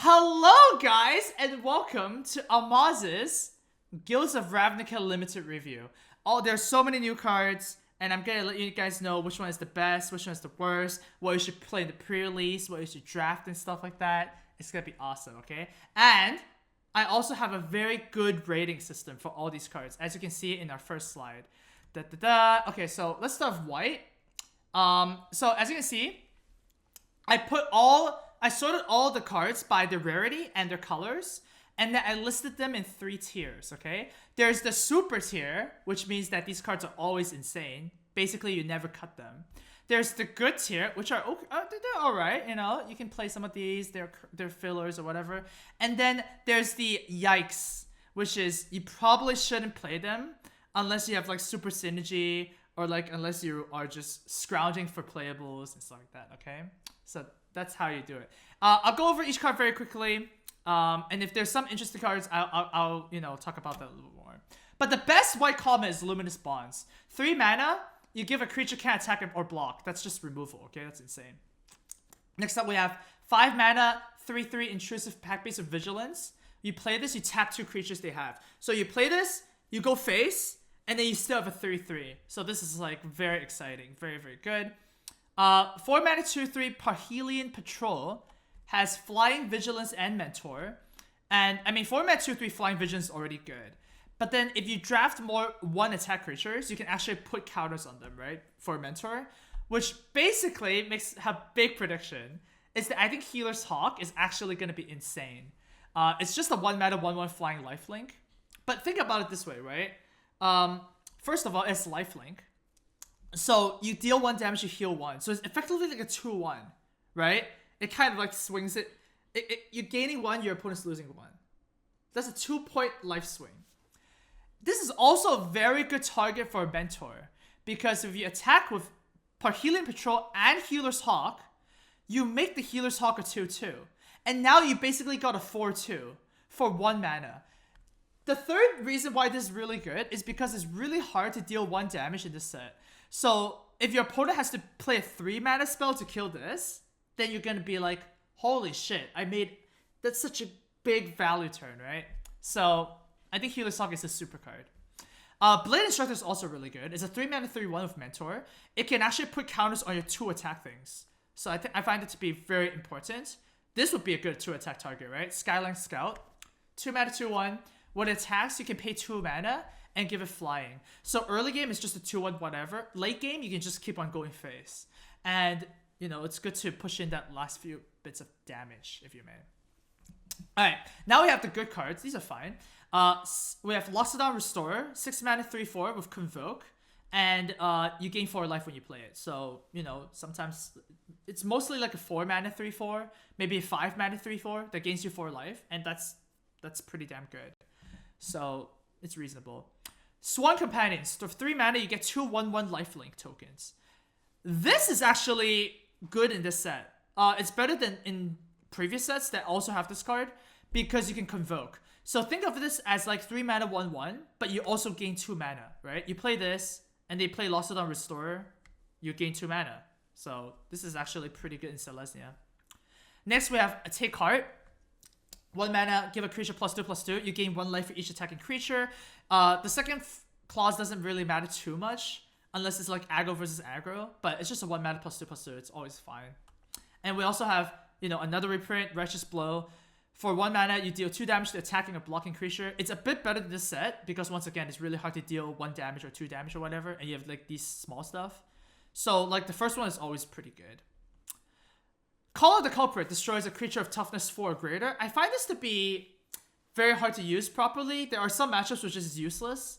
Hello, guys, and welcome to Amaz's Guilds of Ravnica limited review. Oh, there's so many new cards, and I'm gonna let you guys know which one is the best, which one is the worst, what you should play in the pre-release, what you should draft, and stuff like that. It's gonna be awesome, okay? And I also have a very good rating system for all these cards, as you can see in our first slide. Okay, so let's start with white. So as you can see, I sorted all the cards by their rarity and their colors, and then I listed them in 3 tiers, okay? There's the super tier, which means that these cards are always insane. Basically, you never cut them. There's the good tier, which are okay, they're alright, you know? You can play some of these, they're fillers or whatever. And then there's the yikes, which is you probably shouldn't play them unless you have like super synergy or like unless you are just scrounging for playables and stuff like that, okay? So that's how you do it. I'll go over each card very quickly, and if there's some interesting cards, I'll talk about that a little more. But the best white common is Luminous Bonds. 3 mana, you give a creature can't attack or block. That's just removal, okay? That's insane. Next up, we have 5 mana, 3/3 intrusive pack base of Vigilance. You play this, you tap 2 creatures they have. So you play this, you go face, and then you still have a 3/3. So this is like very exciting, very, very good. 4 mana 2/3 Parhelion Patrol has Flying Vigilance and Mentor. And I mean 4 mana 2/3 Flying Vigilance is already good. But then if you draft more 1 attack creatures, you can actually put counters on them, right? For Mentor. Which basically makes a big prediction. Is that I think Healer's Hawk is actually gonna be insane. It's just a 1 mana 1/1 flying lifelink. But think about it this way, right? First of all, it's lifelink. So you deal 1 damage, you heal 1. So it's effectively like a 2/1, right? It kind of like swings it. You're gaining 1, your opponent's losing 1. That's a 2-point life swing. This is also a very good target for a Mentor, because if you attack with Parhelion Patrol and Healer's Hawk, you make the Healer's Hawk a 2/2. And now you basically got a 4/2 for 1 mana. The third reason why this is really good is because it's really hard to deal 1 damage in this set. So if your opponent has to play a 3 mana spell to kill this, then you're gonna be like, holy shit, that's such a big value turn, right? So I think Healer's Hawk is a super card. Blade Instructor is also really good. It's a 3 mana 3/1 with Mentor. It can actually put counters on your 2 attack things. So I find it to be very important. This would be a good 2 attack target, right? Skyline Scout. 2 mana 2/1. When it attacks, you can pay 2 mana and give it flying. So early game is just a 2/1 whatever. Late game, you can just keep on going face. And, it's good to push in that last few bits of damage, if you may. Alright, now we have the good cards. These are fine. We have Loxodon Restorer, 6 mana 3/4 with Convoke. And you gain 4 life when you play it. So, sometimes it's mostly like a 4 mana 3/4, maybe a 5 mana 3/4 that gains you 4 life. And that's pretty damn good. So it's reasonable. Swan Companions. For 3 mana, you get 2 1/1 lifelink tokens. This is actually good in this set. It's better than in previous sets that also have this card because you can Convoke. So think of this as like 3 mana 1/1, but you also gain 2 mana, right? You play this, and they play Loxodon Restorer, you gain 2 mana. So this is actually pretty good in Selesnya. Next, we have a Take Heart. 1 mana, give a creature +2/+2. You gain 1 life for each attacking creature. The second clause doesn't really matter too much unless it's like aggro versus aggro, but it's just a 1 mana +2/+2. It's always fine. And we also have, another reprint, Righteous Blow. For 1 mana, you deal 2 damage to attacking or blocking creature. It's a bit better than this set because once again, it's really hard to deal 1 damage or 2 damage or whatever, and you have like these small stuff. So like the first one is always pretty good. Call of the Culprit destroys a creature of toughness 4 or greater. I find this to be very hard to use properly. There are some matchups which is useless.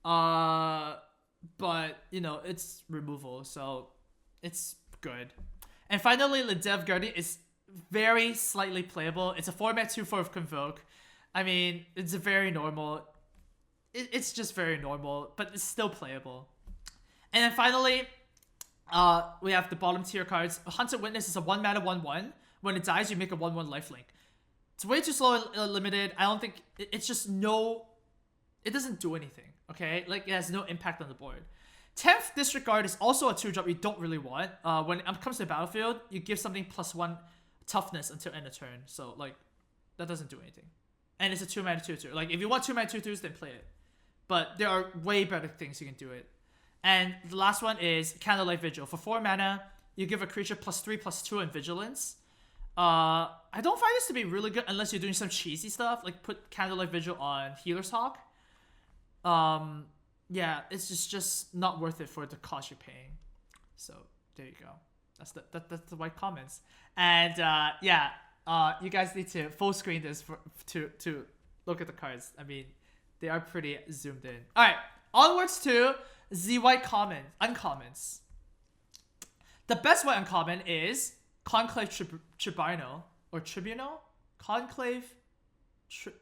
But, it's removal, so it's good. And finally, the Dev Guardian is very slightly playable. It's a 4 mana 2/4 of Convoke. I mean, it's a very normal. It's just very normal, but it's still playable. And then finally, we have the bottom tier cards. Hunted Witness is a 1 mana 1/1. When it dies, you make a 1/1 lifelink. It's way too slow and limited. I don't think it's just it doesn't do anything. Okay, like it has no impact on the board. 10th Disregard is also a 2-drop you don't really want. When it comes to the battlefield, you give something +1 toughness until end of turn. So like That doesn't do anything. And it's a 2-mana 2/2. Like, if you want 2-mana 2/2s, then play it. But there are way better things you can do it. And the last one is Candlelight Vigil. For 4 mana, you give a creature +3/+2 in Vigilance. I don't find this to be really good unless you're doing some cheesy stuff, like put Candlelight Vigil on Healer's Hawk. Yeah, it's just not worth it for the cost you're paying. So there you go. That's the white comments. And yeah, you guys need to full screen this to look at the cards. I mean, they are pretty zoomed in. All right, onwards to the white uncommons. The best white uncommon is Conclave Tribunal or Tribunal? Conclave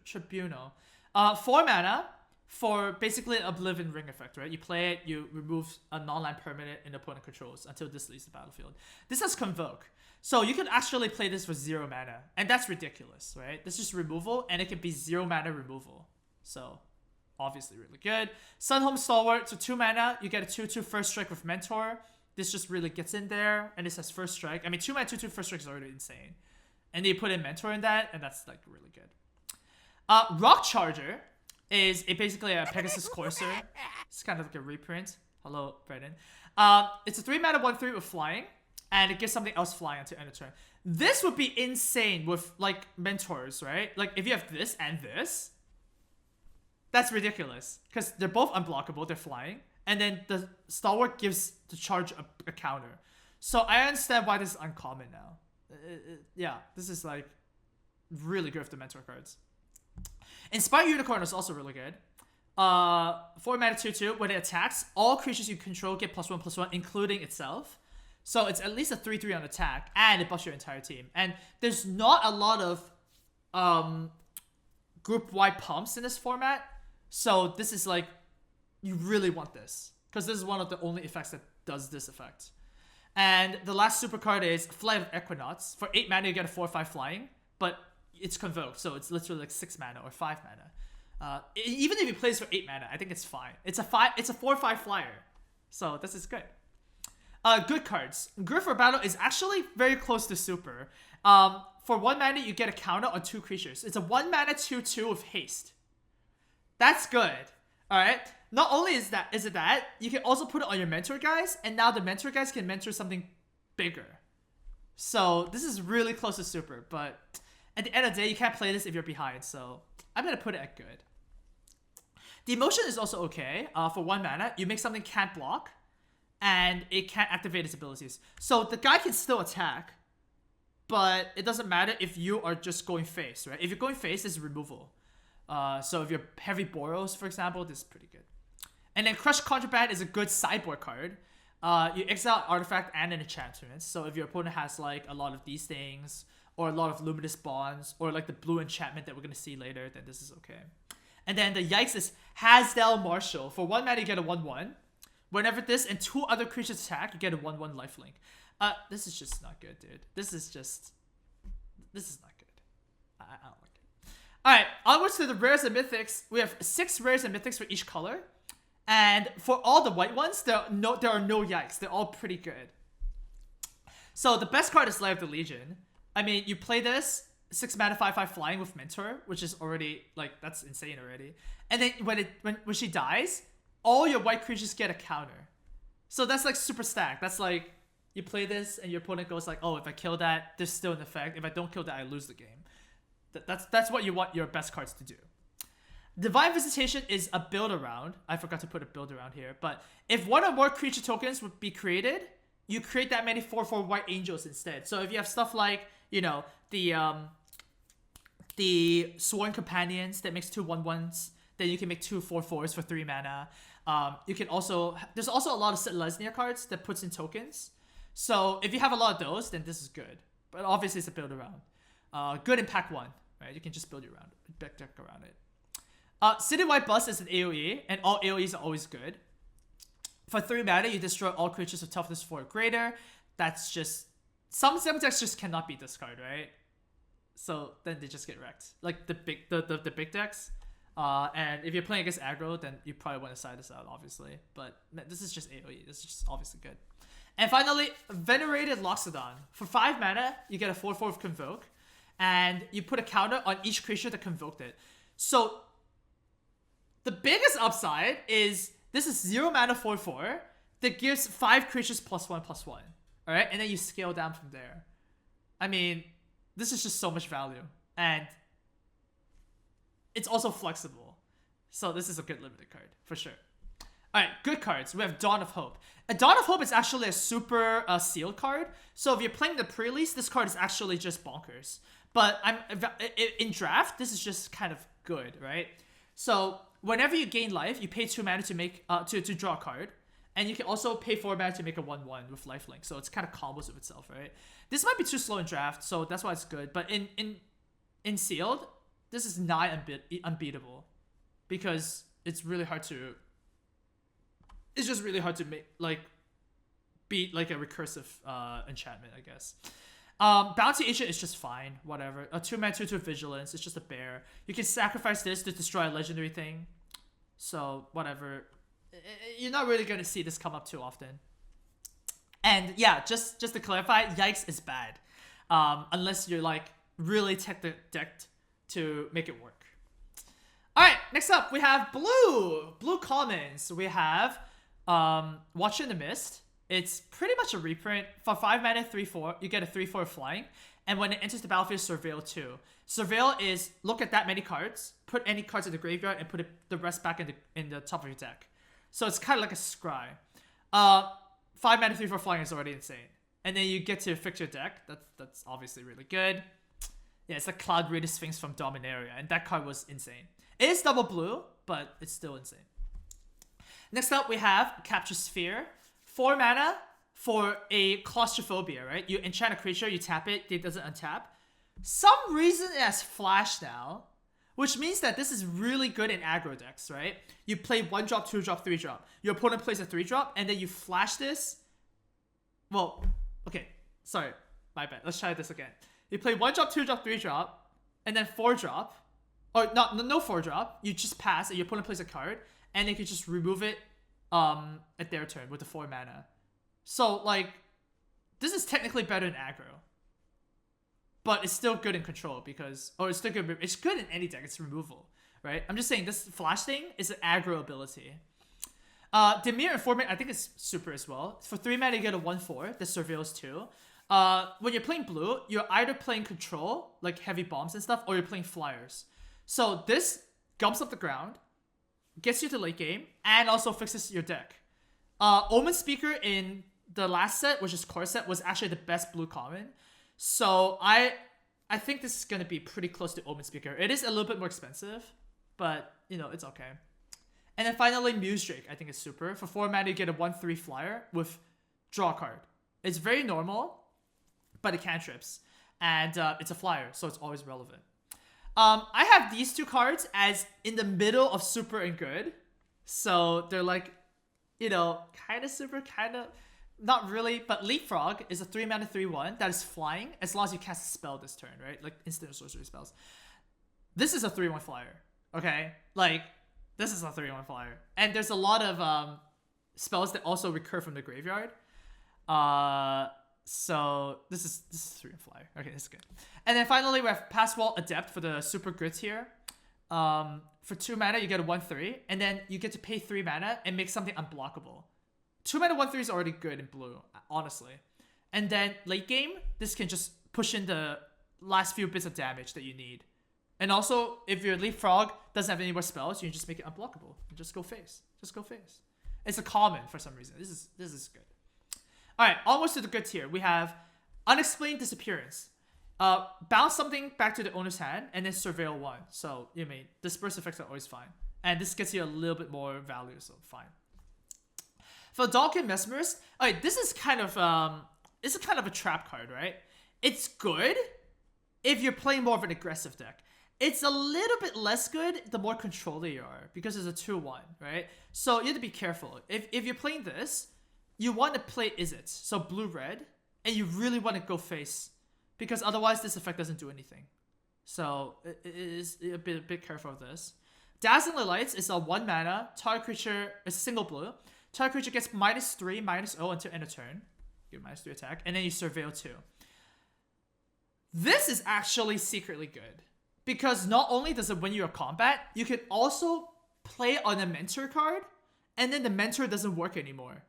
Tribunal. 4 mana for basically an Oblivion Ring effect, right? You play it, you remove a non-land permanent an opponent controls until this leaves the battlefield. This has Convoke. So you can actually play this for 0 mana, and that's ridiculous, right? This is just removal, and it can be 0 mana removal. So obviously really good. Sunhome Stalwart, so 2 mana, you get a 2/2 first strike with Mentor. This just really gets in there, and this has first strike. I mean, 2 mana 2/2 first strike is already insane. And they put in Mentor in that, and that's like really good. Rock Charger is basically a Pegasus Courser. It's kind of like a reprint. Hello, Brendan. It's a 3 mana 1/3 with flying, and it gives something else flying until end of turn. This would be insane with like Mentors, right? Like if you have this and this, that's ridiculous because they're both unblockable. They're flying. And then the Stalwart gives the charge a counter. So I understand why this is uncommon now. Yeah, this is like really good with the Mentor cards. Inspired Unicorn is also really good. 4 mana 2/2. When it attacks, all creatures you control get +1/+1, including itself. So it's at least a 3/3 on attack, and it buffs your entire team. And there's not a lot of group-wide pumps in this format. So this is like, you really want this, because this is one of the only effects that does this effect. And the last super card is Flight of Equinox. For 8 mana, you get a 4/5 flying, but it's Convoked, so it's literally like 6 mana or 5 mana. Even if you play this for 8 mana, I think it's fine. It's a 4/5 flyer, so this is good. Good cards. Grid for Battle is actually very close to super. For 1 mana, you get a counter on 2 creatures. It's a 1 mana 2/2 with haste. That's good. All right. Not only is it that, you can also put it on your Mentor guys, and now the Mentor guys can mentor something bigger. So this is really close to super, but at the end of the day, you can't play this if you're behind, so I'm going to put it at good. The Emotion is also okay. For 1 mana, you make something can't block, and it can't activate its abilities. So the guy can still attack, but it doesn't matter if you are just going face, right? If you're going face, it's removal. So if you're heavy Boros, for example, this is pretty good. And then Crush Contraband is a good sideboard card. You exile artifact and an enchantment. So if your opponent has like a lot of these things, or a lot of Luminous Bonds, or like the blue enchantment that we're going to see later, then this is okay. And then the Yikes is Hasdale Marshal. For 1 mana, you get a 1/1. Whenever this and 2 other creatures attack, you get a 1/1 lifelink. This is just not good, dude. This is not good. I don't like it. Alright, onwards to the rares and mythics. We have 6 rares and mythics for each color. And for all the white ones, there are no Yikes. They're all pretty good. So the best card is Slayer of the Legion. I mean, you play this, 6 mana 5/5 flying with Mentor, which is already, like, that's insane already. And then when she dies, all your white creatures get a counter. So that's like super stacked. That's like, you play this and your opponent goes like, oh, if I kill that, there's still an effect. If I don't kill that, I lose the game. That's what you want your best cards to do. Divine Visitation is a build around. I forgot to put a build around here. But if 1 or more creature tokens would be created, you create that many 4/4 white angels instead. So if you have stuff like, you know, the Sworn Companions that makes 2 1/1s, then you can make 2 4/4s for 3 mana. You can also, there's also a lot of Lesnia cards that puts in tokens. So if you have a lot of those, then this is good. But obviously it's a build around. Good in pack 1, right? You can just build your deck around it. Citywide Bust is an AoE, and all AoEs are always good. For 3 mana, you destroy all creatures with toughness 4 or greater. That's just, some decks just cannot beat this card, right? So then they just get wrecked. Like the big decks. And if you're playing against aggro, then you probably want to side this out, obviously. But this is just AoE. This is just obviously good. And finally, Venerated Loxodon. For 5 mana, you get a 4/4 with Convoke. and you put a counter on each creature that convoked it. So the biggest upside is this is 0 mana 4/4 that gives 5 creatures +1/+1. Alright? And then you scale down from there. I mean, this is just so much value. And it's also flexible. So this is a good limited card, for sure. Alright, good cards. We have Dawn of Hope. A Dawn of Hope is actually a super sealed card. So if you're playing the pre-release, this card is actually just bonkers. But in draft, this is just kind of good, right? So whenever you gain life, you pay 2 mana to make to draw a card. And you can also pay 4 mana to make a 1/1 with lifelink. So it's kind of combos with itself, right? This might be too slow in draft, so that's why it's good. But in sealed, this is nigh unbeatable. Because it's really hard to... It's just really hard to make, like, beat, like, a recursive enchantment, I guess. Bounty Agent is just fine, whatever. A 2-mana 2/2 Vigilance, it's just a bear. You can sacrifice this to destroy a legendary thing. So, whatever. You're not really going to see this come up too often. And, yeah, just to clarify, Yikes is bad. Unless you're, like, really decked to make it work. Alright, next up, we have blue. Blue commons. We have Watch in the Mist. It's pretty much a reprint. For 5 mana 3/4, you get a 3/4 flying. And when it enters the battlefield, Surveil 2. Surveil is look at that many cards, put any cards in the graveyard, and put the rest back in the top of your deck. So it's kind of like a scry. 5 mana 3/4 flying is already insane. And then you get to fix your deck. That's obviously really good. Yeah, it's like Cloud Raider Sphinx from Dominaria, and that card was insane. It is double blue, but it's still insane. Next up, we have Capture Sphere. 4 mana for a Claustrophobia, right? You enchant a creature, you tap it, it doesn't untap. Some reason it has flash now, which means that this is really good in aggro decks, right? You play 1-drop, 2-drop, 3-drop. Your opponent plays a 3-drop, and then you flash this. Well, okay, sorry, my bad. Let's try this again. You play 1-drop, 2-drop, 3-drop, and then 4-drop. Or no 4-drop. You just pass, and your opponent plays a card, and they can just remove it at their turn with the 4 mana. So, like, this is technically better than aggro. But it's still good in control because... Or it's still good... It's good in any deck. It's removal, right? I'm just saying this flash thing is an aggro ability. Dimir Informant, I think it's super as well. For 3 mana, you get a 1/4 that surveils 2. When you're playing blue, you're either playing control, like heavy bombs and stuff, or you're playing flyers. So this gumps up the ground, gets you to late game, and also fixes your deck. Omen Speaker in the last set, which is core set, was actually the best blue common. So I think this is going to be pretty close to Omen Speaker. It is a little bit more expensive, but, you know, it's okay. And then finally, Muse Drake, I think is super. For 4 mana, you get a 1/3 flyer with draw a card. It's very normal, but it cantrips. And it's a flyer, so it's always relevant. I have these 2 cards as in the middle of super and good. So they're like, you know, kind of super, kind of not really. But Leapfrog is a 3 mana 3/1 that is flying as long as you cast a spell this turn, right? Like instant or sorcery spells. This is a 3/1 flyer, okay? Like, this is a 3/1 flyer. And there's a lot of spells that also recur from the graveyard. So this is 3 flyer. Okay, this is good. And then finally we have Passwall Adept for the super good tier. For 2 mana you get a 1/3, and then you get to pay 3 mana and make something unblockable. 2 mana 1/3 is already good in blue, honestly. And then late game, this can just push in the last few bits of damage that you need. And also, if your Leapfrog doesn't have any more spells, you can just make it unblockable. You just go face. Just go face. It's a common for some reason. This is good. Alright, almost to the good tier. We have Unexplained Disappearance. Bounce something back to the owner's hand, and then Surveil 1. So, you mean, disperse effects are always fine. And this gets you a little bit more value, so fine. For Dalkin Mesmerist, alright, this is kind of a trap card, right? It's good if you're playing more of an aggressive deck. It's a little bit less good the more controller you are, because it's a 2/1, right? So you have to be careful. If you're playing this, you want to play Izzet, so blue-red, and you really want to go face, because otherwise this effect doesn't do anything. So it is a bit careful of this. Dazzling Lights is a 1 mana, target creature is single blue. Target creature gets -3/-0 until end of turn. Give -3 attack, and then you Surveil 2. This is actually secretly good. Because not only does it win you a combat, you can also play on a mentor card, and then the mentor doesn't work anymore.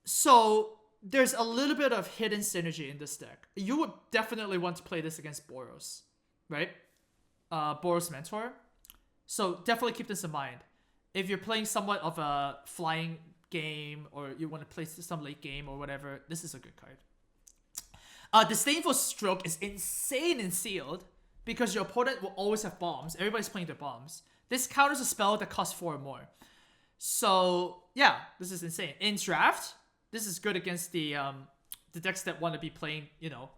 So there's a little bit of hidden synergy in this deck. You would definitely want to play this against Boros, right? Boros Mentor. So definitely keep this in mind. If you're playing somewhat of a flying game, or you want to play some late game or whatever, this is a good card. Disdainful Stroke is insane in Sealed, because your opponent will always have bombs. Everybody's playing their bombs. This counters a spell that costs 4 or more. So yeah, this is insane. In Draft, this is good against the decks that want to be playing, you know,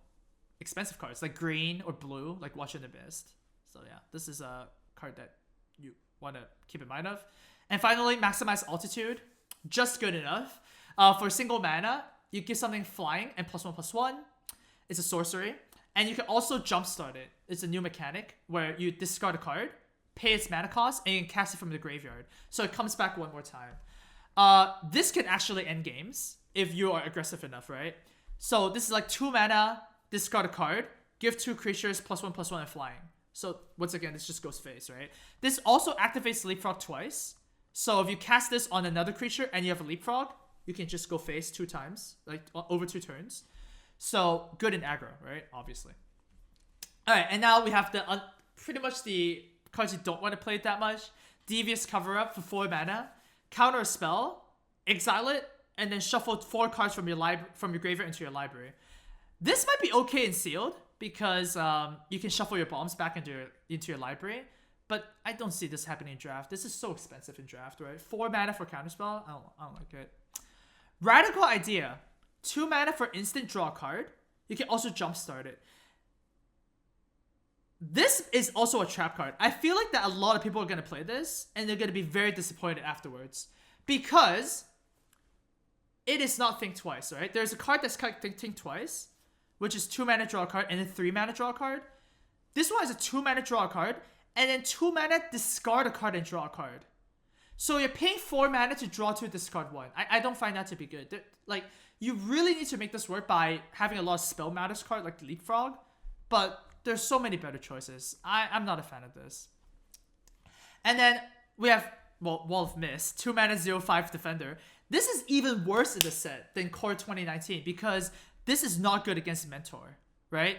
expensive cards like green or blue, like Watch in the Mist. So yeah, this is a card that you want to keep in mind of. And finally, Maximize Altitude, just good enough. For single mana, you give something flying and +1/+1. It's a sorcery, and you can also jumpstart it. It's a new mechanic where you discard a card, pay its mana cost, and you can cast it from the graveyard. So it comes back one more time. This can actually end games if you are aggressive enough, right? So this is like 2 mana, discard a card, give 2 creatures +1/+1 and flying. So once again, this just goes face, right? This also activates Leapfrog twice. So if you cast this on another creature and you have a Leapfrog, you can just go face 2 times, like over 2 turns. So good in aggro, right? Obviously. All right, and now we have the pretty much the cards you don't want to play that much. Devious Cover-Up for 4 mana. Counter a spell, exile it, and then shuffle 4 cards from your graveyard into your library. This might be okay in Sealed because you can shuffle your bombs back into your library, but I don't see this happening in Draft. This is so expensive in Draft, right? 4 mana for counterspell, I don't like it. Radical Idea, 2 mana for instant draw card. You can also jumpstart it. This is also a trap card. I feel like that a lot of people are going to play this, and they're going to be very disappointed afterwards. Because it is not Think Twice, right? There's a card that's Think Twice, which is 2 mana draw card, and then 3 mana draw card. This one is a 2 mana draw card, and then 2 mana discard a card and draw a card. So you're paying 4 mana to draw 2, discard 1. I don't find that to be good. Like, you really need to make this work by having a lot of Spell Matters card, like Leapfrog, but there's so many better choices. I'm not a fan of this. And then we have, well, Wall of Mist, 2 mana 0/5 Defender. This is even worse in the set than Core 2019 because this is not good against Mentor, right?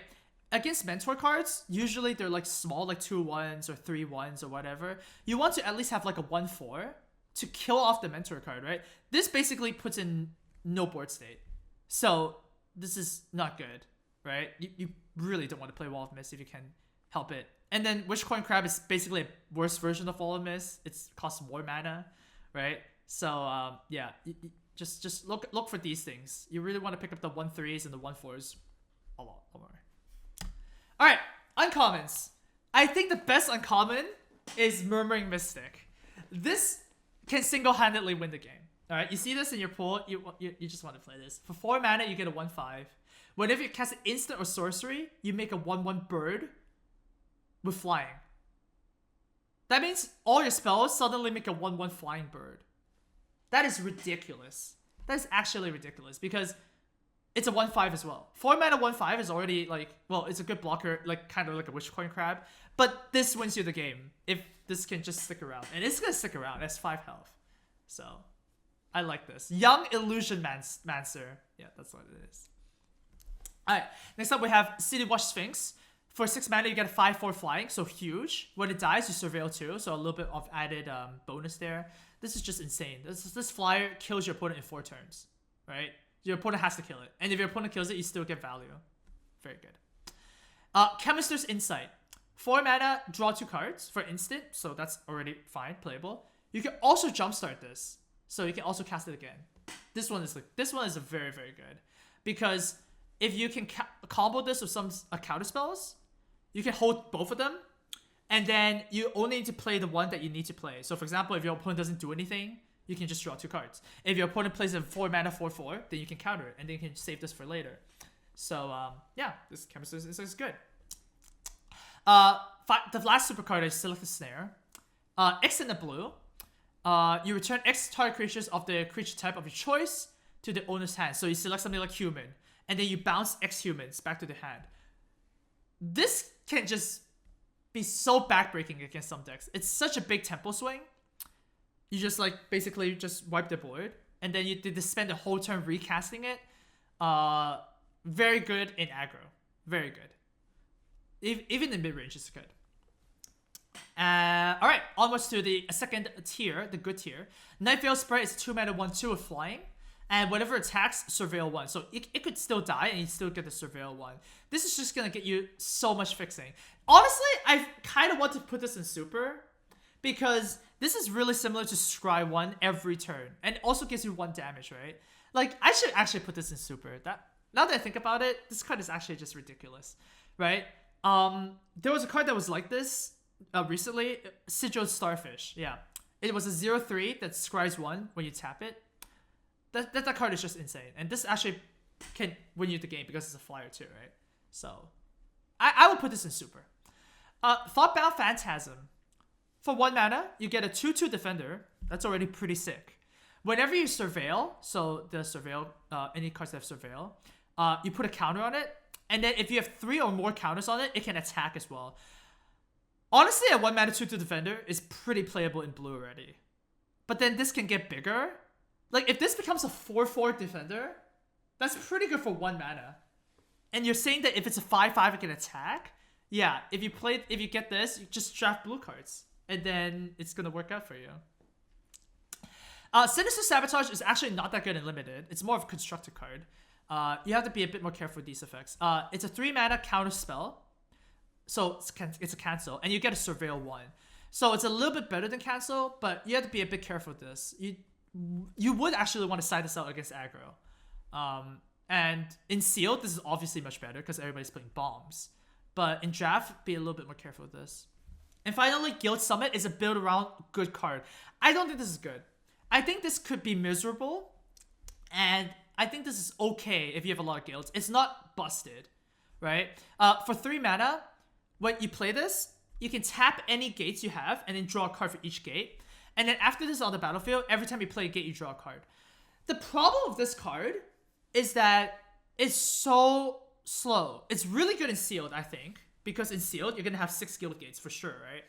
Against Mentor cards, usually they're like small, like 2/1s or 3/1s or whatever. You want to at least have like a 1/4 to kill off the Mentor card, right? This basically puts in no board state. So this is not good, right? You really don't want to play Wall of Mist if you can help it. And then Witchcoin Crab is basically a worse version of Wall of Mist. It costs more mana, right? So yeah, just look for these things. You really want to pick up the 1/3s and the 1/4s a lot more. All right, uncommons. I think the best uncommon is Murmuring Mystic. This can single-handedly win the game. All right, you see this in your pool. You just want to play this. For 4 mana, you get a 1/5. Whenever you cast an instant or sorcery, you make a 1/1 bird with flying. That means all your spells suddenly make a 1/1 flying bird. That is ridiculous. That is actually ridiculous because it's a 1/5 as well. 4 mana 1/5 is already like, well, it's a good blocker, like kind of like a Witchcoin Crab. But this wins you the game if this can just stick around. And it's going to stick around. It's 5 health. So I like this. Young Illusion Mancer. Yeah, that's what it is. Alright, next up we have City Watch Sphinx. For 6 mana, you get a 5/4 flying, so huge. When it dies, you surveil too, so a little bit of added bonus there. This is just insane. This flyer kills your opponent in 4 turns, right? Your opponent has to kill it. And if your opponent kills it, you still get value. Very good. Chemist's Insight. 4 mana, draw 2 cards for instant, so that's already fine, playable. You can also jumpstart this, so you can also cast it again. This one is very, very good. Because if you can combo this with some counter spells, you can hold both of them, and then you only need to play the one that you need to play. So for example, if your opponent doesn't do anything, you can just draw 2 cards. If your opponent plays a 4 mana 4/4, then you can counter it, and then you can save this for later. So yeah, this Chemist's is good. The last super card is Select the Snare. X in the blue. You return X target creatures of the creature type of your choice to the owner's hand. So you select something like human, and then you bounce X humans back to the hand. this can just be so backbreaking against some decks. It's such a big tempo swing. You just like basically just wipe the board, and then you did spend the whole turn recasting it. Very good in aggro. Very good. Even in mid range, it's good. All right, onwards to the second tier, the good tier. Night Veil Spread is 2 mana 1/2 with flying, and whatever attacks, surveil 1. So it could still die, and you still get the surveil 1. This is just gonna get you so much fixing. Honestly, I kind of want to put this in super, because this is really similar to Scry 1 every turn, and it also gives you 1 damage, right? Like, I should actually put this in super. Now that I think about it, this card is actually just ridiculous, right? There was a card that was like this recently, Sigil Starfish. Yeah, it was a 0/3 that scries 1 when you tap it. That card is just insane, and this actually can win you the game because it's a flyer too, right? So I will put this in super. Thoughtbound Phantasm. For 1 mana, you get a 2/2 defender. That's already pretty sick. Whenever you surveil, so the surveil, any cards that have surveil, you put a counter on it, and then if you have 3 or more counters on it, it can attack as well. Honestly, a 1 mana 2/2 defender is pretty playable in blue already. But then this can get bigger. Like, if this becomes a 4/4 defender, that's pretty good for 1 mana. And you're saying that if it's a 5/5, it can attack? Yeah, if you get this, you just draft blue cards, and then it's gonna work out for you. Sinister Sabotage is actually not that good in limited. It's more of a constructed card. You have to be a bit more careful with these effects. It's a 3 mana counter spell. So it's a cancel, and you get a surveil 1. So it's a little bit better than cancel, but you have to be a bit careful with this. You would actually want to side this out against aggro. And in sealed, this is obviously much better because everybody's playing bombs. But in draft, be a little bit more careful with this. And finally, Guild Summit is a build around good card. I don't think this is good. I think this could be miserable, and I think this is okay if you have a lot of guilds. It's not busted, right? For 3 mana, when you play this, you can tap any gates you have and then draw a card for each gate. And then after this on the battlefield, every time you play a gate, you draw a card. The problem with this card is that it's so slow. It's really good in sealed, I think, because in sealed, you're going to have 6 guild gates for sure, right?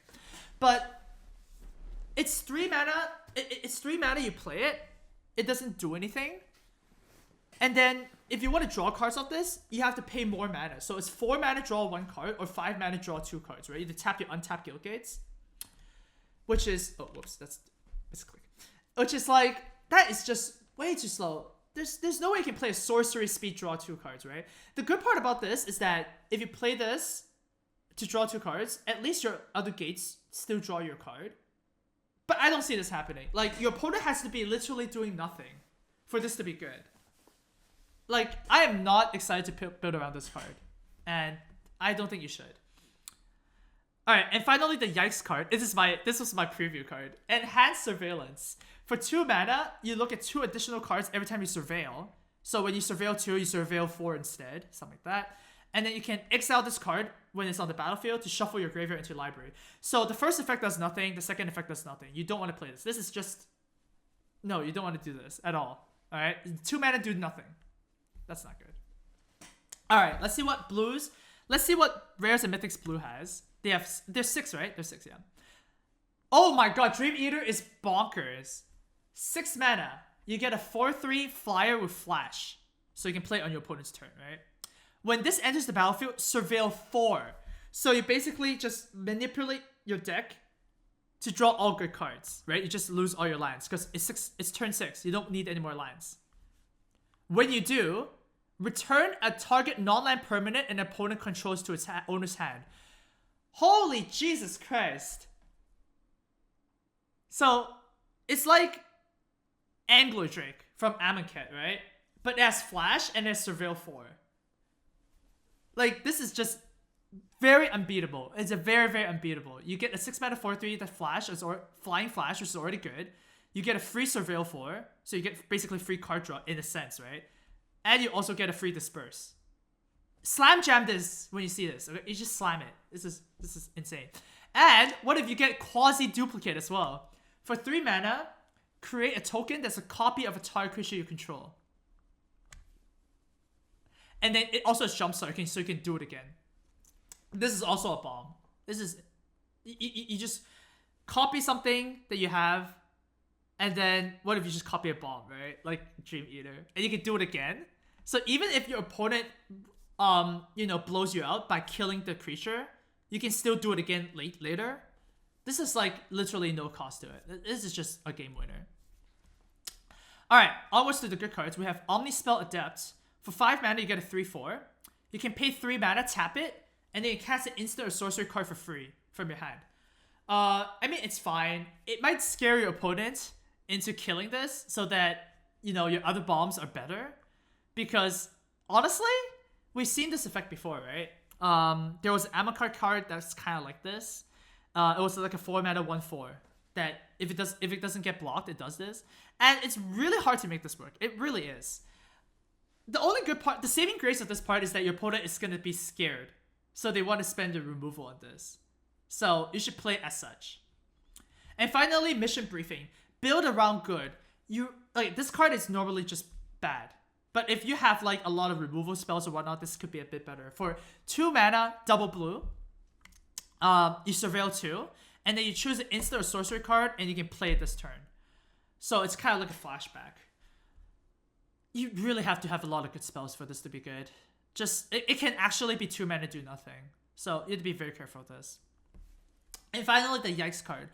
But it's 3 mana. It's 3 mana, you play it. It doesn't do anything. And then if you want to draw cards off this, you have to pay more mana. So it's 4 mana, draw 1 card, or 5 mana, draw 2 cards, right? You have to tap your untapped guild gates. Which is, oh, whoops, that's click. Which is like, that is just way too slow. There's no way you can play a sorcery speed, draw 2 cards, right? The good part about this is that if you play this to draw 2 cards, at least your other gates still draw your card. But I don't see this happening. Like, your opponent has to be literally doing nothing for this to be good. Like, I am not excited to build around this card. And I don't think you should. Alright, and finally the Yikes card. This was my preview card. Enhanced Surveillance. For 2 mana, you look at 2 additional cards every time you surveil. So when you surveil 2, you surveil 4 instead. Something like that. And then you can exile this card when it's on the battlefield to shuffle your graveyard into your library. So the first effect does nothing. The second effect does nothing. You don't want to play this. This is just... No, you don't want to do this at all. Alright? 2 mana do nothing. That's not good. Alright, let's see what blues... Let's see what Rares and Mythics Blue has. There's 6, right? There's 6, yeah. Oh my god, Dream Eater is bonkers. 6 mana. You get a 4/3 flyer with flash. So you can play it on your opponent's turn, right? When this enters the battlefield, surveil 4. So you basically just manipulate your deck to draw all good cards, right? You just lose all your lands because it's turn 6. You don't need any more lands. When you do, return a target non-land permanent an opponent controls to its owner's hand. Holy Jesus Christ. So, it's like Anglo Drake from Amonkhet, right? But it has Flash and it has Surveil 4. Like, this is just very unbeatable. It's a very, very unbeatable. You get a 6 mana 4/3 that Flash, or Flying Flash, which is already good. You get a free Surveil 4, so you get basically free card draw in a sense, right? And you also get a free Disperse. Slam jam this when you see this. Okay? You just slam it. This is insane. And what if you get Quasi Duplicate as well? For 3 mana, create a token that's a copy of a target creature you control. And then it also has Jump Start, so you can do it again. This is also a bomb. This is you just copy something that you have, and then what if you just copy a bomb, right? Like Dream Eater, and you can do it again. So even if your opponent blows you out by killing the creature, you can still do it again later. This is like literally no cost to it. This is just a game winner. Alright, onwards to the good cards. We have Omnispell Adept. For 5 mana, you get a 3/4. You can pay 3 mana, tap it, and then you cast an instant or sorcery card for free from your hand. I mean, it's fine. It might scare your opponent into killing this so that, your other bombs are better. Because, honestly, we've seen this effect before, right? There was an Amakar card that's kind of like this. It was like a 4 mana 1/4 that if it doesn't get blocked, it does this. And it's really hard to make this work. It really is. The only good part, the saving grace of this part is that your opponent is going to be scared. So they want to spend the removal on this. So you should play it as such. And finally, mission briefing. Build around good. This card is normally just bad. But if you have like a lot of removal spells or whatnot, this could be a bit better. For 2 mana, double blue, you surveil 2, and then you choose an instant or sorcery card, and you can play it this turn. So it's kind of like a flashback. You really have to have a lot of good spells for this to be good. It can actually be 2 mana, do nothing. So you have to be very careful with this. And finally, the Yikes card.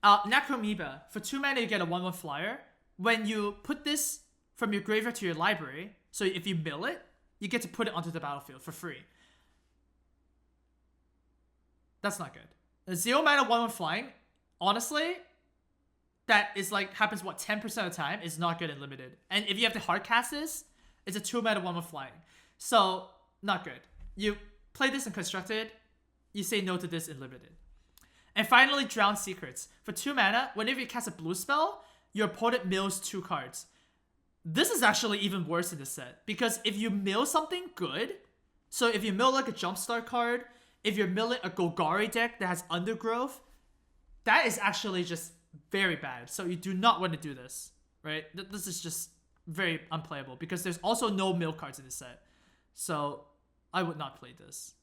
Necromoeba. For 2 mana, you get a 1/1 flyer. When you put this from your graveyard to your library, so if you mill it, you get to put it onto the battlefield for free. That's not good. A 0 mana 1/1 flying, honestly, that is like, happens 10% of the time, is not good in limited. And if you have to hard cast this, it's a 2 mana 1/1 flying. So, not good. You play this in constructed, you say no to this in limited. And finally, Drowned Secrets. For 2 mana, whenever you cast a blue spell, your opponent mills 2 cards. This is actually even worse in this set, because if you mill something good, so if you mill like a Jumpstart card, if you're milling a Golgari deck that has Undergrowth, that is actually just very bad. So you do not want to do this, right? This is just very unplayable, because there's also no mill cards in this set. So I would not play this.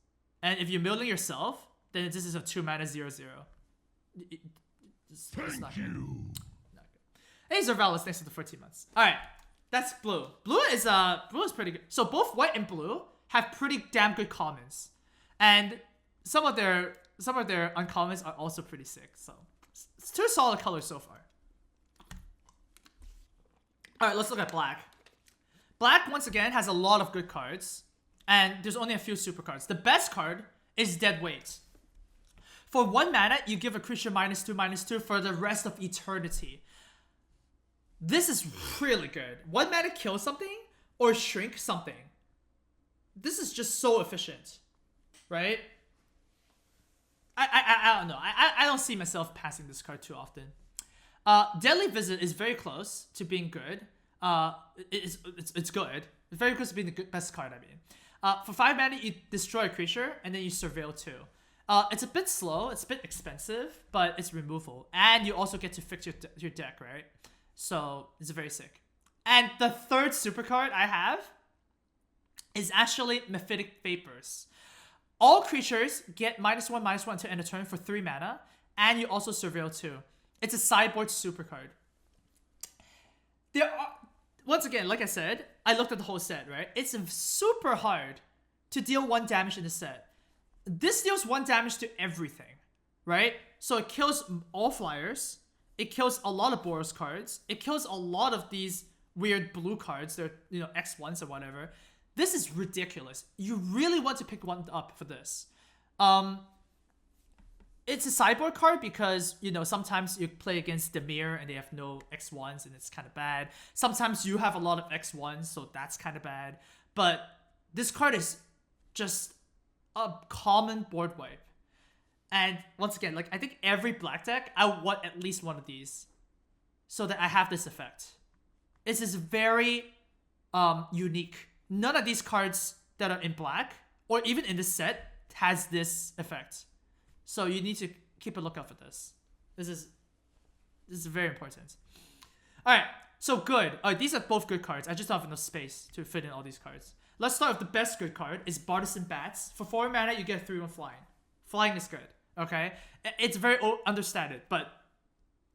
And if you're milling yourself, then this is a 2 mana 0/0. It's not good. Not good. Hey, Zervalis, thanks for the 14 months. Alright, that's blue. Blue is pretty good. So both white and blue have pretty damn good commons. And some of their uncommons are also pretty sick. So it's 2 solid colors so far. Alright, let's look at black. Black, once again, has a lot of good cards. And there's only a few super cards. The best card is Dead Weight. For 1 mana, you give a creature -2/-2 for the rest of eternity. This is really good. 1 mana kill something or shrink something. This is just so efficient, right? I don't know. I don't see myself passing this card too often. Deadly Visit is very close to being good. It's good. It's very close to being the best card, I mean. For 5 mana, you destroy a creature, and then you surveil 2. It's a bit slow, it's a bit expensive, but it's removal. And you also get to fix your deck, right? So, it's very sick. And the third super card I have is actually Mephitic Vapors. All creatures get -1/-1 to end a turn for 3 mana, and you also surveil 2. It's a sideboard super card. Once again, like I said, I looked at the whole set, right? It's super hard to deal 1 damage in the set. This deals 1 damage to everything, right? So it kills all flyers. It kills a lot of Boros cards. It kills a lot of these weird blue cards. They're, X1s or whatever. This is ridiculous. You really want to pick one up for this. It's a sideboard card because, sometimes you play against Demir and they have no X1s and it's kind of bad. Sometimes you have a lot of X1s, so that's kind of bad. But this card is just a common board wipe. And once again, I think every black deck, I want at least one of these so that I have this effect. This is very unique. None of these cards that are in black, or even in this set, has this effect. So you need to keep a lookout for this. This is very important. Alright, so good. These are both good cards. I just don't have enough space to fit in all these cards. Let's start with the best good card. Is Bartisan Bats. For 4 mana, you get a 3/1 flying. Flying is good, okay? It's very understated, but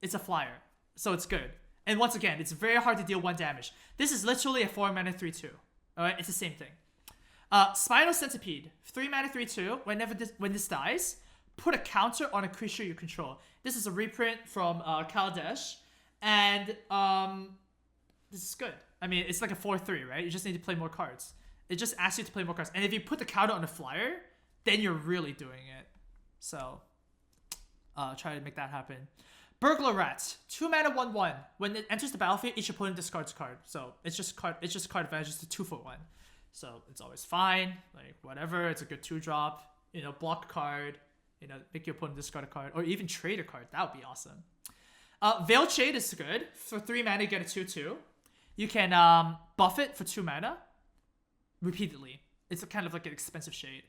it's a flyer, so it's good. And once again, it's very hard to deal 1 damage. This is literally a 4 mana 3/2. Alright, it's the same thing. Spinal Centipede. 3 mana 3/2. When this dies, put a counter on a creature you control. This is a reprint from Kaladesh. And this is good. I mean, it's like a 4/3, right? You just need to play more cards. It just asks you to play more cards. And if you put the counter on a flyer, then you're really doing it. So, try to make that happen. Burglar Rat. 2 mana 1/1. When it enters the battlefield, each opponent discards a card. So it's just card advantage. It's a 2/1. So it's always fine. Like whatever. It's a good 2-drop. You know, block a card. You know, make your opponent discard a card, or even trade a card. That would be awesome. Veiled Shade is good. For 3 mana, you get a 2/2. You can buff it for 2 mana repeatedly. It's kind of like an expensive shade.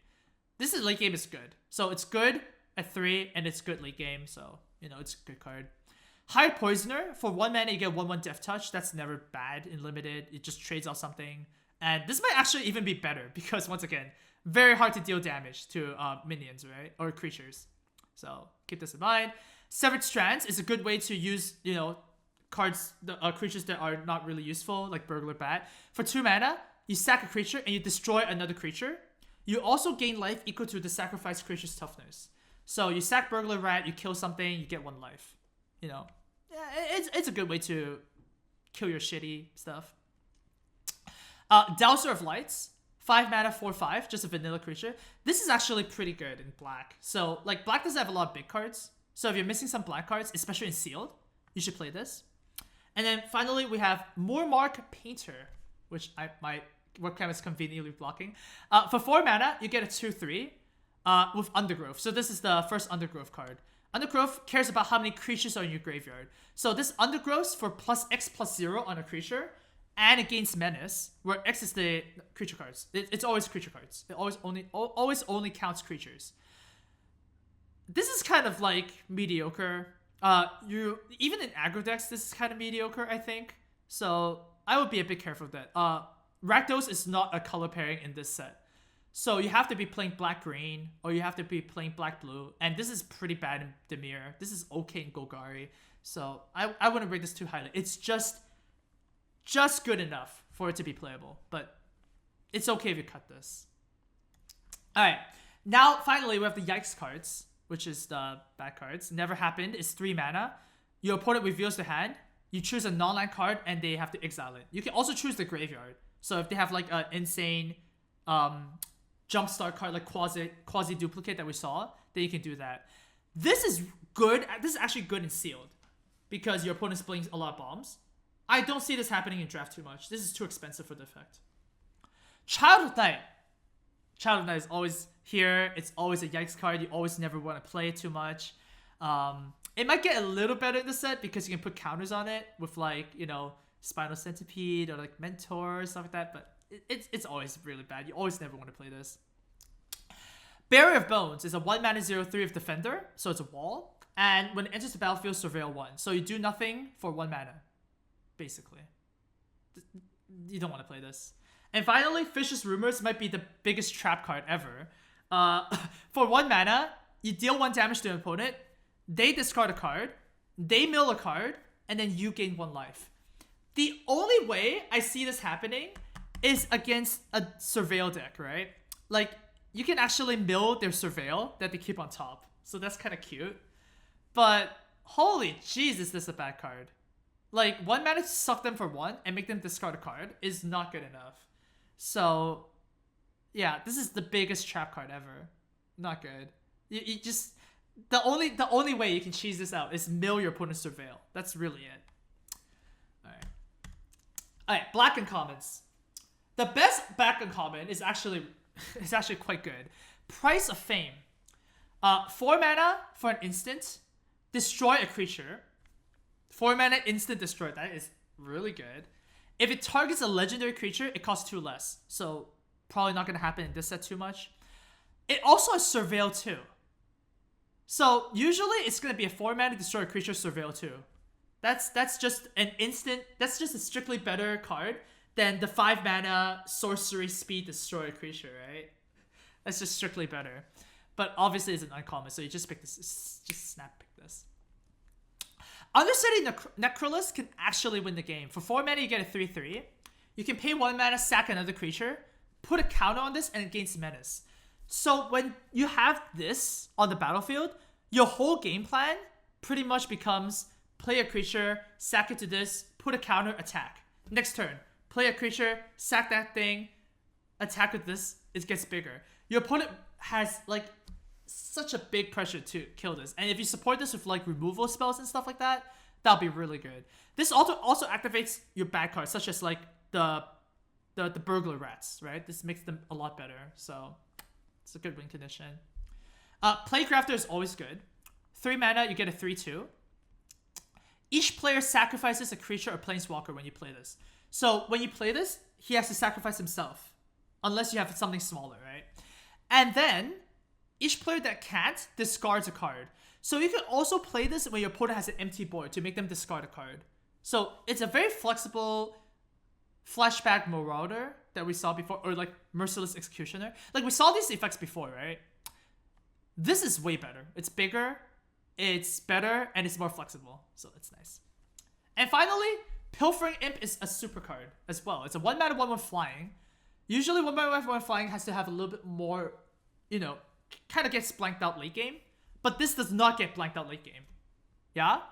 This is late game is good. So it's good at 3, and it's good late game. So, you know, it's a good card. Hired Poisoner. For 1 mana, you get 1/1 Death Touch. That's never bad in limited. It just trades off something. And this might actually even be better because, once again, very hard to deal damage to minions, right? Or creatures. So keep this in mind. Severed Strands is a good way to use, you know, cards, creatures that are not really useful, like Burglar Bat. For 2 mana, you sack a creature and you destroy another creature. You also gain life equal to the sacrificed creature's toughness. So you sack Burglar Rat, you kill something, you get 1 life. You know, yeah, it's a good way to kill your shitty stuff. Dowser of Lights. 5 mana, 4/5, just a vanilla creature. This is actually pretty good in black. So, like, black doesn't have a lot of big cards. So if you're missing some black cards, especially in sealed, you should play this. And then finally, we have Moormark Painter, which my webcam is conveniently blocking. For 4 mana, you get a 2/3 with Undergrowth. So this is the first Undergrowth card. Undergrowth cares about how many creatures are in your graveyard. So this Undergrowth for +X+0 on a creature, and it gains Menace, where X is the creature cards. It's always creature cards. It always only counts creatures. This is kind of like mediocre. Even in aggro decks, this is kind of mediocre, I think. So I would be a bit careful with that. Rakdos is not a color pairing in this set. So you have to be playing black-green, or you have to be playing black-blue. And this is pretty bad in Dimir. This is okay in Golgari. So I wouldn't rate this too highly. It's just good enough for it to be playable. But it's okay if you cut this. Alright. Now, finally, we have the Yikes cards, which is the bad cards. Never Happened is 3 mana. Your opponent reveals the hand. You choose a non-land card, and they have to exile it. You can also choose the graveyard. So if they have like an insane jumpstart card, like quasi-duplicate that we saw, then you can do that. This is good. This is actually good in sealed, because your opponent's playing a lot of bombs. I don't see this happening in draft too much. This is too expensive for the effect. Childhood Night. Childhood Night is always here. It's always a Yikes card. You always never want to play it too much. It might get a little better in the set because you can put counters on it with, like, you know, Spinal Centipede or like Mentor or stuff like that. But it's always really bad. You always never want to play this. Barrier of Bones is a 1 mana 0/3 of Defender. So it's a wall. And when it enters the battlefield, surveil 1. So you do nothing for 1 mana. Basically, you don't want to play this. And finally, Fish's Rumors might be the biggest trap card ever. For 1 mana, you deal 1 damage to an opponent, they discard a card, they mill a card, and then you gain 1 life. The only way I see this happening is against a Surveil deck, right? Like, you can actually mill their Surveil that they keep on top. So that's kind of cute. But holy jeez, is this a bad card. Like, 1 mana to suck them for 1 and make them discard a card is not good enough. So, yeah, this is the biggest trap card ever. Not good. You just... The only way you can cheese this out is mill your opponent's Surveil. That's really it. Alright, black uncommons. The best black uncommon is actually quite good. Price of Fame. 4 mana for an instant. Destroy a creature. 4 mana instant destroy. That is really good. If it targets a legendary creature, it costs 2 less. So probably not going to happen in this set too much. It also has Surveil 2. So usually it's going to be a 4 mana destroy a creature Surveil 2. That's just an instant. That's just a strictly better card than the 5 mana sorcery speed destroy creature, right? That's just strictly better. But obviously it's an uncommon, so you just pick this. Just snap pick this. Understudy Necrolus can actually win the game. For 4 mana, you get a 3/3. You can pay 1 mana, sack another creature, put a counter on this, and it gains menace. So when you have this on the battlefield, your whole game plan pretty much becomes play a creature, sack it to this, put a counter, attack. Next turn, play a creature, sack that thing, attack with this, it gets bigger. Your opponent has like such a big pressure to kill this. And if you support this with like removal spells and stuff like that, that'll be really good. This also activates your bad cards, such as like the burglar rats, right? This makes them a lot better. So it's a good win condition. Playcrafter is always good. 3 mana, you get a 3/2. Each player sacrifices a creature or planeswalker when you play this. So when you play this, he has to sacrifice himself. Unless you have something smaller, right? And then, each player that can't discards a card. So you can also play this when your opponent has an empty board to make them discard a card. So it's a very flexible flashback Marauder that we saw before, or like Merciless Executioner. Like we saw these effects before, right? This is way better. It's bigger, it's better, and it's more flexible. So it's nice. And finally, Pilfering Imp is a super card as well. It's a 1 mana 1/1 flying. Usually 1 mana 1/1 flying has to have a little bit more, you know, kind of gets blanked out late game. But this does not get blanked out late game. Yeah?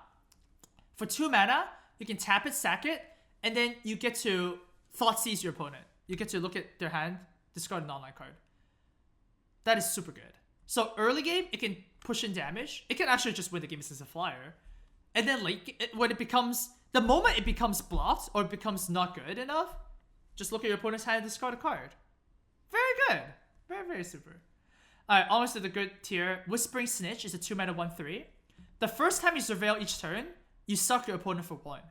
For 2 mana, you can tap it, sack it, and then you get to Thought Seize your opponent. You get to look at their hand, discard an online card. That is super good. So early game, it can push in damage. It can actually just win the game since a flyer. And then late, when it becomes, the moment it becomes blocked or it becomes not good enough, just look at your opponent's hand and discard a card. Very good. Very, very super. Alright, almost to the good tier. Whispering Snitch is a 2 mana 1/3. The first time you surveil each turn, you suck your opponent for 1.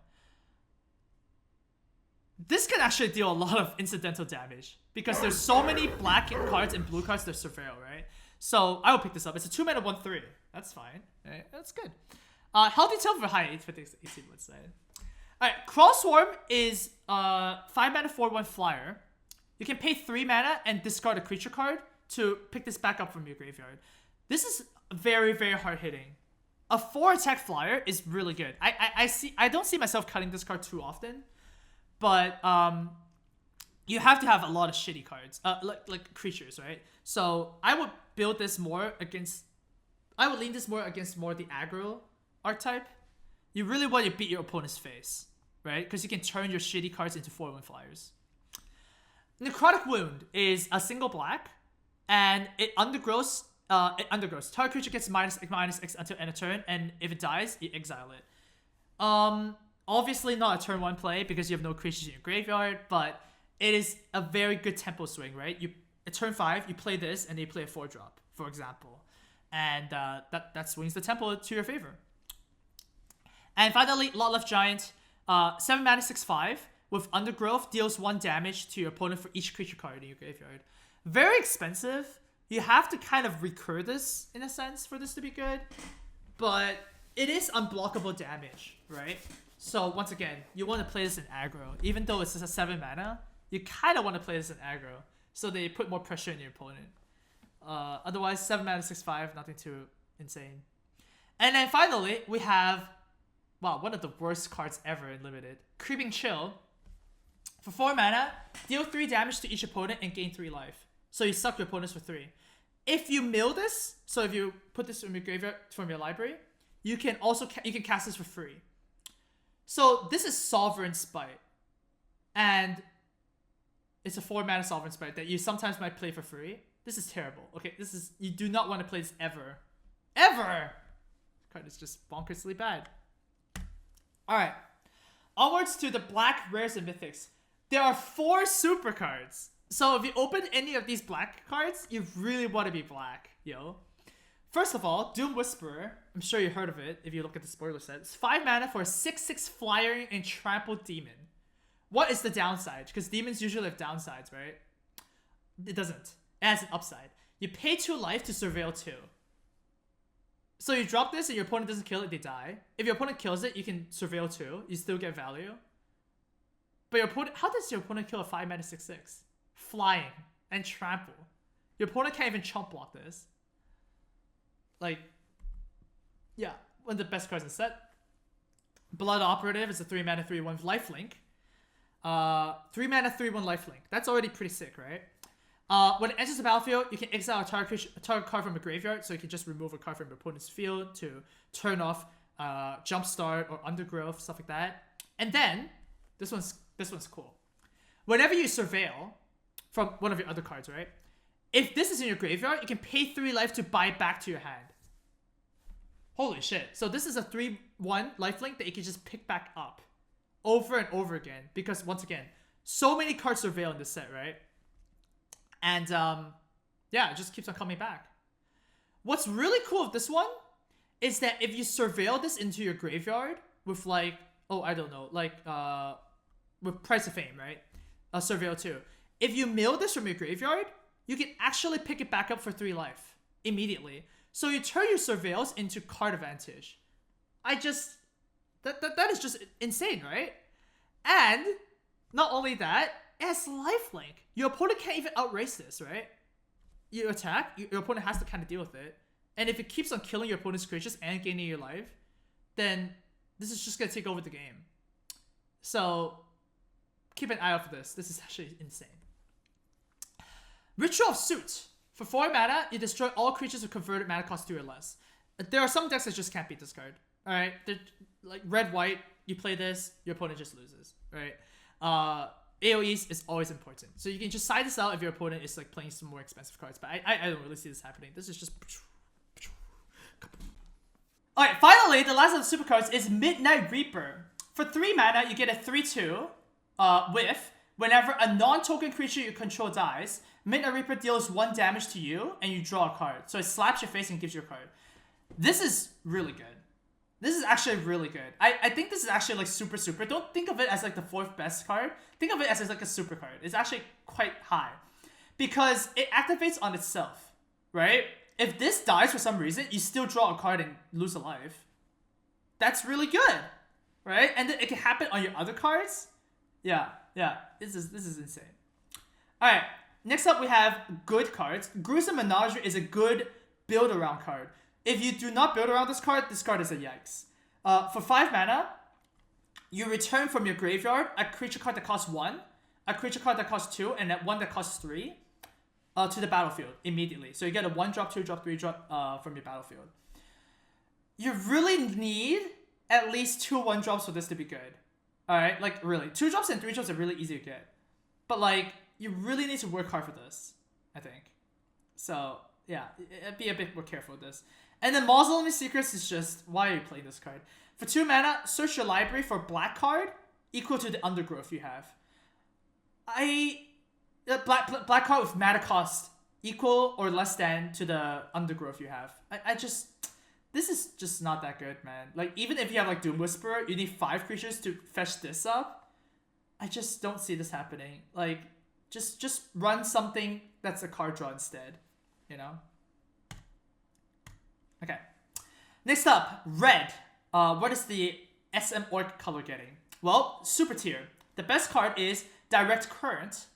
This can actually deal a lot of incidental damage because there's so many black cards and blue cards that surveil, right? So I will pick this up. It's a 2 mana 1/3. That's fine. Right? That's good. Healthy Tail for high 850 AC would say. Alright, Crossworm is 5 mana 4/1 flyer. You can pay 3 mana and discard a creature card to pick this back up from your graveyard. This is very, very hard hitting. A 4 attack flyer is really good. I don't see myself cutting this card too often, but you have to have a lot of shitty cards, like creatures, right? So I would build this more against. I would lean this more against more the aggro archetype. You really want to beat your opponent's face, right? Because you can turn your shitty cards into 4/1 flyers. Necrotic Wound is a single black, and it undergrows. Target creature gets -X until end of turn, and if it dies, you exile it. Obviously not a turn 1 play because you have no creatures in your graveyard, but it is a very good tempo swing, right? You at turn 5, you play this, and they play a 4-drop, for example, and that swings the tempo to your favor. And finally, Lotlef Giant, 7 mana 6/5 with Undergrowth deals 1 damage to your opponent for each creature card in your graveyard. Very expensive. You have to kind of recur this in a sense for this to be good, but it is unblockable damage, right? So once again, you want to play this in aggro. Even though it's just a 7 mana, you kind of want to play this in aggro so they put more pressure on your opponent. Otherwise, 7 mana 6/5, nothing too insane. And then finally, we have, wow, one of the worst cards ever in Limited. Creeping Chill. For 4 mana, deal 3 damage to each opponent and gain 3 life. So you suck your opponents for 3. If you mill this, so if you put this from your graveyard, from your library, you can also you can cast this for free. So this is Sovereign Spite, and it's a 4 mana Sovereign Spite that you sometimes might play for free. This is terrible. Okay, this is, you do not want to play this ever. Ever! This card is just bonkersly bad. Alright. Onwards to the black rares and mythics. There are 4 super cards. So if you open any of these black cards, you really want to be black, yo. First of all, Doom Whisperer. I'm sure you heard of it if you look at the spoiler set. It's 5 mana for a 6/6 flyer and trampled demon. What is the downside? Because demons usually have downsides, right? It doesn't. It has an upside. You pay 2 life to surveil 2. So you drop this and your opponent doesn't kill it, they die. If your opponent kills it, you can surveil 2. You still get value. But your opponent, how does your opponent kill a 5 mana 6/6? Flying and trample. Your opponent can't even chump block this. Like, yeah, one of the best cards in the set. Blood Operative is a 3 mana 3/1 lifelink. 3 mana 3/1 lifelink. That's already pretty sick, right? When it enters the battlefield, you can exile a target card from a graveyard, so you can just remove a card from your opponent's field to turn off Jumpstart or Undergrowth, stuff like that. And then this one's cool. Whenever you surveil from one of your other cards, right? If this is in your graveyard, you can pay 3 life to buy it back to your hand. Holy shit. So this is a 3/1 lifelink that you can just pick back up over and over again. Because once again, so many cards surveil in this set, right? And yeah, it just keeps on coming back. What's really cool with this one is that if you surveil this into your graveyard with like, oh, I don't know, like with Price of Fame, right? Surveil 2. If you mill this from your graveyard, you can actually pick it back up for 3 life immediately. So you turn your surveils into card advantage. That is just insane, right? And not only that, it has lifelink. Your opponent can't even outrace this, right? You attack, your opponent has to kind of deal with it. And if it keeps on killing your opponent's creatures and gaining your life, then this is just going to take over the game. So keep an eye out for this. This is actually insane. Ritual of Suit. For 4 mana, you destroy all creatures with converted mana cost 2 or less. There are some decks that just can't beat this card. Alright? Like red-white, you play this, your opponent just loses. Right? AoEs is always important. So you can just side this out if your opponent is like playing some more expensive cards. But I don't really see this happening. This is just... Alright, finally, the last of the super cards is Midnight Reaper. For 3 mana, you get a 3/2 with whenever a non-token creature you control dies, Midnight Reaper deals 1 damage to you and you draw a card. So it slaps your face and gives you a card. This is really good. This is actually really good. I think this is actually like super. Don't think of it as like the 4th best card. Think of it as like a super card. It's actually quite high. Because it activates on itself, right? If this dies for some reason, you still draw a card and lose a life. That's really good, right? And then it can happen on your other cards. Yeah. This is insane. All right. Next up, we have good cards. Gruesome Menagerie is a good build-around card. If you do not build around this card is a yikes. For 5 mana, you return from your graveyard a creature card that costs 1, a creature card that costs 2, and one that costs 3 to the battlefield immediately. So you get a 1-drop, 2-drop, 3-drop from your battlefield. You really need at least 2 1-drops for this to be good. Alright, like really. 2-drops and 3-drops are really easy to get. But like, you really need to work hard for this, I think. So, yeah, be a bit more careful with this. And then Mausoleum Secrets is just, why are you playing this card? For 2 mana, search your library for black card equal to the Undergrowth you have. Black card with mana cost equal or less than to the Undergrowth you have. This is just not that good, man. Like, even if you have like Doom Whisperer, you need 5 creatures to fetch this up. I just don't see this happening. Like, just run something that's a card draw instead, you know? Okay. Next up, red. What is the SM Orc color getting? Well, super tier. The best card is Direct Current.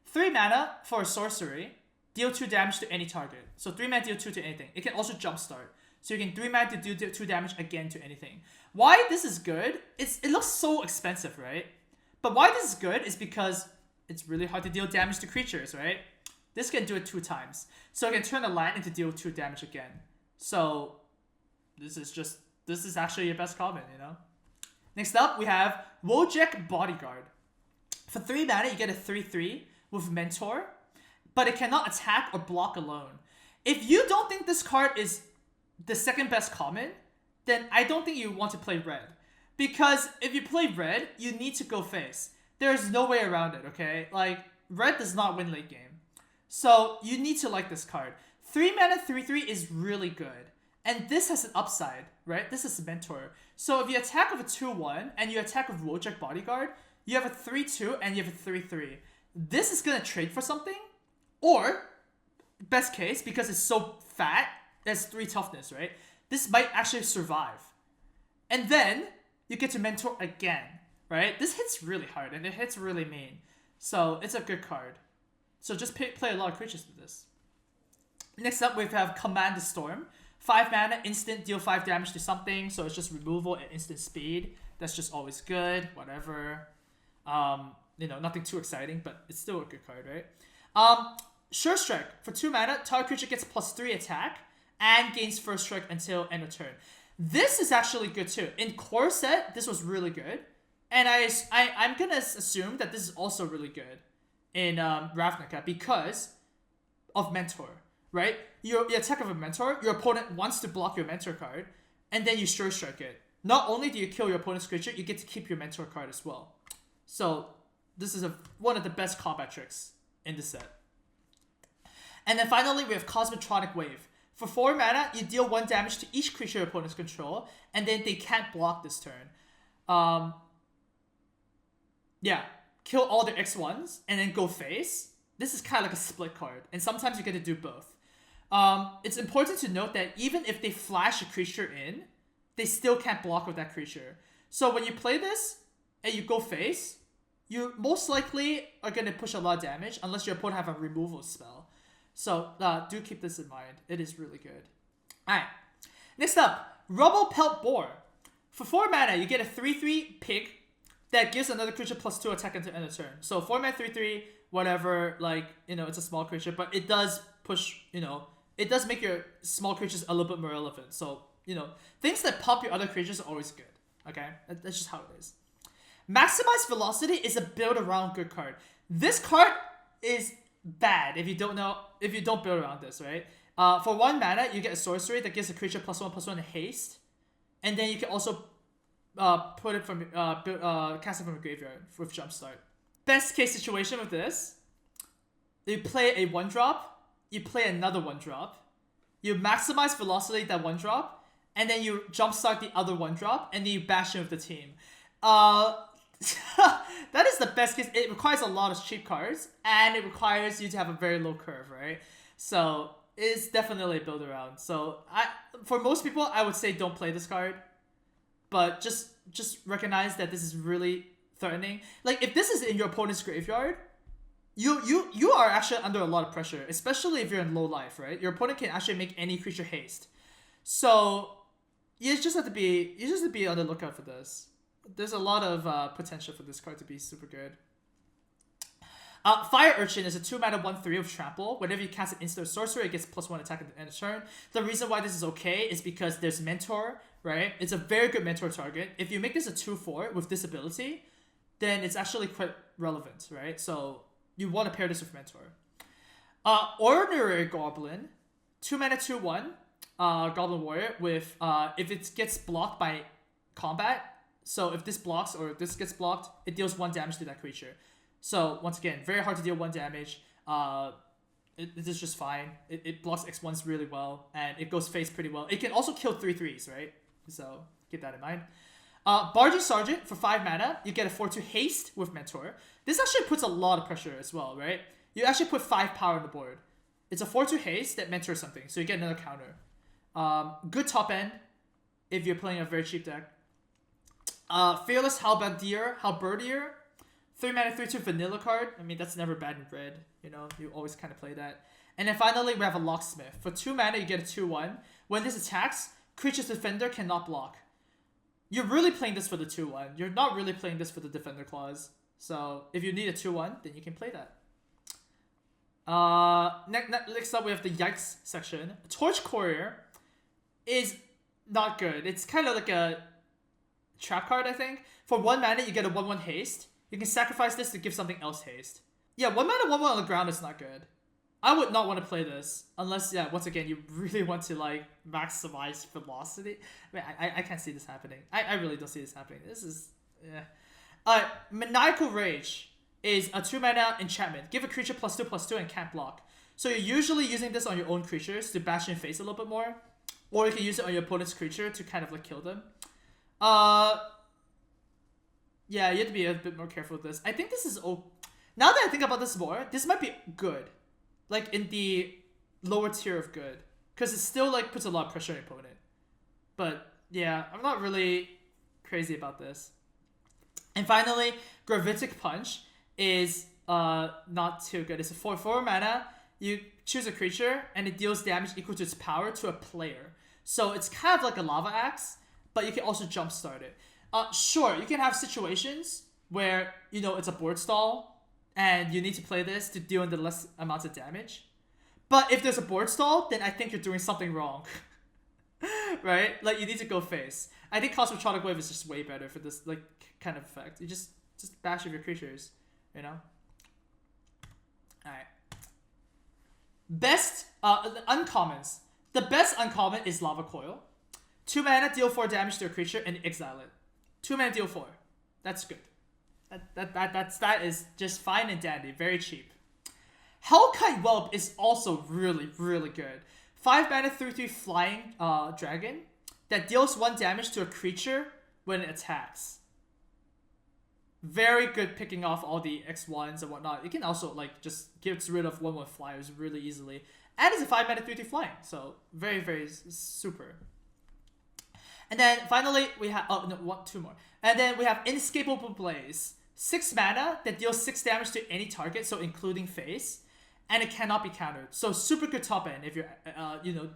3 mana for a sorcery. Deal 2 damage to any target. So 3 mana deal 2 to anything. It can also jumpstart. So you can 3 mana to do 2 damage again to anything. Why this is good? It looks so expensive, right? But why this is good is because it's really hard to deal damage to creatures, right? This can do it 2 times. So it can turn a land into deal 2 damage again. So this is actually your best common, you know? Next up, we have Wojek Bodyguard. For 3 mana, you get a 3/3 with Mentor, but it cannot attack or block alone. If you don't think this card is the 2nd best common, then I don't think you want to play red. Because if you play red, you need to go face. There's no way around it, okay? Like, red does not win late game. So you need to like this card. 3 mana 3/3 is really good. And this has an upside, right? This is Mentor. So if you attack with a 2/1 and you attack with Wojek Bodyguard, you have a 3/2 and you have a 3/3. This is going to trade for something. Or, best case, because it's so fat, there's 3 toughness, right? This might actually survive. And then you get to Mentor again. right? This hits really hard and it hits really mean. So it's a good card. So just play a lot of creatures with this. Next up, we have Command the Storm. 5 mana, instant, deal 5 damage to something. So it's just removal at instant speed. That's just always good. Whatever. You know, nothing too exciting, but it's still a good card, right? Sure Strike. For 2 mana, target creature gets +3 attack and gains First Strike until end of turn. This is actually good too. In core set, this was really good. And I'm gonna assume that this is also really good in Ravnica because of Mentor, right? You attack with a Mentor, your opponent wants to block your Mentor card, and then you Sure Strike it. Not only do you kill your opponent's creature, you get to keep your Mentor card as well. So this is one of the best combat tricks in the set. And then finally, we have Cosmotronic Wave. For 4 mana, you deal 1 damage to each creature your opponents control, and then they can't block this turn. Yeah, kill all the X1s, and then go face. This is kind of like a split card, and sometimes you get to do both. It's important to note that even if they flash a creature in, they still can't block with that creature. So when you play this, and you go face, you most likely are going to push a lot of damage, unless your opponent have a removal spell. So do keep this in mind. It is really good. Alright. Next up, Rubble Pelt Boar. For 4 mana, you get a 3/3 pig that gives another creature +2 attack until end of turn. So 4 mana 3/3, whatever, like, you know, it's a small creature, but it does push, you know, it does make your small creatures a little bit more relevant. So, you know, things that pop your other creatures are always good. Okay? That's just how it is. Maximize Velocity is a build around good card. This card is bad if you don't build around this, right? For 1 mana, you get a sorcery that gives a creature +1/+1 haste, and then you can also put it from cast it from a graveyard with Jumpstart. Best case situation with this, you play a 1-drop, you play another 1-drop, you maximize Velocity that 1-drop, and then you Jumpstart the other 1-drop, and then you bash in with the team. That is the best case. It requires a lot of cheap cards, and it requires you to have a very low curve, right? So it's definitely a build around. So for most people, I would say don't play this card, but just recognize that this is really threatening. Like, if this is in your opponent's graveyard, you are actually under a lot of pressure, especially if you're in low life, right? Your opponent can actually make any creature haste. So you just have to be on the lookout for this. There's a lot of potential for this card to be super good. Fire Urchin is a 2 mana 1/3 of Trample. Whenever you cast an instant sorcery, it gets +1 attack at the end of turn. The reason why this is okay is because there's Mentor, right? It's a very good Mentor target. If you make this a 2/4 with this ability, then it's actually quite relevant, right? So you want to pair this with Mentor. Ordinary Goblin, 2 mana 2/1 Goblin Warrior with if it gets blocked by combat. So if this blocks or this gets blocked, it deals 1 damage to that creature. So once again, very hard to deal 1 damage. It is just fine. It blocks X1s really well, and it goes face pretty well. It can also kill 3/3s, right? So keep that in mind. Bargy Sergeant, for 5 mana, you get a 4/2 haste with Mentor. This actually puts a lot of pressure as well, right? You actually put 5 power on the board. It's a 4/2 haste that mentors something, so you get another counter. Good top end if you're playing a very cheap deck. Fearless Halberdier, 3 mana 3/2 vanilla card. I mean, that's never bad in red. You know, you always kind of play that. And then finally, we have a Locksmith. For 2 mana, you get a 2/1. When this attacks, creature's defender cannot block. You're really playing this for the 2/1. You're not really playing this for the defender clause. So if you need a 2/1, then you can play that. Next up, we have the Yikes section. Torch Courier is not good. It's kind of like a trap card, I think. For 1 mana, you get a 1/1 haste. You can sacrifice this to give something else haste. Yeah, 1 mana 1/1 on the ground is not good. I would not want to play this unless, yeah, once again, you really want to like maximize velocity. I mean, I can't see this happening. I really don't see this happening. This is, yeah. Maniacal Rage is a 2 mana enchantment. Give a creature +2/+2 and can't block. So you're usually using this on your own creatures to bash in face a little bit more, or you can use it on your opponent's creature to kind of like kill them. Yeah, you have to be a bit more careful with this. I think this is now that I think about this more, this might be good, like in the lower tier of good, because it still like puts a lot of pressure on your opponent. But yeah, I'm not really crazy about this. And finally, Gravitic Punch is not too good. It's a 4 mana. You choose a creature and it deals damage equal to its power to a player. So it's kind of like a Lava Axe, but you can also jumpstart it. Sure, you can have situations where, you know, it's a board stall and you need to play this to deal in the less amounts of damage. But if there's a board stall, then I think you're doing something wrong. Right? Like, you need to go face. I think Cosmotronic Wave is just way better for this like kind of effect. You just bash with your creatures, you know? Alright. Best uncommons. The best uncommon is Lava Coil. 2 mana, deal 4 damage to a creature and exile it. 2 mana, deal 4. That's good. That is just fine and dandy. Very cheap. Hellkite Whelp is also really, really good. 5 mana, 3/3 flying dragon that deals 1 damage to a creature when it attacks. Very good picking off all the X1s and whatnot. You can also like just get rid of 1/1 flyers really easily. And it's a 5 mana 3/3 flying, so very, very super. And then finally we have two more. And then we have Inescapable Blaze, 6 mana that deals 6 damage to any target, so including face, and it cannot be countered. So super good top end if you're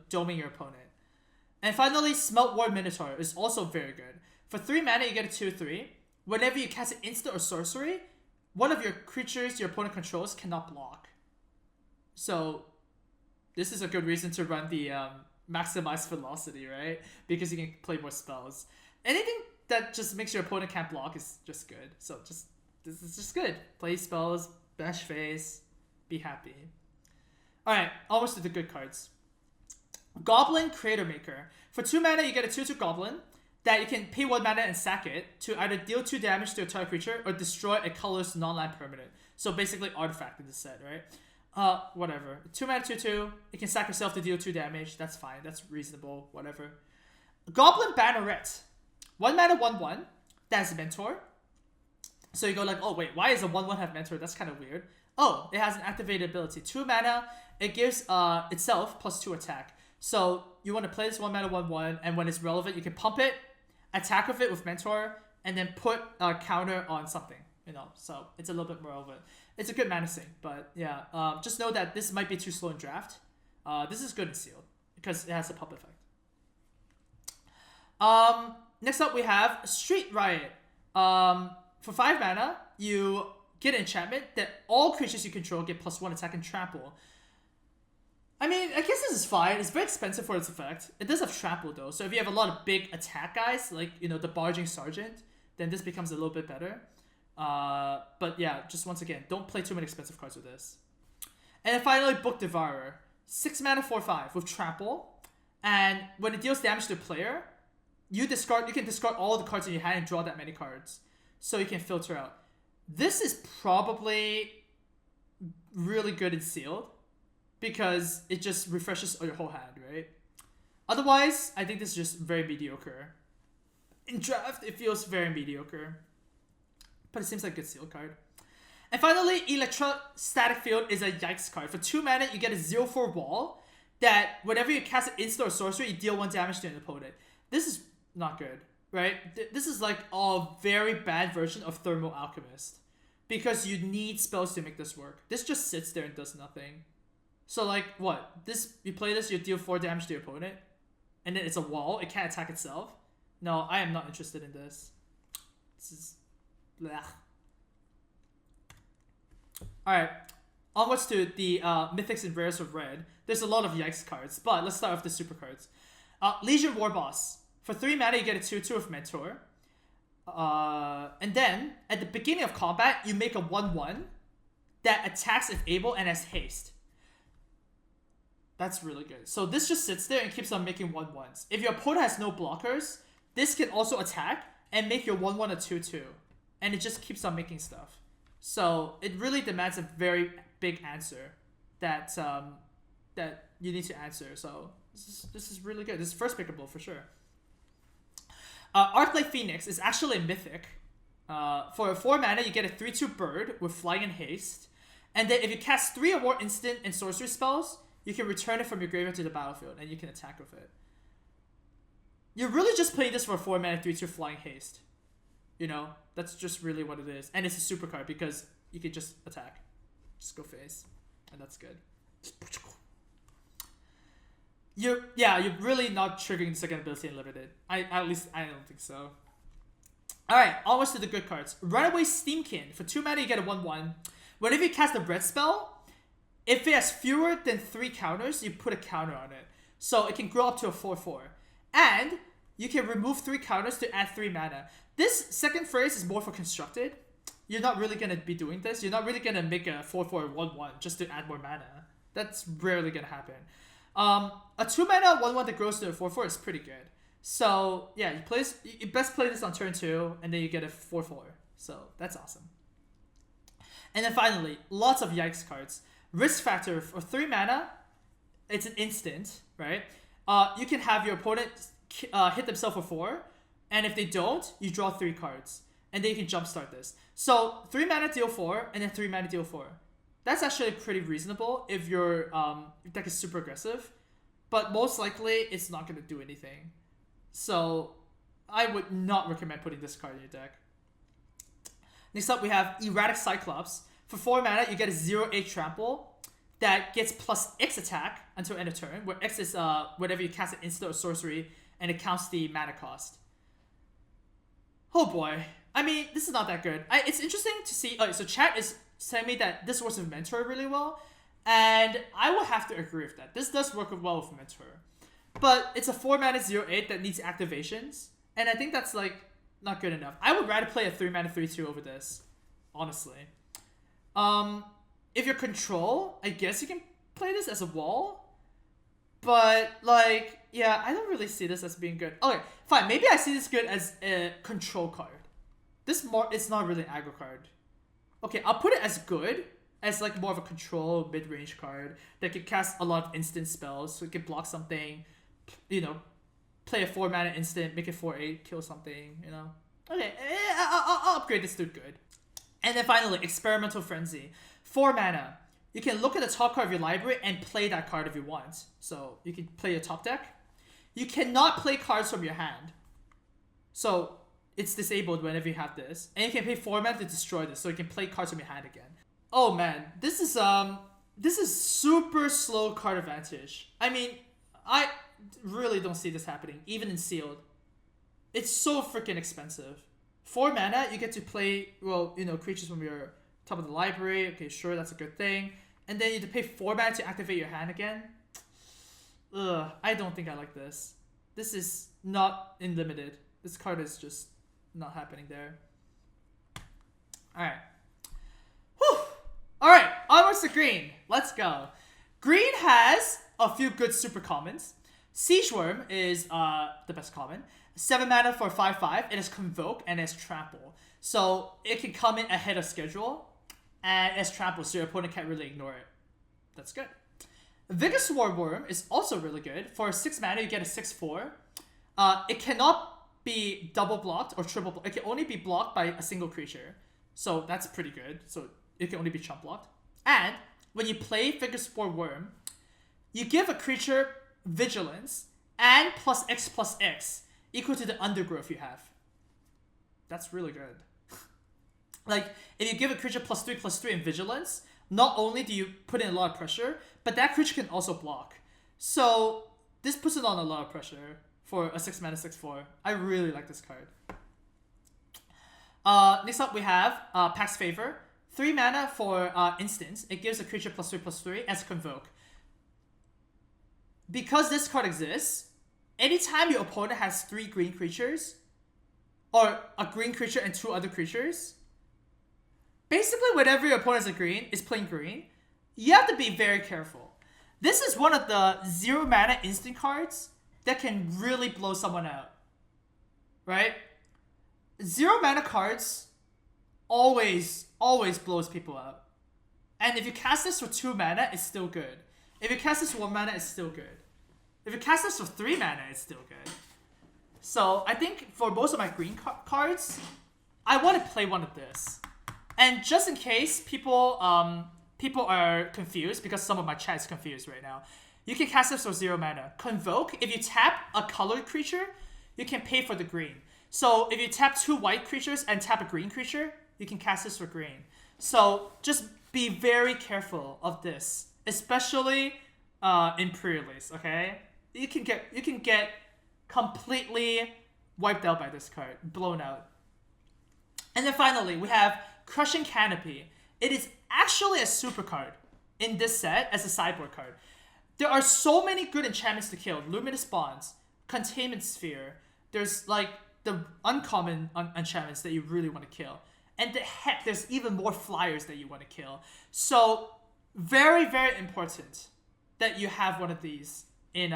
doming your opponent. And finally, Smelt Ward Minotaur is also very good. For 3 mana, you get a 2/3. Whenever you cast an instant or sorcery, one of your creatures your opponent controls cannot block. So this is a good reason to run the maximize velocity, right? Because you can play more spells. Anything that just makes your opponent can't block is just good. So this is just good. Play spells, bash face, be happy. Alright, almost to the good cards. Goblin Creator Maker. For 2 mana, you get a 2/2 Goblin that you can pay 1 mana and sack it to either deal 2 damage to a target creature or destroy a colorless non-land permanent. So basically artifact in the set, right? Whatever. 2 mana 2/2. You can sack yourself to deal 2 damage. That's fine. That's reasonable. Whatever. Goblin Banneret. 1 mana 1/1. That's Mentor. So you go like, oh wait, why does a 1/1 have Mentor? That's kind of weird. Oh, it has an activated ability. 2 mana. It gives itself +2 attack. So you want to play this 1 mana 1/1, and when it's relevant, you can pump it, attack with it with Mentor, and then put a counter on something. You know, so it's a little bit more relevant. It's a good mana sink, but yeah, just know that this might be too slow in draft. This is good in sealed because it has a pump effect. Next up we have Street Riot. For 5 mana, you get an enchantment that all creatures you control get +1 attack and trample. I mean, I guess this is fine. It's very expensive for its effect. It does have trample though, so if you have a lot of big attack guys, like, you know, the Barging Sergeant, then this becomes a little bit better. But yeah, just once again, don't play too many expensive cards with this. And then finally, Book Devourer. 6 mana 4/5 with trample, and when it deals damage to a player, you can discard all the cards in your hand and draw that many cards, so you can filter out. This is probably really good in sealed because it just refreshes your whole hand, right? Otherwise, I think this is just very mediocre. In draft, it feels very mediocre, but it seems like a good sealed card. And finally, Electrostatic Field is a Yikes card. For 2 mana, you get a 0/4 wall that whenever you cast an instant or sorcery, you deal 1 damage to an opponent. This is not good, right? This is like a very bad version of Thermal Alchemist because you need spells to make this work. This just sits there and does nothing. So like, what? You play this, you deal 4 damage to your opponent, and then it's a wall. It can't attack itself. No, I am not interested in this. This is blech. Alright, onwards to the Mythics and Rares of Red. There's a lot of Yikes cards, but let's start with the super cards. Legion Warboss. For 3 mana, you get a 2/2 of Mentor. And then, at the beginning of combat, you make a 1/1 that attacks if able and has haste. That's really good. So this just sits there and keeps on making 1/1s. If your opponent has no blockers, this can also attack and make your 1/1 a 2/2. And it just keeps on making stuff. So it really demands a very big answer that you need to answer. So this is really good. This is first pickable for sure. Arclight Phoenix is actually a mythic. For 4 mana, you get a 3/2 bird with flying and haste. And then if you cast 3 or more instant and sorcery spells, you can return it from your graveyard to the battlefield, and you can attack with it. You're really just playing this for 4 mana 3/2 flying haste. You know, that's just really what it is. And it's a super card because you can just attack. Just go face. And that's good. You're really not triggering the second ability in limited. At least I don't think so. Alright, almost to the good cards. Runaway Steamkin. For 2 mana, you get a 1/1. Whenever you cast a red spell, if it has fewer than 3 counters, you put a counter on it. So it can grow up to a 4/4. And you can remove 3 counters to add 3 mana. This second phrase is more for constructed. You're not really going to be doing this. You're not really going to make a 4/4 1/1 just to add more mana. That's rarely going to happen. A 2 mana 1/1 that grows to a 4/4 is pretty good. So yeah, you best play this on turn 2, and then you get a 4/4. So that's awesome. And then finally, lots of yikes cards. Risk Factor for 3 mana. It's an instant, right? You can have your opponent hit themselves for 4, and if they don't, you draw 3 cards, and then you can jumpstart this. So 3 mana deal 4, and then 3 mana deal 4. That's actually pretty reasonable if your deck is super aggressive, but most likely it's not going to do anything. So I would not recommend putting this card in your deck. Next up, we have Erratic Cyclops. For 4 mana, you get a 0/8 trample that gets plus X attack until end of turn, where X is whenever you cast an instant or sorcery, and it counts the mana cost. Oh boy. I mean, this is not that good. It's interesting to see. So chat is telling me that this works with Mentor really well, and I will have to agree with that. This does work well with Mentor. But it's a 4 mana 0/8 that needs activations, and I think that's like not good enough. I would rather play a 3 mana 3/2 over this, honestly. If you're control, I guess you can play this as a wall, but like, yeah, I don't really see this as being good. Okay, fine. Maybe I see this good as a control card. It's not really an aggro card. Okay, I'll put it as good, as like more of a control mid-range card that can cast a lot of instant spells, so it can block something, you know, play a 4 mana instant, make it 4/8, kill something, you know. Okay, I'll upgrade this to good. And then finally, Experimental Frenzy. 4 mana. You can look at the top card of your library and play that card if you want. So you can play your top deck. You cannot play cards from your hand. So it's disabled whenever you have this. And you can pay 4 mana to destroy this, so you can play cards from your hand again. Oh man, this is super slow card advantage. I mean, I really don't see this happening, even in sealed. It's so freaking expensive. 4 mana, you get to play, well, you know, creatures from your top of the library. Okay, sure, that's a good thing. And then you have to pay 4 mana to activate your hand again. Ugh, I don't think I like this. This is not unlimited. This card is just not happening there. Alright. Whew! Alright, onwards to green. Let's go. Green has a few good super commons. Siege Worm is the best common. 7 mana for 5/5. It has Convoke and it has Trample. So it can come in ahead of schedule. And it has Trample, so your opponent can't really ignore it. That's good. Vigaswar Worm is also really good. For 6 mana, you get a 6/4. It cannot be double blocked or triple blocked. It can only be blocked by a single creature. So that's pretty good. So it can only be chump blocked. And when you play Vigaswar Worm, you give a creature Vigilance and +X equal to the undergrowth you have. That's really good. Like, if you give a creature +3/+3 in Vigilance, not only do you put in a lot of pressure, but that creature can also block. So this puts it on a lot of pressure for a 6 mana 6/4. I really like this card. Next up we have Pax Favor. 3 mana for instance. It gives a creature +3/+3 as Convoke. Because this card exists, anytime your opponent has 3 green creatures, or a green creature and 2 other creatures, basically whenever your opponent is playing green, you have to be very careful. This is one of the 0 mana instant cards that can really blow someone out. Right? 0 mana cards always blows people out. And if you cast this for 2 mana, it's still good. If you cast this for 1 mana, it's still good. If you cast this for 3 mana, it's still good. So I think for most of my green cards, I want to play one of this. And just in case people are confused, because some of my chat is confused right now, you can cast this for 0 mana. Convoke, if you tap a colored creature, you can pay for the green. So if you tap 2 white creatures and tap a green creature, you can cast this for green. So just be very careful of this, especially in pre-release. Okay, you can get completely wiped out by this card, blown out. And then finally, we have Crushing Canopy. It is actually a super card in this set as a sideboard card. There are so many good enchantments to kill. Luminous Bonds, Containment Sphere. There's like the uncommon enchantments that you really want to kill. And heck, there's even more flyers that you want to kill. So very, very important that you have one of these in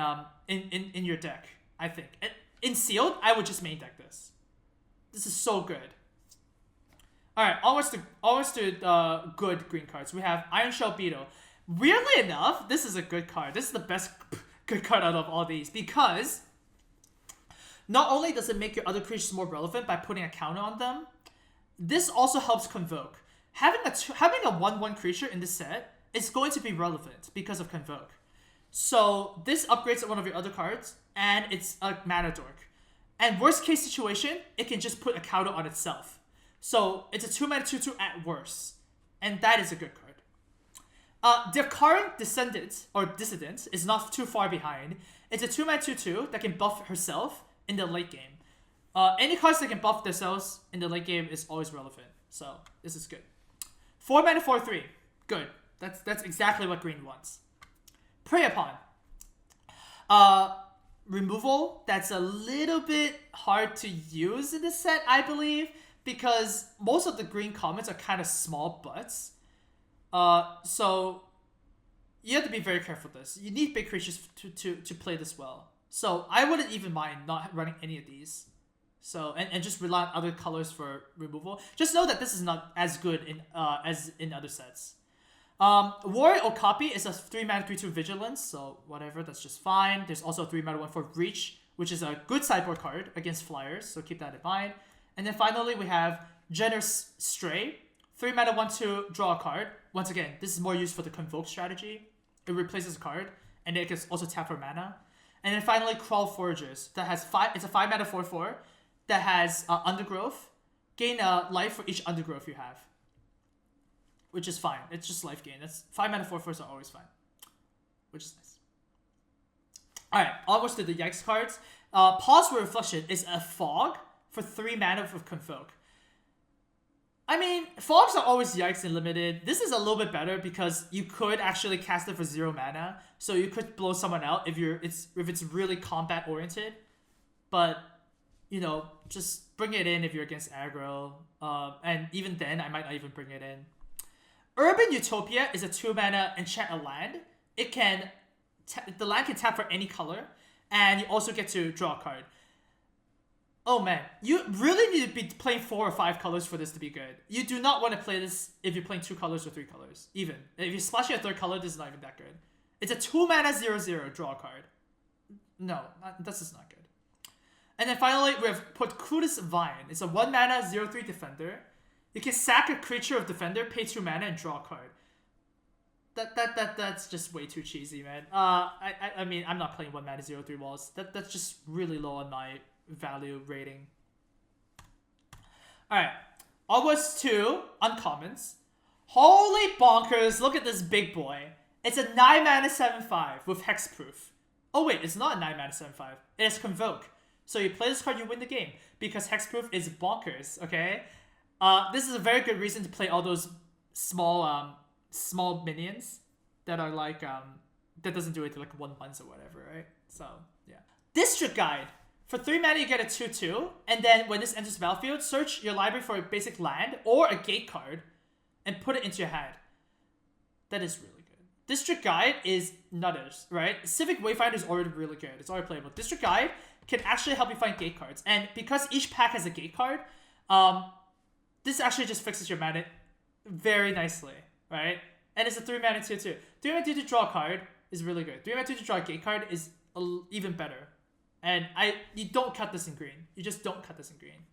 your deck, I think. In sealed, I would just main deck this. This is so good. Alright, almost to good green cards. We have Iron Shell Beetle. Weirdly enough, this is a good card. This is the best good card out of all these because not only does it make your other creatures more relevant by putting a counter on them, this also helps Convoke. Having a 1/1 creature in this set is going to be relevant because of Convoke. So this upgrades one of your other cards, and it's a mana dork. And worst case situation, it can just put a counter on itself. So it's a 2-mana 2/2 at worst, and that is a good card. Their current Descendant or Dissident is not too far behind. It's a 2-mana 2/2 that can buff herself in the late game. Any cards that can buff themselves in the late game is always relevant. So this is good. 4-mana 4/3, good. That's exactly what green wants. Prey Upon. Removal that's a little bit hard to use in this set, I believe, because most of the green commons are kind of small butts. So you have to be very careful with this. You need big creatures to play this well. So I wouldn't even mind not running any of these. So and just rely on other colors for removal. Just know that this is not as good as in other sets. Warrior Okapi is a 3-mana 3/2 Vigilance, so whatever, that's just fine. There's also a 3-mana 1/4 Reach, which is a good sideboard card against flyers, so keep that in mind. And then finally, we have Generous Stray, 3-mana 1/2 draw a card. Once again, this is more used for the Convoke strategy. It replaces a card, and it can also tap for mana. And then finally, Crawl Foragers, that has it's a 5-mana 4/4 that has Undergrowth. Gain a life for each Undergrowth you have, which is fine. It's just life gain. That's 5-mana 4/4s are always fine, which is nice. Alright, almost to the Yikes cards. Pause for Reflection is a Fog for 3 mana with Convoke. I mean, Fogs are always Yikes in limited. This is a little bit better because you could actually cast it for 0 mana, so you could blow someone out if it's really combat oriented. But you know, just bring it in if you're against aggro. And even then, I might not even bring it in. Urban Utopia is a 2-mana enchant a land. It can the land can tap for any color, and you also get to draw a card. Oh man, you really need to be playing 4 or 5 colors for this to be good. You do not want to play this if you're playing 2 colors or 3 colors. Even if you're splashing a 3rd color, this is not even that good. It's a 2-mana 0/0 draw a card. No, this is not good. And then finally, we have Potkuda's Vine. It's a 1-mana 0/3 defender. You can sack a creature of defender, pay 2 mana, and draw a card. That's just way too cheesy, man. I mean, I'm not playing 1-mana 0/3 walls. That's just really low on my value rating. Alright, onwards to uncommons. Holy bonkers, look at this big boy. It's a 9-mana 7/5 with hexproof. Oh wait, it's not a 9-mana 7/5. It has Convoke. So you play this card, you win the game. Because hexproof is bonkers, okay? This is a very good reason to play all those small minions that are like, that doesn't do it to like 1/1s or whatever, right? So, yeah. District Guide. For 3 mana, you get a 2/2, and then when this enters the battlefield, search your library for a basic land or a gate card and put it into your hand. That is really good. District Guide is nutters, right? Civic Wayfinder is already really good. It's already playable. District Guide can actually help you find gate cards, and because each pack has a gate card, this actually just fixes your mana very nicely, right? And it's a 3 mana 2/2. 3 mana 2 to draw a card is really good. 3 mana 2 to draw a gate card is even better. And you don't cut this in green. You just don't cut this in green.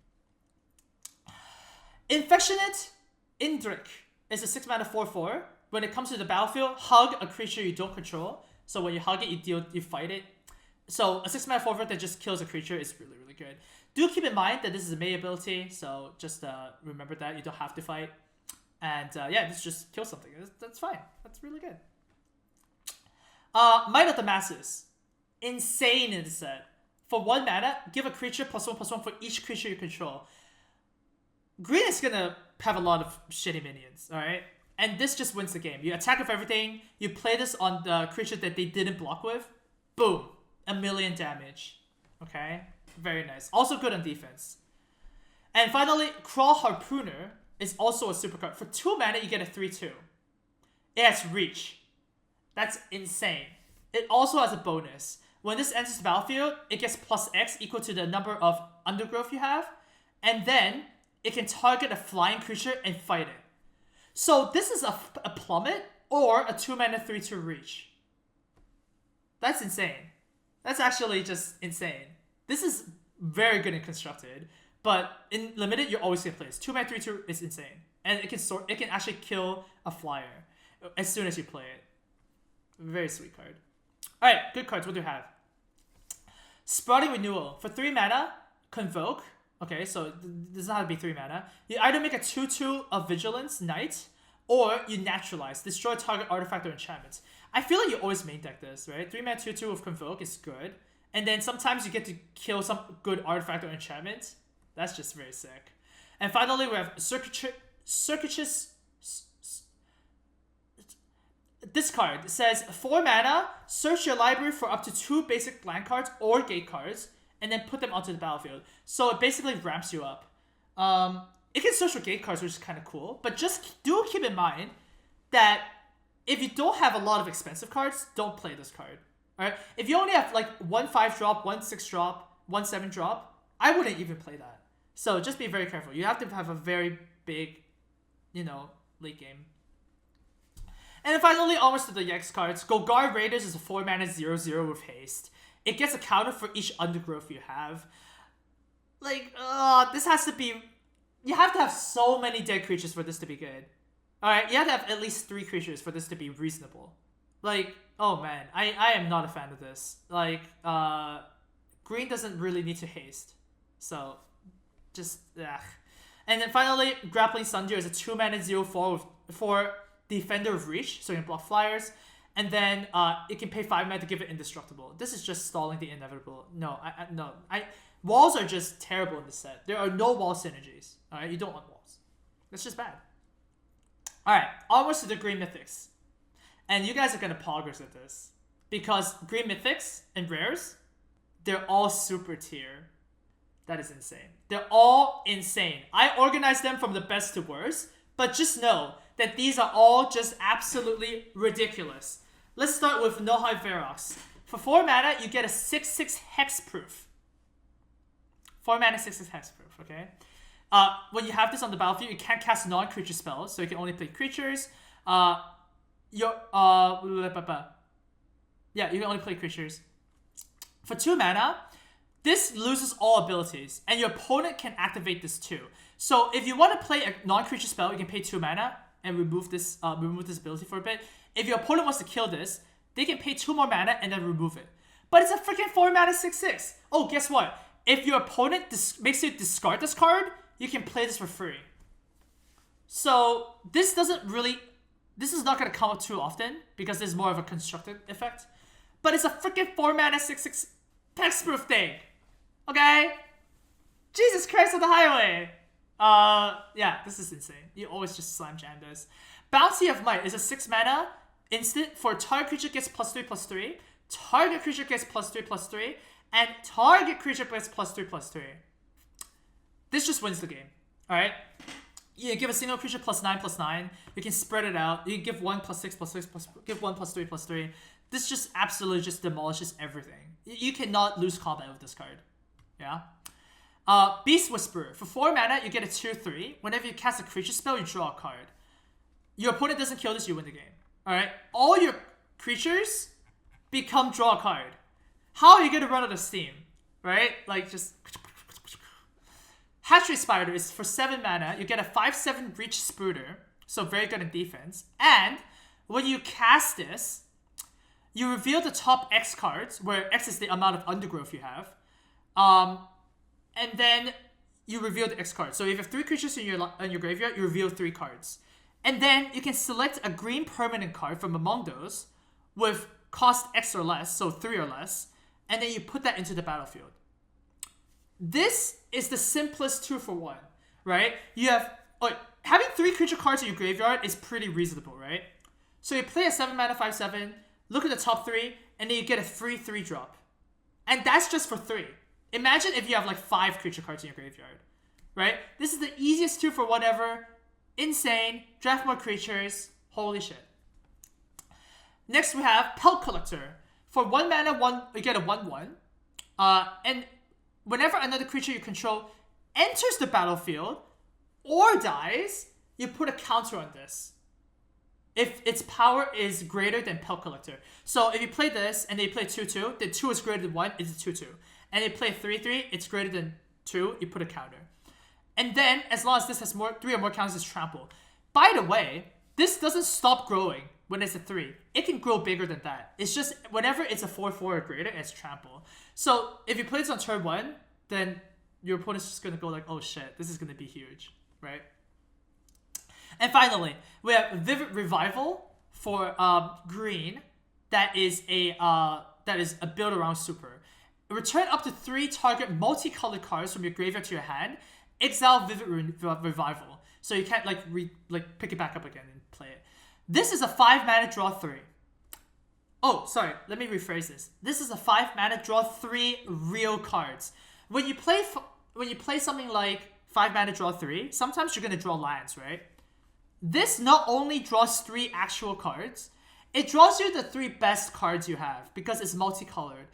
Infectionate Indrik is a 6-mana 4/4. When it comes to the battlefield, hug a creature you don't control. So when you hug it, you fight it. So a 6-mana 4/4 that just kills a creature is really, really good. do keep in mind that this is a May ability, so just remember that you don't have to fight. And yeah, this just kills something. That's fine. That's really good. Might of the Masses. Insane in the set. For 1 mana, give a creature +1/+1 for each creature you control. Green is gonna have a lot of shitty minions, alright? And this just wins the game. You attack with everything, you play this on the creature that they didn't block with, boom, 1,000,000 damage. Okay? Very nice. Also good on defense. And finally, Crawl Harpooner is also a super card. For 2 mana, you get a 3/2. It has reach. That's insane. It also has a bonus. When this enters the battlefield, it gets +X equal to the number of undergrowth you have. And then it can target a flying creature and fight it. So this is a plummet or a 2 mana 3/2 reach. That's insane. That's actually just insane. This is very good and constructed. But in limited, you're always gonna play this. 2 mana 3/2 is insane. And it can actually kill a flyer as soon as you play it. Very sweet card. Alright, good cards. What do you have? Sprouting Renewal. For 3 mana, Convoke. Okay, so this doesn't have to be 3 mana. You either make a 2/2 of Vigilance, Knight, or you Naturalize. Destroy target artifact or enchantment. I feel like you always main deck this, right? 3 mana 2/2 of Convoke is good. And then sometimes you get to kill some good artifact or enchantment. That's just very sick. And finally, we have Circuitous. This card says 4 mana, search your library for up to 2 basic land cards or gate cards, and then put them onto the battlefield. So it basically ramps you up. It can search for gate cards, which is kind of cool, but just do keep in mind that if you don't have a lot of expensive cards, don't play this card. Alright? If you only have like 1 5-drop, 1 6-drop, 1 7-drop, I wouldn't even play that. So just be very careful. You have to have a very big, late game. And then finally, almost to the EX cards. Golgari Raiders is a 4 mana 0/0 with haste. It gets a counter for each undergrowth you have. Like, this has to be... You have to have so many dead creatures for this to be good. Alright, you have to have at least 3 creatures for this to be reasonable. Like, oh man, I am not a fan of this. Like, green doesn't really need to haste. So, just, ugh. And then finally, Grappling Sunder is a 2 mana 0/4 for Defender of Reach, so you can block flyers. And then it can pay 5 mana to give it indestructible. This is just stalling the inevitable. No, walls are just terrible in this set. There are no wall synergies. Alright, you don't want walls. That's just bad. Alright, onwards to the Green Mythics. And you guys are gonna poggers at this. Because Green Mythics and Rares, they're all super tier. That is insane. They're all insane. I organized them from the best to worst, but just know that these are all just absolutely ridiculous. Let's start with Nohai Ferox. For 4 mana, you get a 6/6 Hexproof. 4 mana 6/6 Hexproof, okay? When you have this on the battlefield, you can't cast non-creature spells, so you can only play creatures. You can only play creatures. For 2 mana, this loses all abilities, and your opponent can activate this too. So if you want to play a non-creature spell, you can pay 2 mana and remove this ability for a bit. If your opponent wants to kill this, they can pay 2 more mana and then remove it. But it's a freaking 4 mana 6/6. Oh, guess what? If your opponent makes you discard this card, you can play this for free. So this is not going to come up too often because there's more of a constructed effect. But it's a freaking 4 mana 6/6 Hexproof thing. Okay? Jesus Christ on the highway. Yeah, this is insane. You always just slam jam this. Bounty of Might is a 6 mana instant for target creature gets +3/+3, target creature gets +3/+3, and target creature gets +3/+3. This just wins the game. Alright? You give a single creature +9/+9. You can spread it out. You can give 1 +6/+6, give 1 +3/+3. This just absolutely just demolishes everything. You cannot lose combat with this card. Yeah? Beast Whisperer. For 4 mana, you get a 2/3. Whenever you cast a creature spell, you draw a card. Your opponent doesn't kill this, you win the game. Alright? All your creatures become draw a card. How are you going to run out of steam? Right? Like, just... Hatchery Spider is for 7 mana. You get a 5/7 Reach Spooter. So very good in defense. And when you cast this, you reveal the top X cards, where X is the amount of undergrowth you have. and then you reveal the X card. So if you have 3 creatures in your graveyard, you reveal 3 cards. And then you can select a green permanent card from among those with cost X or less, so 3 or less, and then you put that into the battlefield. This is the simplest 2-for-1, right? You have having 3 creature cards in your graveyard is pretty reasonable, right? So you play a 7 mana 5/7, look at the top 3, and then you get a free 3 drop. And that's just for 3. Imagine if you have like 5 creature cards in your graveyard, right? This is the easiest 2-for-1 ever. Insane. Draft more creatures. Holy shit. Next we have Pelt Collector. For 1 mana, you get a 1/1. And whenever another creature you control enters the battlefield or dies, you put a counter on this. If its power is greater than Pelt Collector. So if you play this and they play 2/2, then 2 is greater than 1, it's a 2/2. And they play 3/3, it's greater than 2, you put a counter. And then, as long as this has 3 or more counters, it's trample. By the way, this doesn't stop growing when it's a 3. It can grow bigger than that. It's just, whenever it's a 4/4 or greater, it's trample. So, if you play this on turn 1, then your opponent's just going to go like, oh shit, this is going to be huge, right? And finally, we have Vivid Revival for green. That is a build around super. Return up to 3 target multicolored cards from your graveyard to your hand. Exile Vivid Revival. So you can't pick it back up again and play it. This is a 5 mana draw 3. Oh, sorry. Let me rephrase this. This is a 5 mana draw 3 real cards. When you play something like 5 mana draw 3, sometimes you're gonna draw lands, right? This not only draws 3 actual cards, it draws you the 3 best cards you have because it's multicolored.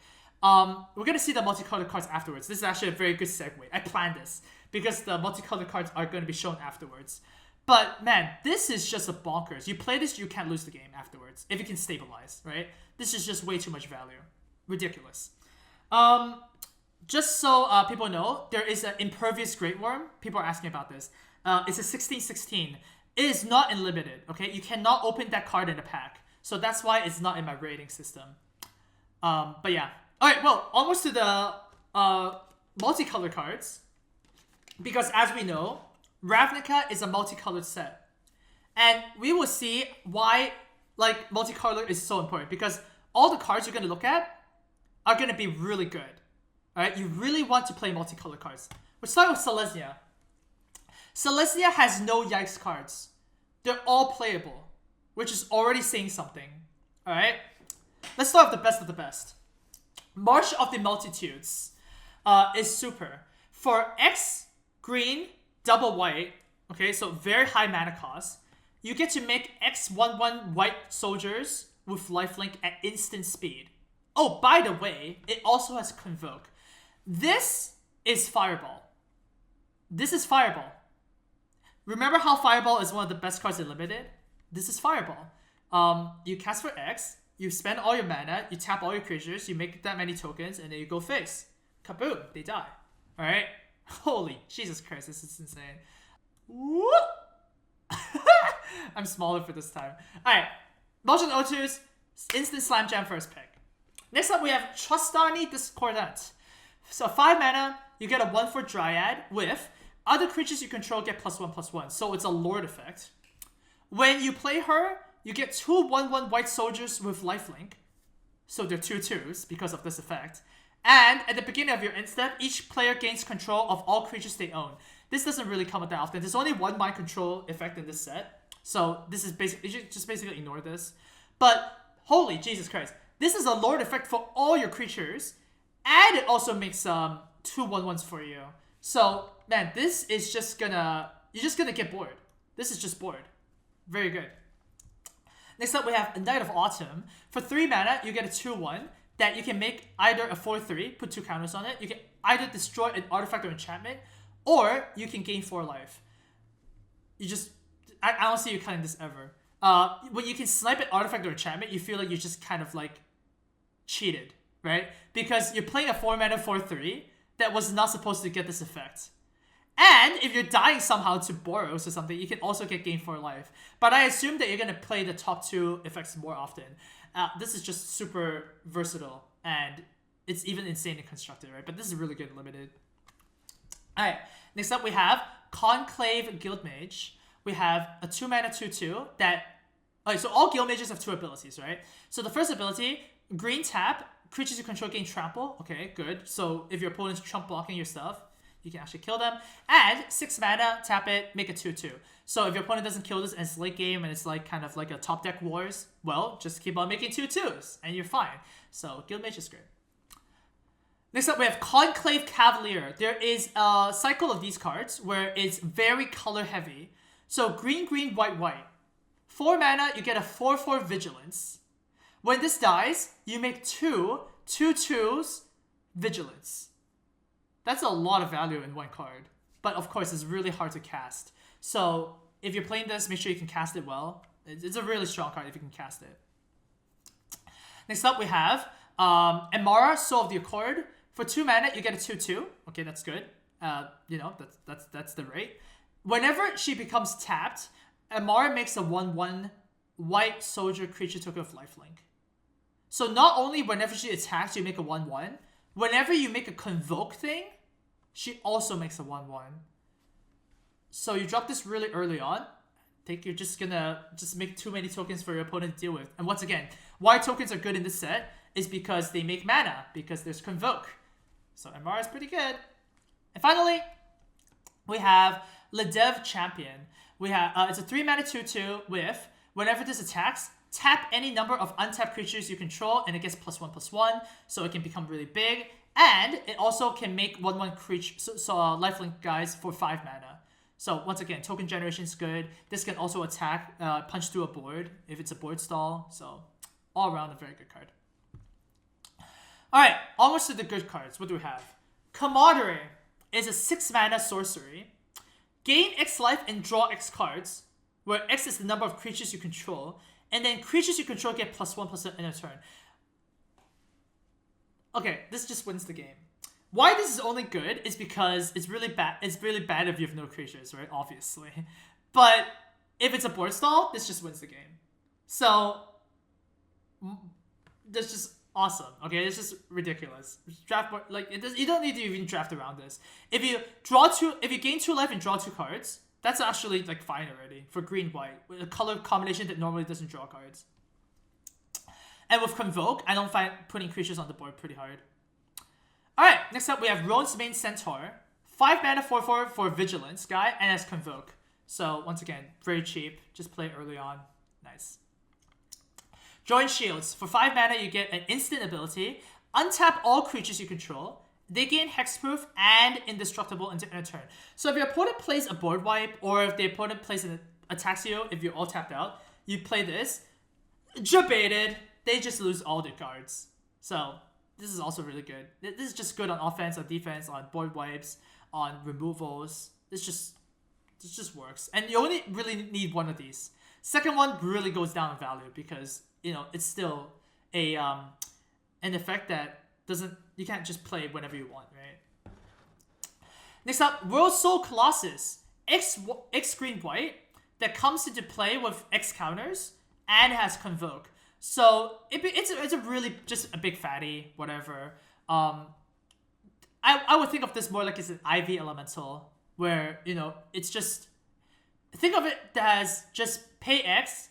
We're gonna see the multicolored cards afterwards. This is actually a very good segue. I planned this because the multicolored cards are going to be shown afterwards. But man, this is just a bonkers. You play this, you can't lose the game afterwards if you can stabilize, right? This is just way too much value. Ridiculous. Just so people know, there is an Impervious Great Worm. People are asking about this. It's a 16/16. It is not unlimited, okay? You cannot open that card in a pack. So that's why it's not in my rating system. But yeah. Alright, well, almost to the multicolored cards. Because as we know, Ravnica is a multicolored set. And we will see why multicolored is so important. Because all the cards you're going to look at are going to be really good. Alright, you really want to play multicolored cards. We'll start with Selesnya. Selesnya has no Yikes cards. They're all playable, which is already saying something. Alright, let's start with the best of the best. March of the Multitudes is super. For X, green, double white, okay, so very high mana cost, you get to make X 1/1 white soldiers with lifelink at instant speed. Oh, by the way, it also has Convoke. This is Fireball. This is Fireball. Remember how Fireball is one of the best cards in Limited? This is Fireball. You cast for X, you spend all your mana, you tap all your creatures, you make that many tokens, and then you go face. Kaboom, they die. Alright? Holy Jesus Christ, this is insane. I'm smaller for this time. Alright, Motion O2's instant slam jam first pick. Next up we have Trostani Discordant. So 5 mana, you get a 1/4 Dryad with other creatures you control get +1/+1. So it's a Lord effect. When you play her, you get 2 1/1 white soldiers with lifelink. So they're 2/2s because of this effect. And at the beginning of your end step, each player gains control of all creatures they own. This doesn't really come up that often. There's only 1 mind control effect in this set. So this is basically, you should just basically ignore this. But holy Jesus Christ. This is a Lord effect for all your creatures. And it also makes 2 1/1s for you. So man, this is just gonna, you're just gonna get bored. This is just bored. Very good. Next up we have a Knight of Autumn. For 3 mana, you get a 2/1 that you can make either a 4/3, put 2 counters on it. You can either destroy an artifact or enchantment, or you can gain 4 life. You just, I don't see you cutting this ever. When you can snipe an artifact or enchantment, you feel like you're just kind of like cheated, right? Because you're playing a 4 mana 4/3 that was not supposed to get this effect. And if you're dying somehow to Boros or something, you can also get gain 4 life. But I assume that you're going to play the top 2 effects more often. This is just super versatile, and it's even insanely constructed, right? But this is really good limited. Alright, next up we have Conclave Guild Mage. We have a 2 mana 2/2 that... Alright, so all Guild Mages have 2 abilities, right? So the first ability, green tap, creatures you control gain trample. Okay, good. So if your opponent's trump blocking your stuff, you can actually kill them. And 6 mana, tap it, make a 2/2. So if your opponent doesn't kill this and it's late game and it's like kind of like a top deck wars, well, just keep on making 2/2s and you're fine. So Guild Mage is great. Next up, we have Conclave Cavalier. There is a cycle of these cards where it's very color heavy. So green, green, white, white. 4 mana, you get a 4/4 Vigilance. When this dies, you make 2 2/2s Vigilance. That's a lot of value in one card. But of course, it's really hard to cast. So if you're playing this, make sure you can cast it well. It's a really strong card if you can cast it. Next up, we have Amara, Soul of the Accord. For 2 mana, you get a 2/2. Okay, that's good. You know, that's the rate. Whenever she becomes tapped, Amara makes a 1/1 white soldier creature token of lifelink. So not only whenever she attacks, you make a 1/1. Whenever you make a convoke thing, she also makes a 1/1. So you drop this really early on. I think you're just gonna make too many tokens for your opponent to deal with. And once again, why tokens are good in this set is because they make mana, because there's convoke. So MR is pretty good. And finally, we have Ledev Champion. We have it's a 3 mana 2/2 with whenever this attacks, tap any number of untapped creatures you control and it gets +1/+1, so it can become really big. And it also can make 1/1 creature, so lifelink guys for 5 mana. So once again, token generation is good. This can also attack, punch through a board if it's a board stall. So all around a very good card. Alright, almost to the good cards. What do we have? Camaraderie is a 6 mana sorcery. Gain X life and draw X cards, where X is the number of creatures you control, and then creatures you control get +1/+1 in a turn. Okay, this just wins the game. Why this is only good is because it's really bad. It's really bad if you have no creatures, right? Obviously, but if it's a board stall, this just wins the game. So that's just awesome. Okay, it's just ridiculous. Draft board, like you don't need to even draft around this. If you gain 2 life and draw 2 cards, that's actually like fine already for green white with a color combination that normally doesn't draw cards. And with Convoke, I don't find putting creatures on the board pretty hard. Alright, next up we have Roan's Main Centaur. 5 mana 4/4 for Vigilance guy and has Convoke. So once again, very cheap. Just play it early on. Nice. Join Shields. For 5 mana you get an instant ability. Untap all creatures you control. They gain hexproof and indestructible into end of turn. So if your opponent plays a board wipe, or if the opponent plays an attacks you, if you're all tapped out, you play this. Jabaited. They just lose all their cards. So this is also really good. This is just good on offense, on defense, on board wipes, on removals. This just works. And you only really need one of these. Second one really goes down in value because, you know, it's still a an effect that you can't just play whenever you want, right? Next up, World Soul Colossus. X green white that comes into play with X counters and has Convoke. So it's a really just a big fatty, whatever. I would think of this more like it's an IV elemental where, you know, it's just, think of it as just pay X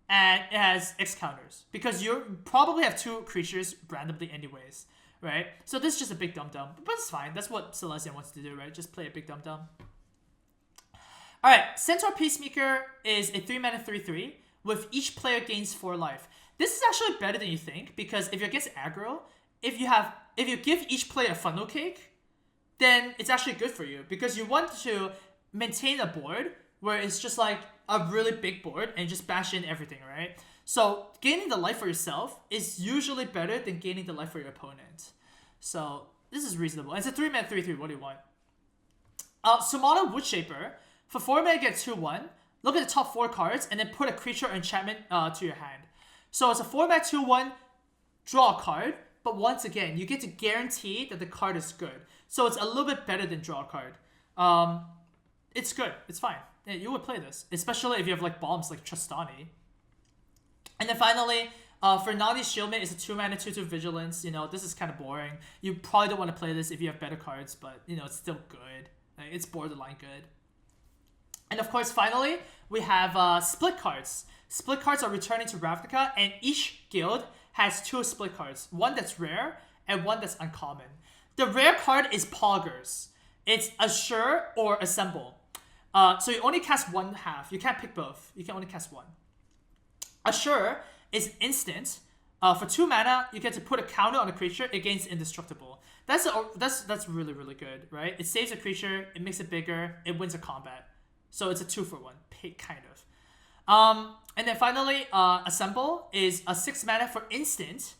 and it has X counters because you probably have 2 creatures randomly anyways, right? So this is just a big dum-dum, but it's fine. That's what Celestian wants to do, right? Just play a big dum-dum. Alright, Centaur Peacemaker is a 3 mana 3/3 with each player gains 4 life. This is actually better than you think because if you're against aggro, if you give each player a funnel cake, then it's actually good for you because you want to maintain a board where it's just like a really big board and just bash in everything, right? So gaining the life for yourself is usually better than gaining the life for your opponent. So this is reasonable. And it's a 3 mana 3/3. What do you want? Summoner Woodshaper. For 4 mana, get 2/1. Look at the top 4 cards and then put a creature or enchantment to your hand. So it's a 4 mana 2/1, draw a card, but once again, you get to guarantee that the card is good. So it's a little bit better than draw a card. It's good. It's fine. Yeah, you would play this, especially if you have like bombs like Tristani. And then finally, For Nani's Shieldmate, it's a 2-mana 2/2 Vigilance. You know, this is kind of boring. You probably don't want to play this if you have better cards, but you know, it's still good. Like, it's borderline good. And of course, finally, we have split cards. Split cards are returning to Ravnica, and each guild has 2 split cards. One that's rare and one that's uncommon. The rare card is Poggers. It's Assure or Assemble. So you only cast one half. You can't pick both. You can only cast one. Assure is instant. For 2 mana, you get to put a counter on a creature against Indestructible. That's really, really good, right? It saves a creature, it makes it bigger, it wins a combat. So it's a 2-for-1, kind of. And then finally, Assemble is a 6 mana for instant.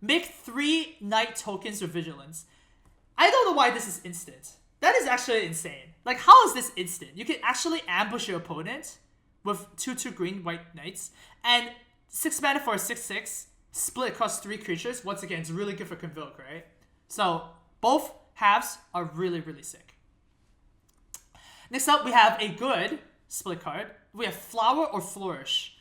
Make 3 Knight tokens with Vigilance. I don't know why this is instant. That is actually insane. Like, how is this instant? You can actually ambush your opponent with 2/2 green white knights, and 6 mana for a 6/6 split across 3 creatures. Once again, it's really good for Convoke, right? So both halves are really, really sick. Next up, we have a good split card. We have Flower or Flourish.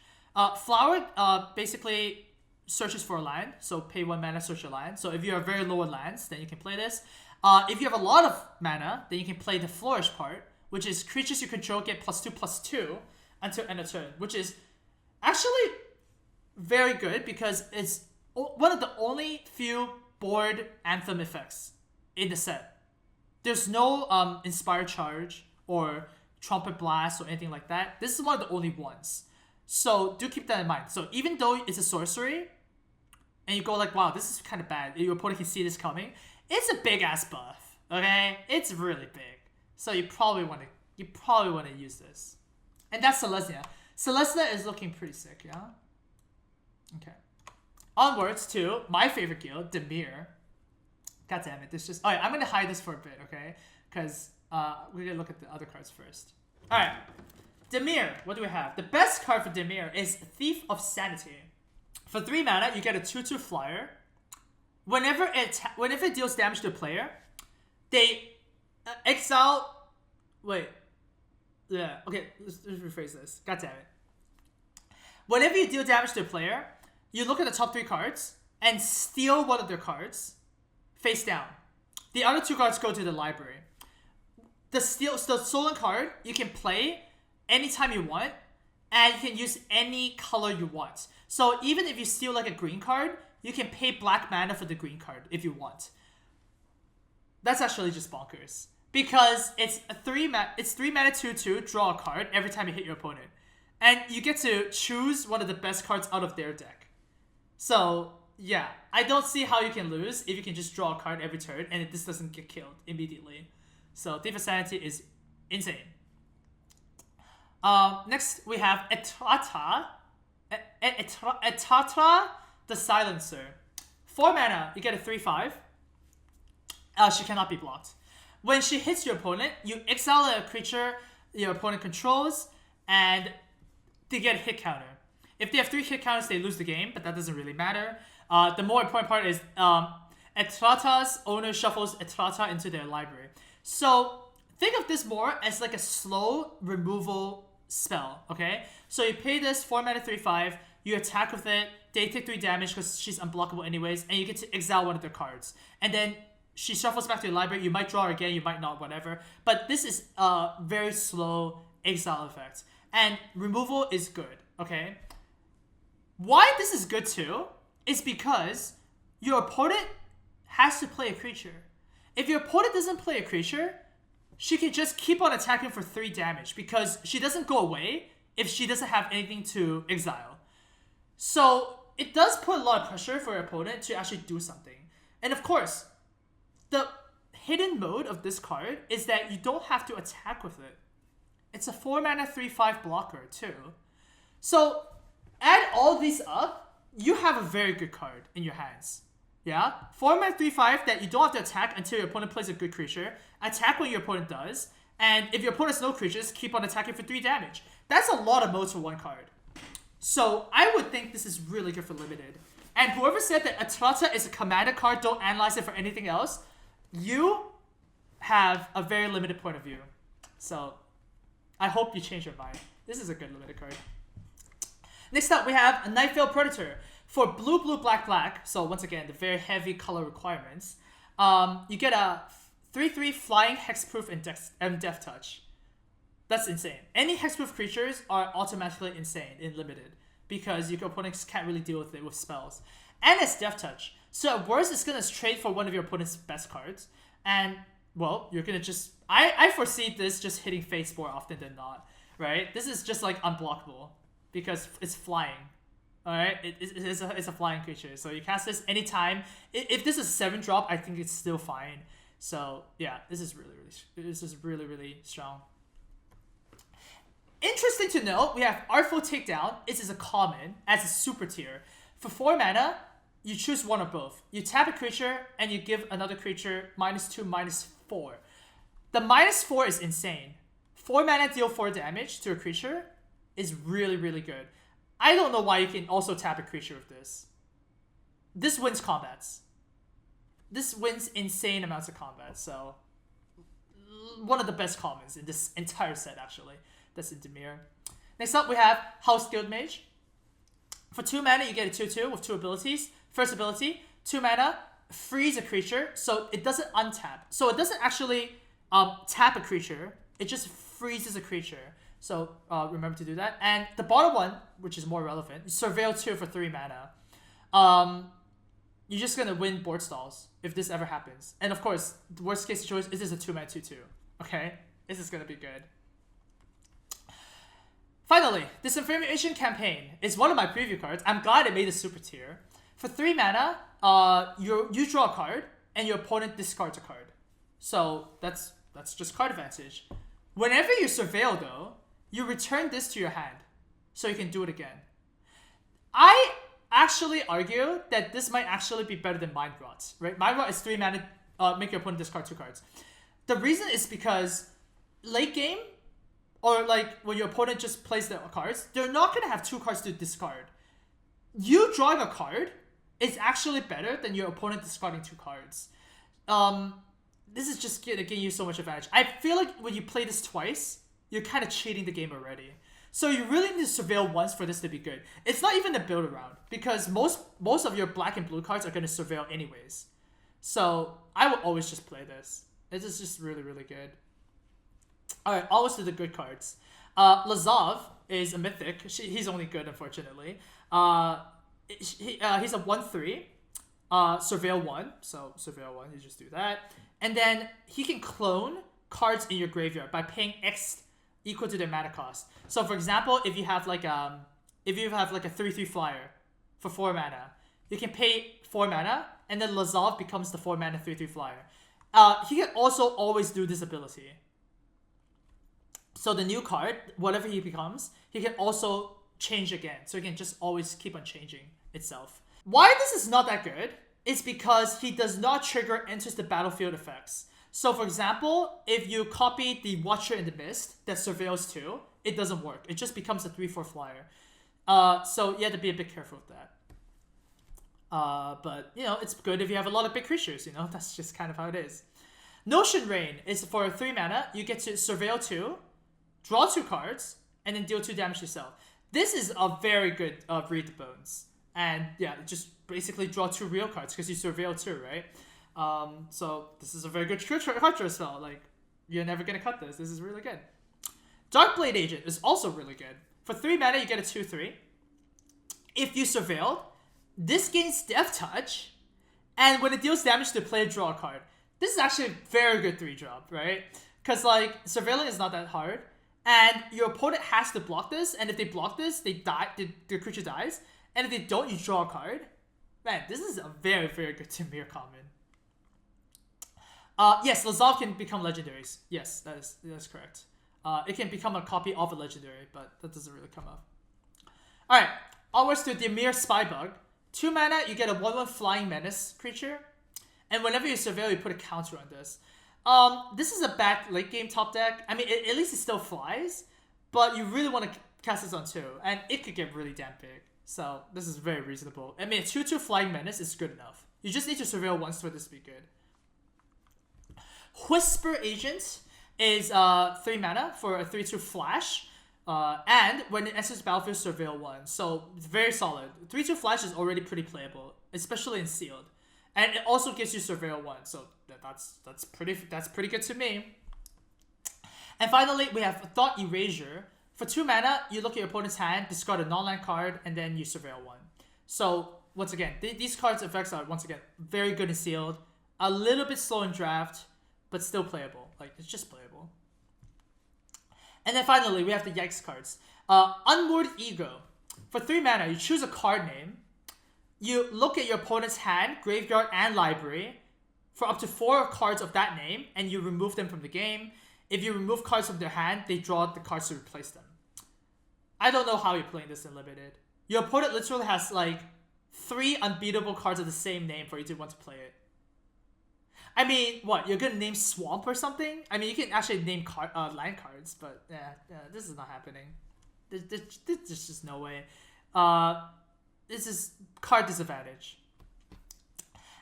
Flower basically searches for a land, so pay 1 mana, search a land. So if you are very low on lands, then you can play this. If you have a lot of mana, then you can play the Flourish part, which is creatures you control get +2/+2 until end of turn, which is actually very good because it's one of the only few board Anthem effects in the set. There's no Inspire Charge or Trumpet Blast or anything like that. This is one of the only ones. So do keep that in mind. So even though it's a sorcery, and you go like, wow, this is kind of bad, your opponent can see this coming, it's a big ass buff. Okay, it's really big. So you probably want to use this. And that's Selesnya. Selesnya is looking pretty sick, yeah. Okay. Onwards to my favorite guild, Dimir. God damn it, this just. Alright, I'm gonna hide this for a bit, okay? Because we're gonna look at the other cards first. Alright. Dimir, what do we have? The best card for Dimir is Thief of Sanity. For 3 mana, you get a 2/2 flyer. Whenever it deals damage to a player, they exile. Wait. Yeah. Okay. Let's rephrase this. God damn it. Whenever you deal damage to a player, you look at the top 3 cards and steal one of their cards, face down. The other 2 cards go to the library. The stolen card you can play anytime you want, and you can use any color you want. So even if you steal like a green card, you can pay black mana for the green card if you want. That's actually just bonkers. Because it's 3 mana 2/2, draw a card every time you hit your opponent. And you get to choose one of the best cards out of their deck. So, yeah. I don't see how you can lose if you can just draw a card every turn and this doesn't get killed immediately. So, Thief of Sanity is insane. Next, we have Etrata. Etrata the Silencer. 4 mana, you get a 3/5. She cannot be blocked. When she hits your opponent, you exile a creature your opponent controls, and they get a hit counter. If they have 3 hit counters, they lose the game, but that doesn't really matter. The more important part is Etrata's owner shuffles Etrata into their library. So think of this more as like a slow removal spell, okay? So you pay this 4 mana 3/5, you attack with it, they take 3 damage because she's unblockable anyways, and you get to exile one of their cards. And then she shuffles back to your library, you might draw her again, you might not, whatever. But this is a very slow exile effect. And removal is good, okay? Why this is good too is because your opponent has to play a creature. If your opponent doesn't play a creature, she can just keep on attacking for 3 damage because she doesn't go away if she doesn't have anything to exile. So it does put a lot of pressure for your opponent to actually do something. And of course, the hidden mode of this card is that you don't have to attack with it. It's a 4 mana 3/5 blocker too. So add all these up, you have a very good card in your hands. Yeah? 4 mana 3/5 that you don't have to attack until your opponent plays a good creature. Attack when your opponent does. And if your opponent has no creatures, keep on attacking for 3 damage. That's a lot of modes for 1 card. So I would think this is really good for limited. And whoever said that Etrata is a commander card, don't analyze it for anything else, you have a very limited point of view. So I hope you change your mind. This is a good limited card. Next up, we have a Nightveil Predator. For blue, blue, black, black, so once again, the very heavy color requirements, you get a 3/3 flying, hexproof, and death touch. That's insane. Any hexproof creatures are automatically insane in limited because your opponents can't really deal with it with spells. And it's death touch. So at worst, it's going to trade for one of your opponent's best cards. And, well, you're going to just... I foresee this just hitting face more often than not, right? This is just like unblockable because it's flying. Alright, it's a flying creature, so you cast this anytime. If this is 7-drop, I think it's still fine. So yeah, this is really strong. Interesting to note, we have Artful Takedown. This is a common as a super tier. For 4 mana, you choose one or both. You tap a creature and you give another creature -2, -4. The -4 is insane. 4 mana deal 4 damage to a creature is really good. I don't know why you can also tap a creature with this. This wins combats. This wins insane amounts of combat, so... one of the best commons in this entire set, actually. That's in Dimir. Next up, we have House Guild Mage. For 2 mana, you get a 2/2 with 2 abilities. First ability, 2 mana, freeze a creature, so it doesn't untap. So it doesn't actually tap a creature, it just freezes a creature. So remember to do that. And the bottom one, which is more relevant, Surveil 2 for 3 mana. You're just gonna win board stalls if this ever happens. And of course, the worst case choice is this a 2-mana 2/2. Okay? This is gonna be good. Finally, Disinformation Campaign is one of my preview cards. I'm glad it made a super tier. For 3 mana, you draw a card and your opponent discards a card. So that's just card advantage. Whenever you surveil though, you return this to your hand, so you can do it again. I actually argue that this might actually be better than Mind Rot, right? Mind Rot is 3 mana, make your opponent discard 2 cards. The reason is because late game, or like when your opponent just plays the cards, they're not gonna have 2 cards to discard. You drawing a card is actually better than your opponent discarding 2 cards. This is just gonna give you so much advantage. I feel like when you play this twice, you're kind of cheating the game already. So you really need to surveil once for this to be good. It's not even a build around, because most of your black and blue cards are going to surveil anyways. So I will always just play this. This is just really good. Alright, always to the good cards. Lazav is a mythic. He's only good, unfortunately. He's a 1/3. Surveil 1. So surveil 1, you just do that. And then he can clone cards in your graveyard by paying X equal to their mana cost. So for example, if you have like a 3/3 flyer for 4 mana, you can pay 4 mana, and then Lazav becomes the 4 mana 3/3 flyer. He can also always do this ability. So the new card, whatever he becomes, he can also change again. So he can just always keep on changing itself. Why this is not that good is because he does not trigger enters the battlefield effects. So for example, if you copy the Watcher in the Mist that surveils 2, it doesn't work. It just becomes a 3/4 flyer. So you have to be a bit careful with that. But, you know, it's good if you have a lot of big creatures, you know? That's just kind of how it is. Notion Rain is for 3 mana. You get to surveil 2, draw 2 cards, and then deal 2 damage to yourself. This is a very good Read the Bones. And yeah, just basically draw 2 real cards because you surveil 2, right? So this is a very good card draw spell. Like, you're never gonna cut this. This is really good. Darkblade Agent is also really good. For 3 mana, you get a 2/3. If you surveilled, this gains Death Touch, and when it deals damage to the player, draw a card. This is actually a very good 3-drop, right? Because like surveilling is not that hard, and your opponent has to block this. And if they block this, they die. The creature dies. And if they don't, you draw a card. Man, this is a very good Dimir common. Yes, Lazav can become legendaries. Yes, that's correct. It can become a copy of a legendary, but that doesn't really come up. Alright, onwards to Dimir Spybug. 2 mana, you get a 1/1 Flying Menace creature. And whenever you surveil, you put a counter on this. This is a bad late game top deck. I mean, at least it still flies, but you really want to cast this on 2, and it could get really damn big. So this is very reasonable. I mean, a 2/2 Flying Menace is good enough. You just need to surveil once for this to be good. Whisper Agent is 3 mana for a 3/2 flash. And when it enters the battlefield, surveil 1. So it's very solid. 3/2 flash is already pretty playable, especially in sealed. And it also gives you surveil 1. So that's pretty good to me. And finally, we have Thought Erasure. For 2 mana, you look at your opponent's hand, discard a non-land card, and then you surveil 1. So once again, these cards' effects are once again very good in sealed, a little bit slow in draft, but still playable. Like, it's just playable. And then finally, we have the Yikes cards. Unmoored Ego. For 3 mana, you choose a card name. You look at your opponent's hand, graveyard, and library for up to 4 cards of that name, and you remove them from the game. If you remove cards from their hand, they draw the cards to replace them. I don't know how you're playing this in Limited. Your opponent literally has like 3 unbeatable cards of the same name for you to want to play it. I mean, what? You're gonna name Swamp or something? I mean, you can actually name land cards, but yeah, this is not happening. There's just no way. This is card disadvantage.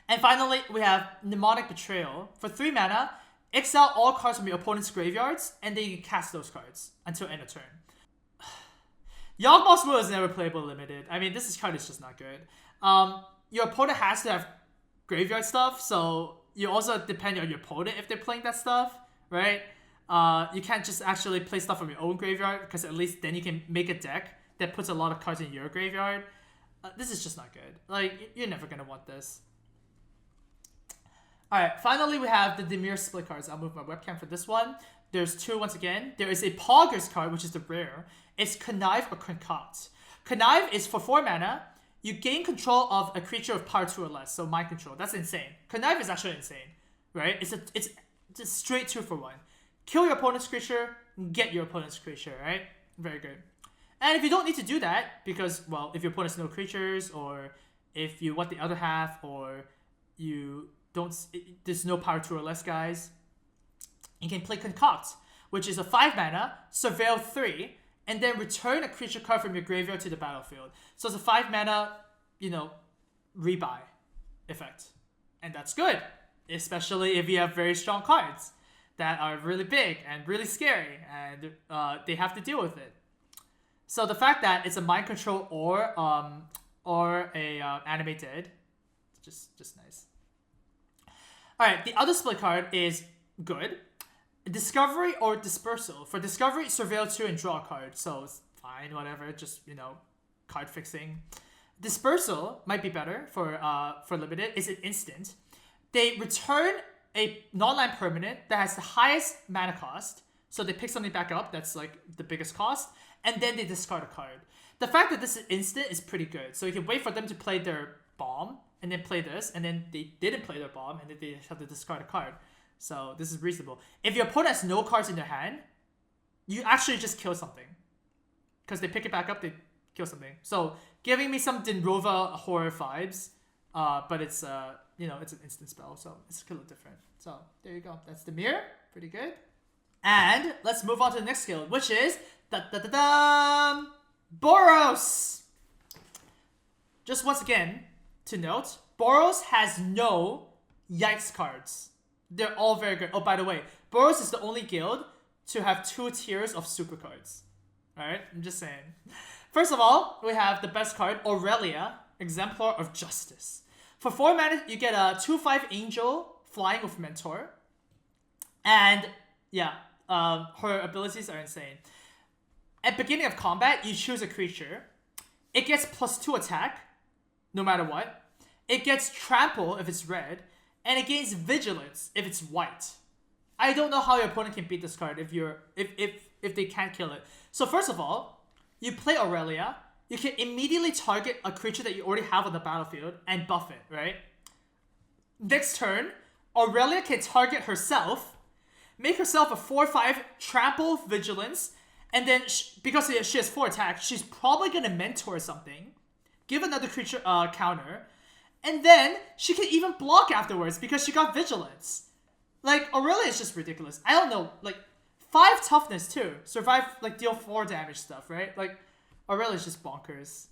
And finally, we have Mnemonic Betrayal. For 3 mana, exile all cards from your opponent's graveyards, and then you can cast those cards until end of turn. Yawgmoth's Will is never playable Limited. I mean, this card is just not good. Your opponent has to have graveyard stuff, so you also depend on your opponent if they're playing that stuff, right? You can't just actually play stuff from your own graveyard, because at least then you can make a deck that puts a lot of cards in your graveyard. This is just not good. Like, you're never gonna want this. Alright, finally we have the Dimir split cards. I'll move my webcam for this one. There's 2 once again. There is a Poggers card, which is the rare. It's Connive or Concoct. Connive is for 4 mana. You gain control of a creature of power 2 or less, so mind control. That's insane. Connive is actually insane, right? It's a straight 2 for 1. Kill your opponent's creature, get your opponent's creature, right? Very good. And if you don't need to do that, because, well, if your opponent has no creatures, or if you want the other half, or you don't, there's no power 2 or less guys, you can play Concoct, which is a 5 mana, surveil 3, and then return a creature card from your graveyard to the battlefield. So it's a 5 mana, rebuy effect. And that's good, especially if you have very strong cards that are really big and really scary, and they have to deal with it. So the fact that it's a mind control or a animated, just nice. All right, the other split card is good. Discovery or Dispersal. For Discovery, surveil 2 and draw a card. So it's fine, whatever. Just card fixing. Dispersal might be better for Limited. It's an instant. They return a non-land permanent that has the highest mana cost. So they pick something back up that's like the biggest cost, and then they discard a card. The fact that this is instant is pretty good. So you can wait for them to play their bomb, and then play this, and then they didn't play their bomb, and then they have to discard a card. So this is reasonable. If your opponent has no cards in their hand, you actually just kill something. Because they pick it back up, they kill something. So giving me some Dinrova horror vibes, but it's it's an instant spell, so it's a little different. So there you go. That's the mirror. Pretty good. And let's move on to the next skill, which is Boros. Just once again to note, Boros has no Yikes cards. They're all very good. Oh, by the way, Boros is the only guild to have 2 tiers of super cards. Alright, I'm just saying. First of all, we have the best card, Aurelia, Exemplar of Justice. For 4 mana, you get a 2/5 Angel flying with Mentor. And yeah, her abilities are insane. At beginning of combat, you choose a creature. It gets +2 attack, no matter what. It gets Trample if it's red. And it gains Vigilance if it's white. I don't know how your opponent can beat this card if they can't kill it. So first of all, you play Aurelia. You can immediately target a creature that you already have on the battlefield and buff it, right? Next turn, Aurelia can target herself, make herself a 4/5 Trample Vigilance, and then because she has 4 attack, she's probably gonna Mentor something, give another creature counter. And then she can even block afterwards because she got Vigilance. Like, Aurelia is just ridiculous. I don't know, like, 5 toughness too. Survive, like, deal 4 damage stuff, right? Like, Aurelia is just bonkers.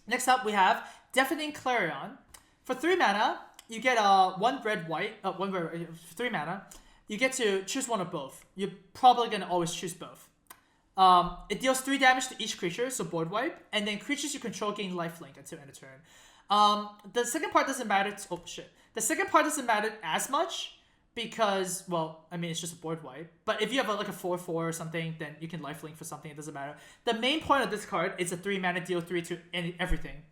Next up, we have Deafening Clarion. For 3 mana, you get 1 red, white. 1 red, 3 mana. You get to choose one of both. You're probably gonna always choose both. It deals 3 damage to each creature, so board wipe, and then creatures you control gain lifelink until end of turn. The second part doesn't matter. Oh shit. The second part doesn't matter as much because, well, I mean, it's just a board wipe. But if you have like a 4/4 or something, then you can lifelink for something. It doesn't matter. The main point of this card is a 3 mana deal 3 to everything.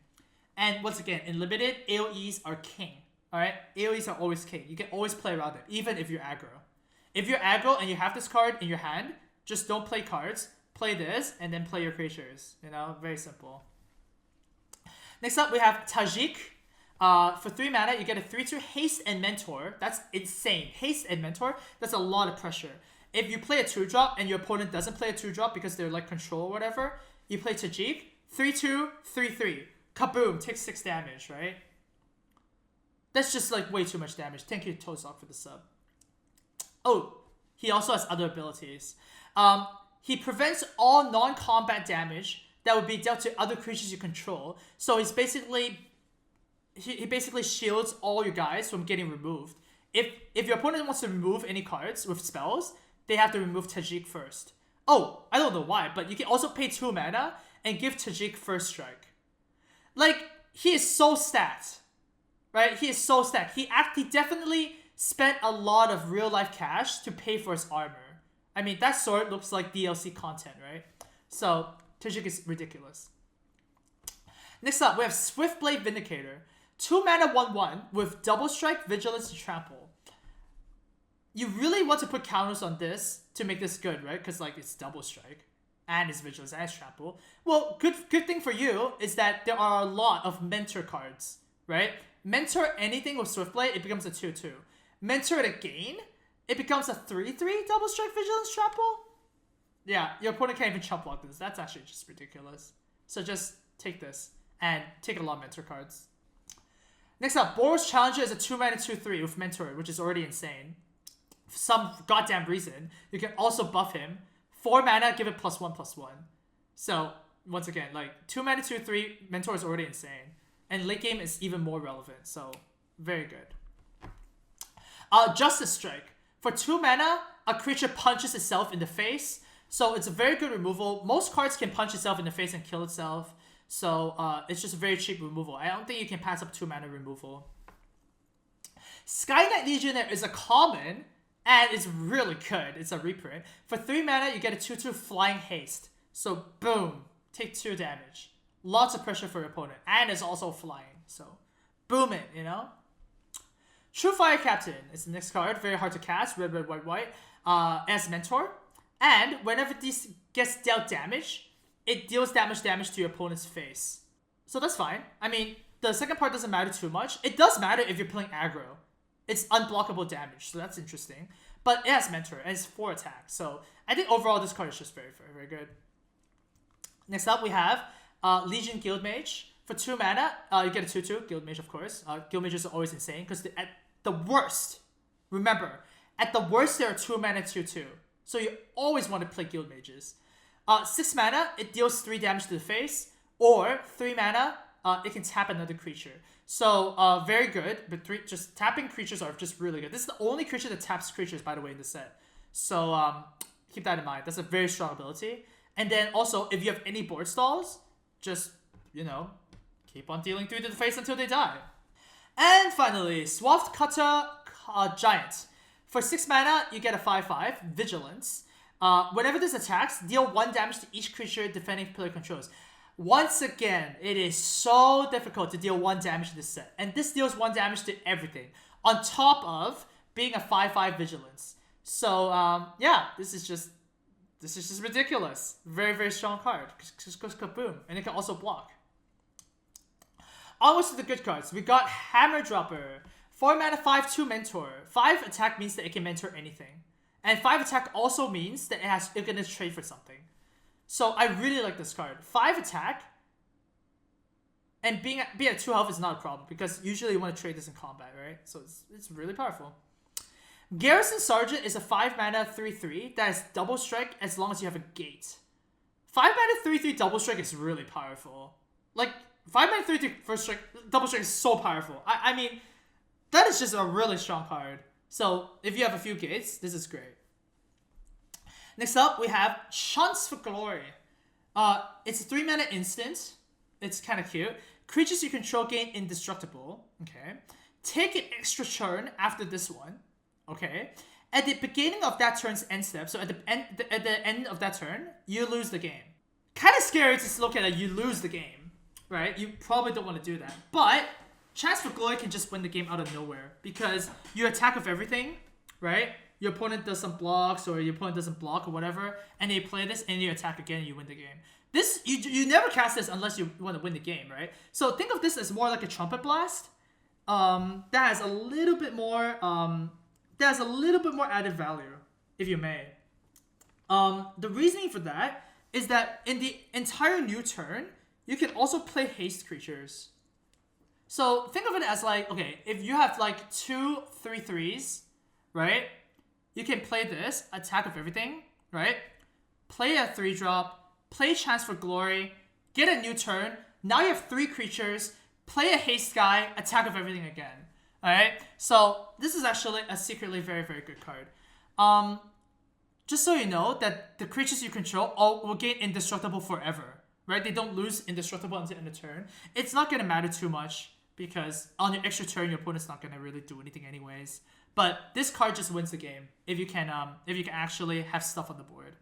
And once again, in limited, AoEs are king. All right, AoEs are always king. You can always play around it, even if you're aggro. If you're aggro and you have this card in your hand, just don't play cards. Play this and then play your creatures. You know, very simple. Next up, we have Tajik. For 3 mana, you get a 3/2 haste and mentor. That's insane. Haste and mentor, that's a lot of pressure. If you play a 2-drop and your opponent doesn't play a 2-drop because they're like control or whatever, you play Tajik, 3/2, 3/3. Kaboom, takes 6 damage, right? That's just like way too much damage. Thank you, Tozok, for the sub. Oh, he also has other abilities. He prevents all non-combat damage that would be dealt to other creatures you control. So he's basically he basically shields all your guys from getting removed. If your opponent wants to remove any cards with spells, they have to remove Tajik first. Oh, I don't know why, but you can also pay 2 mana and give Tajik first strike. Like, he is so stacked. Right? He is so stacked. He definitely spent a lot of real life cash to pay for his armor. I mean, that sword looks like DLC content, right? So, Tajik is ridiculous. Next up, we have Swiftblade Vindicator. 2 mana 1/1 with double strike, vigilance, and trample. You really want to put counters on this to make this good, right? Because like it's double strike and it's vigilance and it's trample. Well, good thing for you is that there are a lot of mentor cards, right? Mentor anything with Swiftblade, it becomes a 2/2. Mentor at a gain, it becomes a 3/3 double strike, vigilance, trample. Yeah, your opponent can't even chump block this. That's actually just ridiculous. So just take this and take a lot of mentor cards. Next up, Boros Challenger is a 2 mana 2/3 with mentor, which is already insane. For some goddamn reason, you can also buff him. 4 mana, give it +1/+1. So once again, like 2 mana 2/3 mentor is already insane, and late game is even more relevant. So very good. Justice Strike. For 2 mana, a creature punches itself in the face. So it's a very good removal. Most cards can punch itself in the face and kill itself. So it's just a very cheap removal. I don't think you can pass up 2 mana removal. Sky Knight Legionnaire is a common, and it's really good. It's a reprint. For 3 mana, you get a 2/2 flying haste. So boom, take 2 damage. Lots of pressure for your opponent, and it's also flying. So boom it, you know? True Fire Captain is the next card. Very hard to cast. Red, red, white, white. As mentor. And whenever this gets dealt damage, it deals damage to your opponent's face. So that's fine. I mean, the second part doesn't matter too much. It does matter if you're playing aggro. It's unblockable damage, so that's interesting. But it has mentor, and it's 4 attack. So I think overall this card is just very, very, very good. Next up, we have Legion Guildmage. For 2 mana, you get a 2/2. Guildmage, of course. Guildmages are always insane, because at the worst, remember, at the worst, there are 2 mana 2/2. So you always want to play Guildmages. 6 mana, it deals 3 damage to the face, or 3 mana, it can tap another creature. So very good, but just tapping creatures are just really good. This is the only creature that taps creatures, by the way, in the set. So keep that in mind. That's a very strong ability. And then also, if you have any board stalls, just, you know, keep on dealing 3 to the face until they die. And finally, Swath Cutter Giant. For 6 mana, you get a 5/5, Vigilance. Whenever this attacks, deal 1 damage to each creature defending player controls. Once again, it is so difficult to deal 1 damage to this set. And this deals 1 damage to everything. On top of being a 5/5 Vigilance. So, yeah, this is just ridiculous. Very, very strong card. Just goes kaboom. And it can also block. Onwards to the good cards. We got Hammer Dropper. 4 mana 5/2 mentor. 5 attack means that it can mentor anything. And 5 attack also means that it can trade for something. So I really like this card. 5 attack. And being at 2 health is not a problem, because usually you want to trade this in combat, right? So it's really powerful. Garrison Sergeant is a 5 mana 3/3 that is double strike as long as you have a gate. 5 mana 3/3 double strike is really powerful. Like 5 mana 3/3 first strike double strike is so powerful. I mean, that is just a really strong card. So if you have a few gates, this is great. Next up, we have Chance for Glory. It's a 3 mana instant. It's kind of cute. Creatures you control gain indestructible. Okay. Take an extra turn after this one. Okay. At the beginning of that turn's end step, so at the end of that turn, you lose the game. Kind of scary to look at it. You lose the game, right? You probably don't want to do that. But Chance for Glory can just win the game out of nowhere because you attack with everything, right? Your opponent does some blocks or your opponent doesn't block or whatever, and you play this and you attack again and you win the game. This you never cast this unless you want to win the game, right? So think of this as more like a trumpet blast. That has a little bit more added value, if you may. The reasoning for that is that in the entire new turn, you can also play haste creatures. So think of it as like, okay, if you have like 2 3/3s, right? You can play this, attack with everything, right? Play a 3-drop, play Chance for Glory, get a new turn. Now you have 3 creatures, play a haste guy, attack with everything again. Alright? So this is actually a secretly very, very good card. Just so you know that the creatures you control all will gain indestructible forever. Right? They don't lose indestructible until end of turn. It's not gonna matter too much because on your extra turn your opponent's not gonna really do anything anyways. But this card just wins the game if you can actually have stuff on the board.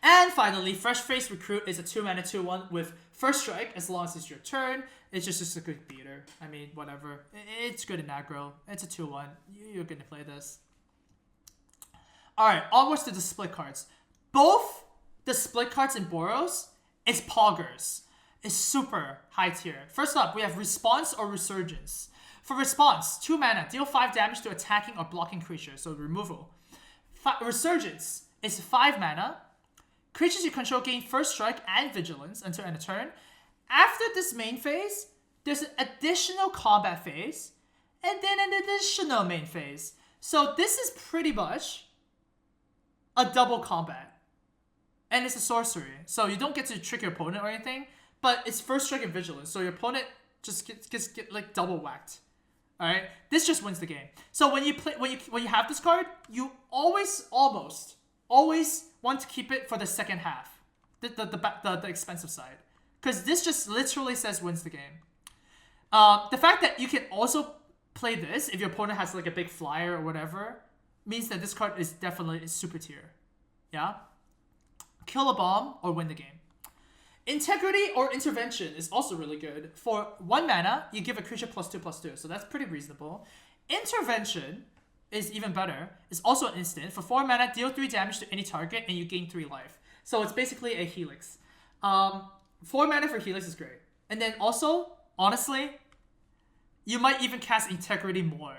And finally, Fresh Face Recruit is a 2-mana 2/1 with first strike as long as it's your turn. It's just a good beater. I mean, whatever. It's good in aggro. It's a 2/1. You're gonna play this. Alright, onwards to the split cards. Both the split cards in Boros is Poggers. It's super high tier. First up, we have Response or Resurgence. For Response, 2 mana, deal 5 damage to attacking or blocking creatures, so removal. Resurgence is 5 mana. Creatures you control gain first strike and vigilance until end of turn. After this main phase, there's an additional combat phase, and then an additional main phase. So this is pretty much a double combat. And it's a sorcery, so you don't get to trick your opponent or anything, but it's first strike and vigilance, so your opponent just gets like double whacked. Alright? This just wins the game. So when you have this card, you always want to keep it for the second half. The expensive side. Because this just literally says wins the game. The fact that you can also play this if your opponent has like a big flyer or whatever means that this card is definitely super tier. Yeah? Kill a bomb or win the game. Integrity or Intervention is also really good. For 1 mana, you give a creature +2/+2, so that's pretty reasonable. Intervention is even better. It's also an instant. For 4 mana, deal 3 damage to any target and you gain 3 life. So it's basically a Helix. 4 mana for Helix is great. And then also, honestly, you might even cast Integrity more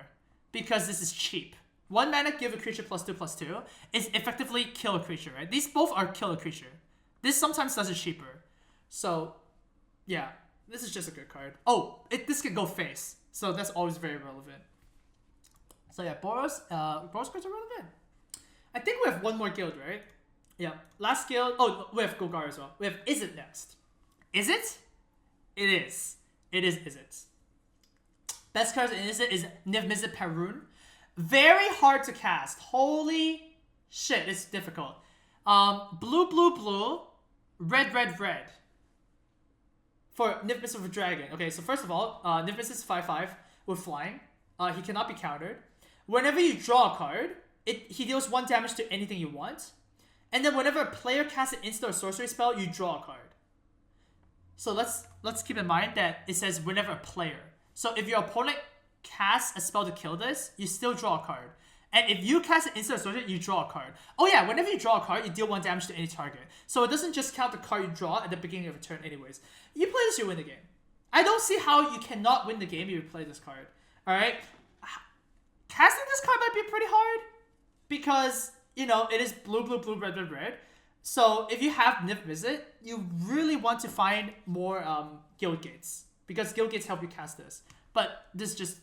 because this is cheap. 1 mana, give a creature +2/+2 is effectively kill a creature, right? These both are kill a creature. This sometimes does it cheaper. So, yeah, this is just a good card. Oh, this can go face, so that's always very relevant. So yeah, Boros cards are relevant. I think we have one more guild, right? Yeah, last guild. Oh, we have Golgar as well. We have Is It next. Is it? It is. It is it. Best cards in Is It is Niv-Mizzet Perun. Very hard to cast. Holy shit, it's difficult. Blue, blue, blue. Red, red, red. For Niv-Mizzet with Dragon. Okay, so first of all, Niv-Mizzet is 5/5 with flying. He cannot be countered. Whenever you draw a card, he deals 1 damage to anything you want. And then whenever a player casts an instant or sorcery spell, you draw a card. So let's keep in mind that it says whenever a player. So if your opponent casts a spell to kill this, you still draw a card. And if you cast an instant or sorcery, you draw a card. Oh yeah, whenever you draw a card, you deal 1 damage to any target. So it doesn't just count the card you draw at the beginning of a turn anyways. You play this, you win the game. I don't see how you cannot win the game if you play this card. Alright? Casting this card might be pretty hard because, you know, it is blue, blue, blue, red, red, red. So if you have Niv-Mizzet, you really want to find more guild gates because guild gates help you cast this. But this just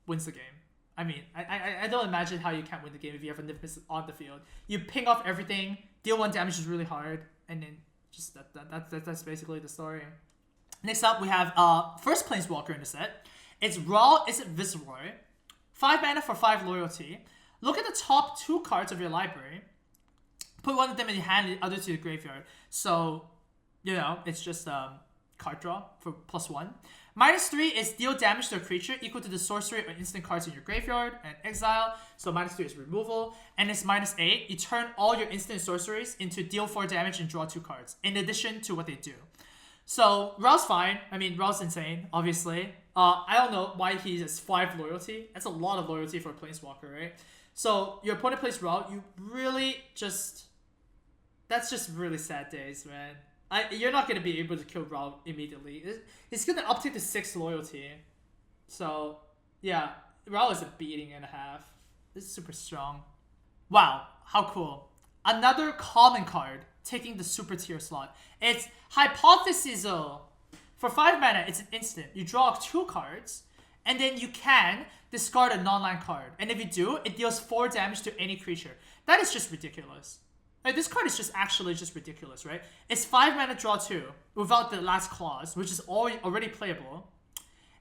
wins the game. I mean, I don't imagine how you can't win the game if you have a Niv-Mizzet on the field. You ping off everything, deal 1 damage is really hard, and then just that's basically the story. Next up, we have first Planeswalker in the set. It's Raw Is It Viceroy. 5 mana for 5 loyalty. Look at the top 2 cards of your library. Put one of them in your hand and the other to the graveyard. So, you know, it's just card draw for +1. -3 is deal damage to a creature equal to the sorcery or instant cards in your graveyard and exile. So -3 is removal. And it's -8. You turn all your instant sorceries into deal 4 damage and draw 2 cards, in addition to what they do. So Rao's fine. I mean, Rao's insane, obviously. I don't know why he has 5 loyalty. That's a lot of loyalty for a Planeswalker, right? So your opponent plays Rao, you really just... That's just really sad days, man. You're not going to be able to kill Rao immediately. He's going to uptick to 6 loyalty. So, yeah. Rao is a beating and a half. This is super strong. Wow, how cool. Another common card taking the super tier slot. It's Hypothesizo. For 5 mana, it's an instant. You draw 2 cards, and then you can discard a non-land card. And if you do, it deals 4 damage to any creature. That is just ridiculous. Like, this card is just actually just ridiculous, right? It's 5 mana, draw 2, without the last clause, which is already playable.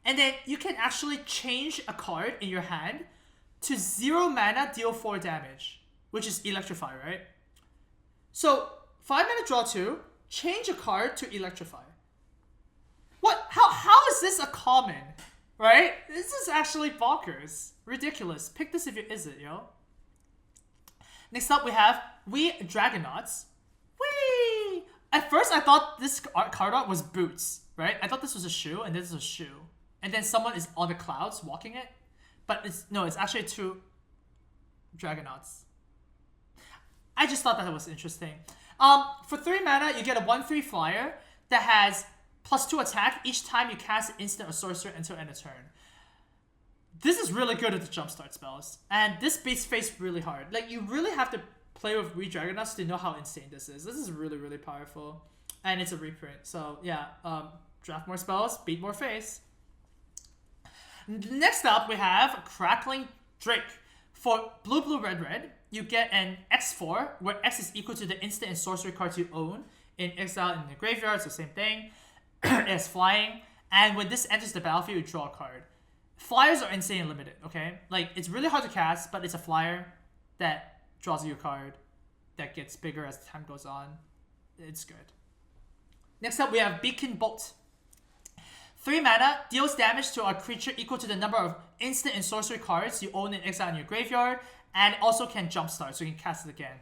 And then you can actually change a card in your hand to 0 mana, deal 4 damage, which is Electrify, right? So, 5 mana, draw 2, change a card to Electrify. What? How is this a common? Right? This is actually bonkers. Ridiculous. Pick this if you is it, yo. Next up, we have We Dragonauts. Whee! At first, I thought this card art was boots, right? I thought this was a shoe, and this is a shoe. And then someone is on the clouds walking it. But it's actually 2 Dragonauts. I just thought that was interesting. For 3 mana, you get a 1/3 flyer that has +2 attack each time you cast an instant or sorcery until end of turn. This is really good at the jumpstart spells. And this beats face really hard. Like, you really have to play with We Dragonauts to know how insane this is. This is really, really powerful. And it's a reprint. So, yeah. Draft more spells, beat more face. Next up, we have Crackling Drake. For blue, blue, red, red, you get an X4, where X is equal to the instant and sorcery cards you own in exile in the graveyard. So, same thing. It's flying, and when this enters the battlefield, you draw a card. Flyers are insane and limited, okay? Like, it's really hard to cast, but it's a flyer that draws you a card that gets bigger as time goes on. It's good. Next up, we have Beacon Bolt. 3 mana, deals damage to a creature equal to the number of instant and sorcery cards you own in exile in your graveyard, and also can jumpstart, so you can cast it again.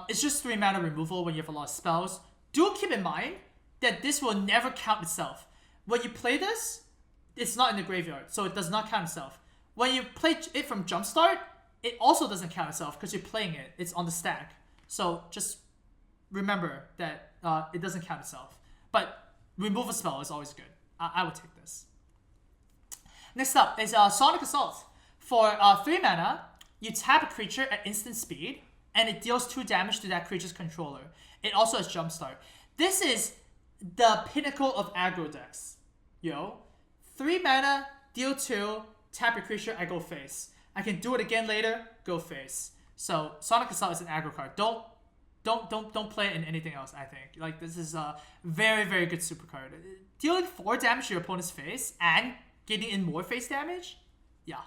It's just 3 mana removal when you have a lot of spells. Do keep in mind that this will never count itself. When you play this, it's not in the graveyard, so it does not count itself. When you play it from Jumpstart, it also doesn't count itself because you're playing it. It's on the stack. So just remember that it doesn't count itself. But remove a spell is always good. I would take this. Next up is Sonic Assault. For 3 mana, you tap a creature at instant speed, and it deals 2 damage to that creature's controller. It also has Jumpstart. This is the pinnacle of aggro decks. Yo. 3 mana, deal 2, tap your creature, I go face. I can do it again later, go face. So Sonic Assault is an aggro card. Don't play it in anything else, I think. Like, this is a very, very good super card. Dealing 4 damage to your opponent's face and getting in more face damage? Yeah.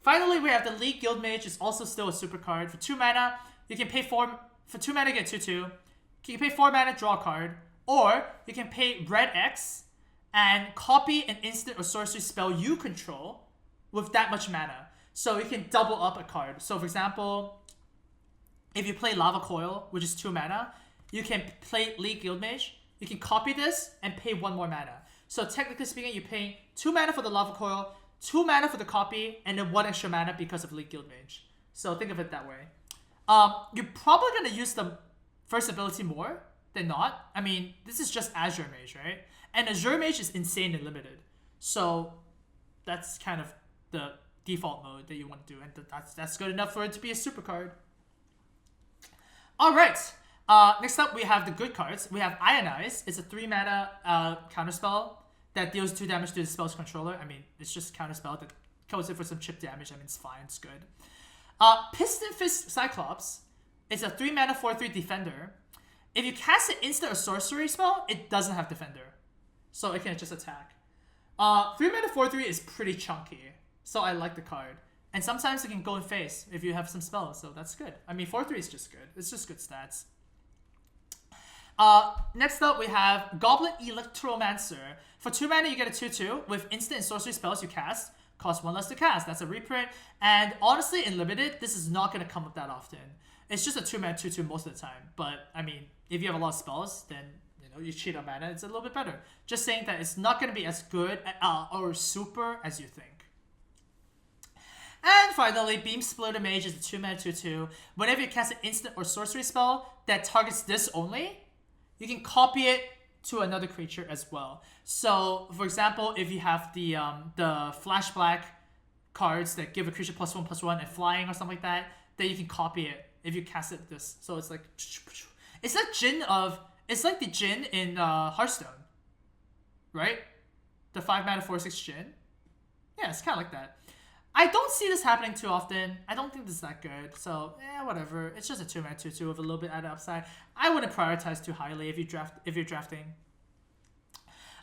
Finally, we have the League Guildmage. It's also still a super card. For 2 mana, you can pay 4... For 2 mana, get 2/2. You can pay 4 mana, draw a card. Or you can pay red X and copy an instant or sorcery spell you control with that much mana. So you can double up a card. So for example, if you play Lava Coil, which is 2 mana, you can play League Guildmage. You can copy this and pay 1 more mana. So technically speaking, you're paying 2 mana for the Lava Coil, 2 mana for the copy, and then 1 extra mana because of League Guildmage. So think of it that way. You're probably going to use the first ability more than not. I mean, this is just Azure Mage, right? And Azure Mage is insane and limited. So that's kind of the default mode that you want to do. And that's good enough for it to be a super card. Alright. Next up, we have the good cards. We have Ionize. It's a 3 mana counterspell that deals 2 damage to the spell's controller. I mean, it's just counterspell that goes in for some chip damage. I mean, it's fine. It's good. Piston Fist Cyclops. It's a 3 mana 4/3 defender. If you cast an instant or sorcery spell, it doesn't have defender. So it can just attack. 3 mana 4/3 is pretty chunky. So I like the card. And sometimes it can go in phase if you have some spells, so that's good. I mean, 4/3 is just good. It's just good stats. Next up, we have Goblin Electromancer. For 2 mana, you get a 2/2 with instant and sorcery spells you cast. Cost 1 less to cast. That's a reprint. And honestly, in limited, this is not going to come up that often. It's just a 2 mana 2/2 most of the time. But I mean, if you have a lot of spells, then you cheat on mana. It's a little bit better. Just saying that it's not going to be as good or super as you think. And finally, Beam Splitter Mage is a 2 mana 2/2. Whenever you cast an instant or sorcery spell that targets this only, you can copy it to another creature as well. So, for example, if you have the Flash Black cards that give a creature +1/+1 and flying or something like that, then you can copy it if you cast it this. So it's like it's like the Jin in Hearthstone, right? The 5 mana 4/6 Jin. Yeah, it's kind of like that. I don't see this happening too often. I don't think this is that good. So, whatever. It's just a 2 mana 2/2 with a little bit added upside. I wouldn't prioritize too highly if you're drafting.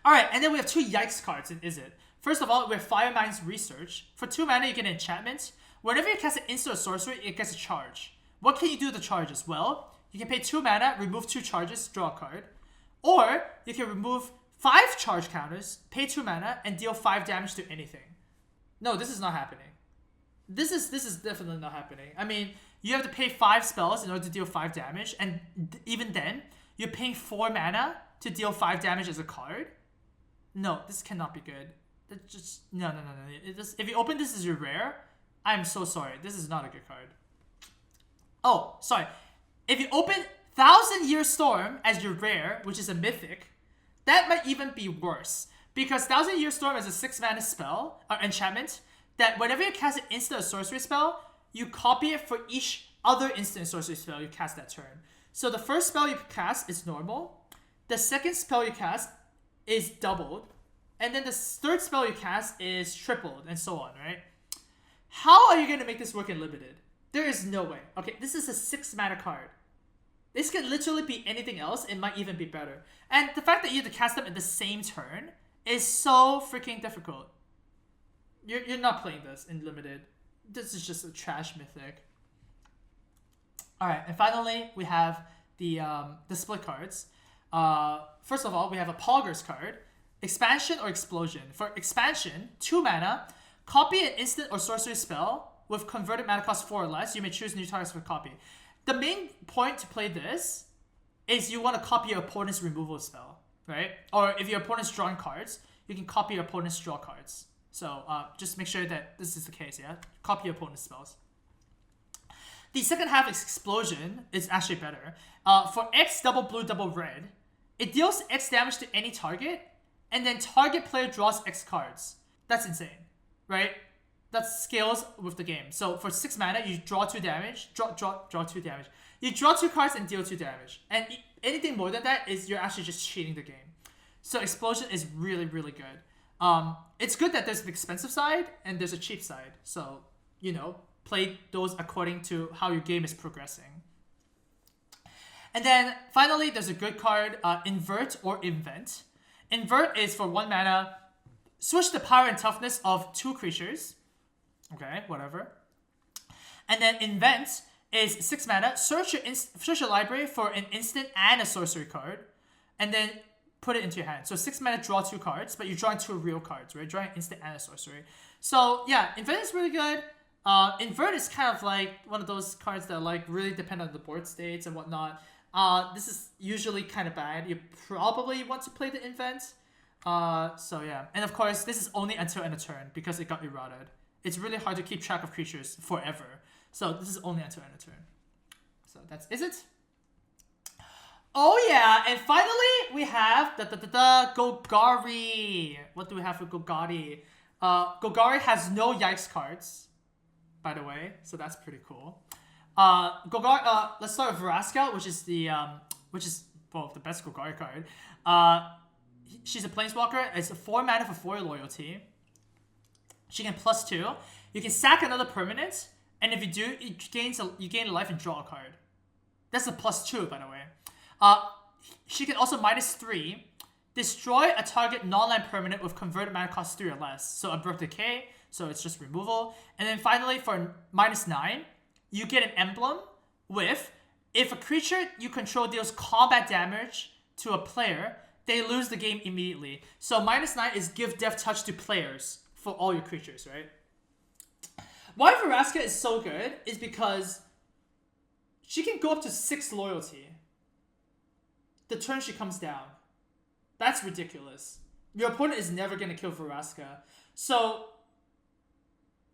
Alright, and then we have 2 Yikes cards in Izzet. First of all, we have Firemind's Research. For 2 mana, you get an enchantment. Whenever you cast an instant or sorcery, it gets a charge. What can you do with the charges? Well, you can pay 2 mana, remove 2 charges, draw a card. Or, you can remove 5 charge counters, pay 2 mana, and deal 5 damage to anything. No, this is not happening. This is definitely not happening. I mean, you have to pay 5 spells in order to deal 5 damage, and even then, you're paying 4 mana to deal 5 damage as a card? No, this cannot be good. It just no. If you open this as your rare, I'm so sorry. This is not a good card. Oh, sorry. If you open 1,000-Year Storm as your rare, which is a mythic, that might even be worse. Because 1,000-Year Storm is a 6 mana spell, or enchantment, that whenever you cast an instant or sorcery spell, you copy it for each other instant sorcery spell you cast that turn. So the first spell you cast is normal, the second spell you cast is doubled, and then the third spell you cast is tripled, and so on, right? How are you going to make this work in limited? There is no way. Okay, this is a 6 mana card. This can literally be anything else. It might even be better. And the fact that you have to cast them in the same turn is so freaking difficult. You're not playing this in limited. This is just a trash mythic. Alright, and finally, we have the split cards. First of all, we have a Poggers card. Expansion or Explosion. For Expansion, 2 mana, copy an instant or sorcery spell with converted mana cost 4 or less. You may choose new targets for copy. The main point to play this is you want to copy your opponent's removal spell, right? Or if your opponent's drawing cards, you can copy your opponent's draw cards. So just make sure that this is the case, yeah? Copy your opponent's spells. The second half is Explosion. It's actually better. For X double blue double red, it deals X damage to any target, and then target player draws X cards. That's insane, right? That scales with the game. So for 6 mana, you draw 2 damage, draw 2 damage. You draw 2 cards and deal 2 damage. And anything more than that is you're actually just cheating the game. So Explosion is really, really good. It's good that there's an expensive side and there's a cheap side. So, play those according to how your game is progressing. And then finally, there's a good card, Invert or Invent. Invert is for 1 mana, switch the power and toughness of 2 creatures. Okay, whatever. And then Invent is 6 mana, search your library for an instant and a sorcery card, and then put it into your hand. So 6 mana, draw 2 cards, but you're drawing 2 real cards, right? Drawing instant and a sorcery. So yeah, Invent is really good. Invert is kind of like one of those cards that like really depend on the board states and whatnot. This is usually kind of bad. You probably want to play the Invent. So yeah. And of course, this is only until end of turn because it got eroded. It's really hard to keep track of creatures forever. So this is only until end of turn. So is it? Oh yeah, and finally we have the Golgari. What do we have for Golgari? Golgari has no Yikes cards, by the way, so that's pretty cool. Golgari. Let's start with Vraska, which is the best Golgari card. She's a Planeswalker. It's a 4 mana for 4 loyalty. She can +2. You can sack another permanent, and if you do, you gain a life and draw a card. That's a +2, by the way. She can also -3. Destroy a target non-land permanent with converted mana cost 3 or less. So Abrupt Decay, So it's just removal. And then finally, for -9, you get an emblem with, if a creature you control deals combat damage to a player, they lose the game immediately. So -9 is give death touch to players for all your creatures, right? Why Vraska is so good is because she can go up to 6 loyalty the turn she comes down. That's ridiculous. Your opponent is never going to kill Vraska. So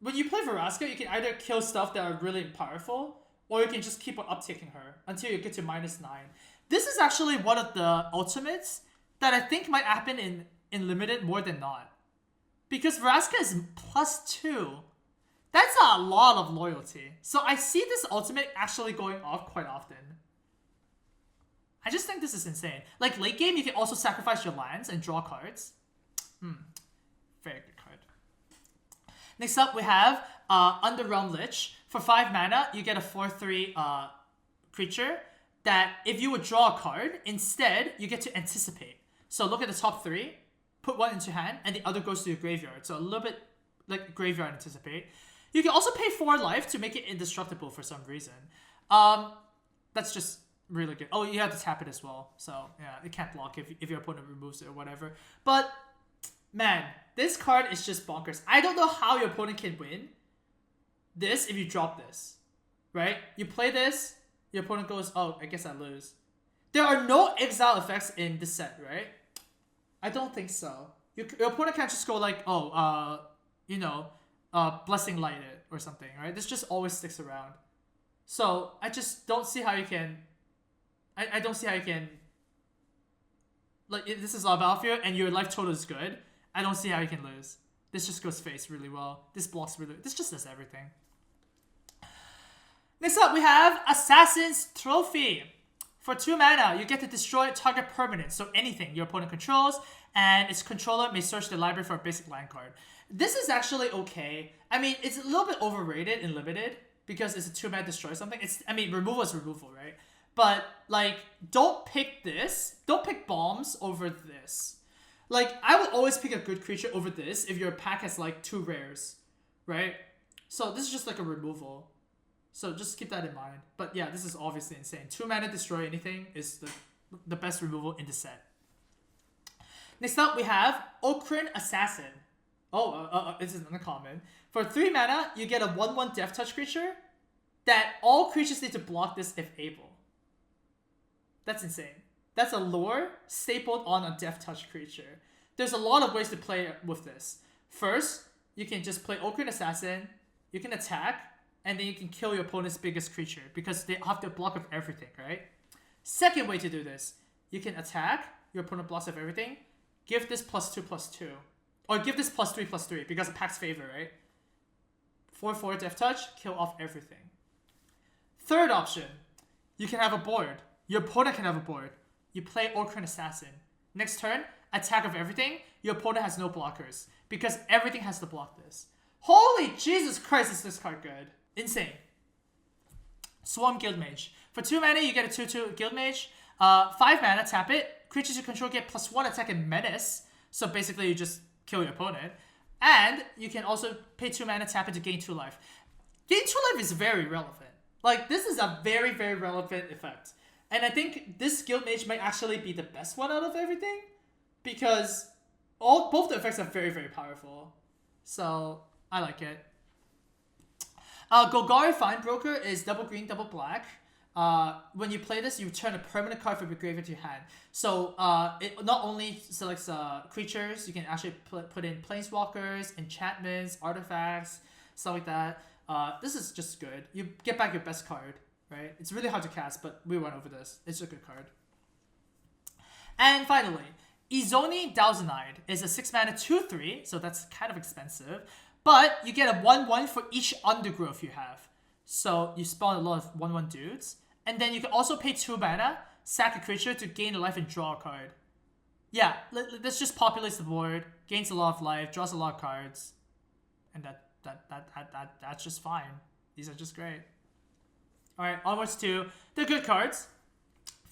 when you play Vraska, you can either kill stuff that are really powerful, or you can just keep on upticking her until you get to -9. This is actually one of the ultimates that I think might happen in Limited more than not. Because Vraska is +2. That's a lot of loyalty. So I see this ultimate actually going off quite often. I just think this is insane. Like late game, you can also sacrifice your lands and draw cards. Very good card. Next up, we have Underrealm Lich. For 5 mana, you get a 4/3 creature that if you would draw a card, instead, you get to anticipate. So look at the top 3, put one into hand, and the other goes to your graveyard. So a little bit like graveyard anticipate. You can also pay 4 life to make it indestructible for some reason. That's just really good. Oh, you have to tap it as well. So yeah, it can't block if your opponent removes it or whatever. But man, this card is just bonkers. I don't know how your opponent can win this if you drop this, right? You play this, your opponent goes, oh, I guess I lose. There are no exile effects in this set, right? I don't think so. Your opponent can't just go like, oh, Blessing Light it or something, right? This just always sticks around. So I just don't see how you can. I don't see how you can. Like, if this is all Battlefield and your life total is good, I don't see how you can lose. This just goes face really well. This blocks really. This just does everything. Next up, we have Assassin's Trophy. For 2 mana, you get to destroy target permanent, so anything your opponent controls, and its controller may search the library for a basic land card. This is actually okay. I mean, it's a little bit overrated in Limited because it's a 2 mana destroy something. Removal is removal, right? But like, don't pick this. Don't pick bombs over this. Like, I would always pick a good creature over this if your pack has like 2 rares, right? So this is just like a removal. So just keep that in mind. But yeah, this is obviously insane. 2 mana destroy anything is the best removal in the set. Next up, we have Okrin Assassin. This is uncommon. For 3 mana, you get a 1/1 Death Touch creature that all creatures need to block this if able. That's insane. That's a lure stapled on a Death Touch creature. There's a lot of ways to play with this. First, you can just play Okrin Assassin. You can attack. And then you can kill your opponent's biggest creature because they have to block with everything, right? Second way to do this, you can attack, your opponent blocks with everything, give this +2/+2. Or give this +3/+3 because it packs favor, right? 4/4 Death Touch, kill off everything. Third option, you can have a board. Your opponent can have a board. You play Okrin Assassin. Next turn, attack of everything, your opponent has no blockers because everything has to block this. Holy Jesus Christ, is this card good. Insane. Swarm Guildmage. For 2 mana, you get a 2/2 Guildmage. 5 mana, tap it. Creatures you control get +1 attack and menace. So basically, you just kill your opponent. And you can also pay 2 mana, tap it to gain 2 life. Gain 2 life is very relevant. Like, this is a very, very relevant effect. And I think this Guildmage might actually be the best one out of everything. Because both the effects are very, very powerful. So, I like it. Golgari Finebroker is double green, double black. When you play this, you turn a permanent card from your graveyard to your hand. So it not only selects creatures, you can actually put in planeswalkers, enchantments, artifacts, stuff like that. This is just good. You get back your best card, right? It's really hard to cast, but we went over this. It's a good card. And finally, Izoni Dalzanide is a 6 mana 2/3, so that's kind of expensive. But you get a 1/1 for each undergrowth you have. So you spawn a lot of 1/1 dudes. And then you can also pay 2 mana, sack a creature to gain a life and draw a card. Yeah, this just populates the board, gains a lot of life, draws a lot of cards. And that's just fine. These are just great. Alright, onwards to the good cards.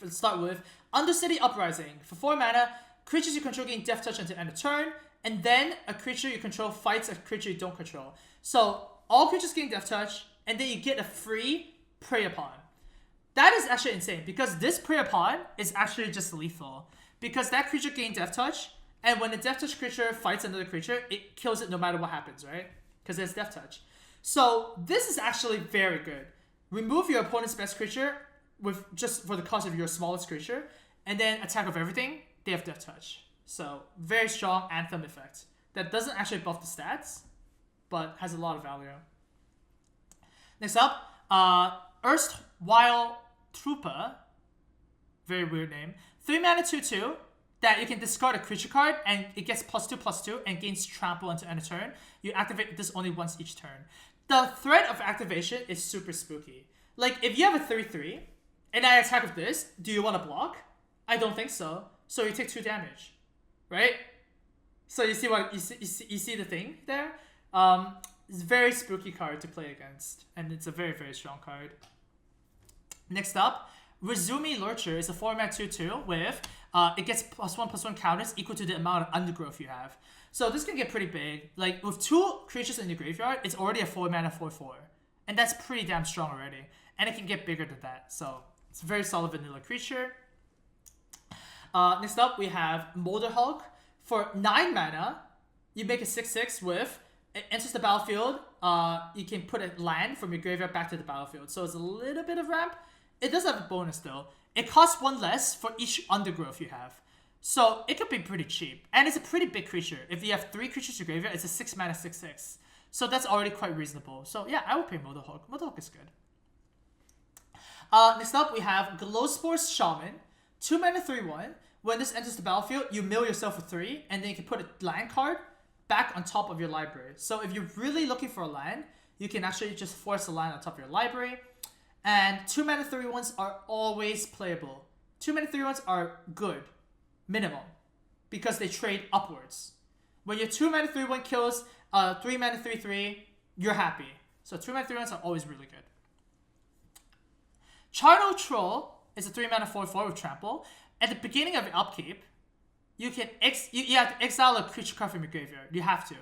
Let's start with Undercity Uprising. For 4 mana, creatures you control gain Death Touch until end of turn. and then a creature you control fights a creature you don't control. So all creatures gain Death Touch, and then you get a free Prey Upon. That is actually insane, because this Prey Upon is actually just lethal. Because that creature gains Death Touch, and when the Death Touch creature fights another creature, it kills it no matter what happens, right? Because it's Death Touch. So this is actually very good. Remove your opponent's best creature with just for the cost of your smallest creature, and then attack of everything, they have Death Touch. So very strong Anthem effect. That doesn't actually buff the stats, but has a lot of value. Next up, Erstwhile Trooper. Very weird name. 3 mana 2/2 that you can discard a creature card and it gets +2/+2 and gains trample until end of turn. You activate this only once each turn. The threat of activation is super spooky. Like, if you have a 3/3 and I attack with this, do you want to block? I don't think so. So you take 2 damage, right? So you see what you see the thing there? It's a very spooky card to play against, and it's a very, very strong card. Next up, Rezumi Lurcher is a 4-mana 2/2 with it gets +1/+1 counters equal to the amount of undergrowth you have. So this can get pretty big. Like, with 2 creatures in the graveyard, it's already a 4-mana 4/4, and that's pretty damn strong already. And it can get bigger than that. So it's a very solid vanilla creature. Next up, we have Molder Hulk. For 9 mana, you make a 6/6 with it enters the battlefield. You can put a land from your graveyard back to the battlefield. So it's a little bit of ramp. It does have a bonus though. It costs 1 less for each undergrowth you have. So it could be pretty cheap. And it's a pretty big creature. If you have 3 creatures in your graveyard, it's a 6 mana 6/6. So that's already quite reasonable. So yeah, I would pay Molder Hulk. Molder Hulk is good. Next up, we have Glowspore's Shaman. 2 mana 3/1. When this enters the battlefield, you mill yourself for 3, and then you can put a land card back on top of your library. So if you're really looking for a land, you can actually just force a land on top of your library. And 2 mana 3/1s are always playable. 2 mana 3/1s are good, minimum, because they trade upwards. When your 2 mana 3/1 kills 3 mana 3/3, you're happy. So 2 mana 3/1s are always really good. Charno Troll is a 3 mana 4/4 with trample. At the beginning of your upkeep, you can you have to exile a creature card from your graveyard. You have to,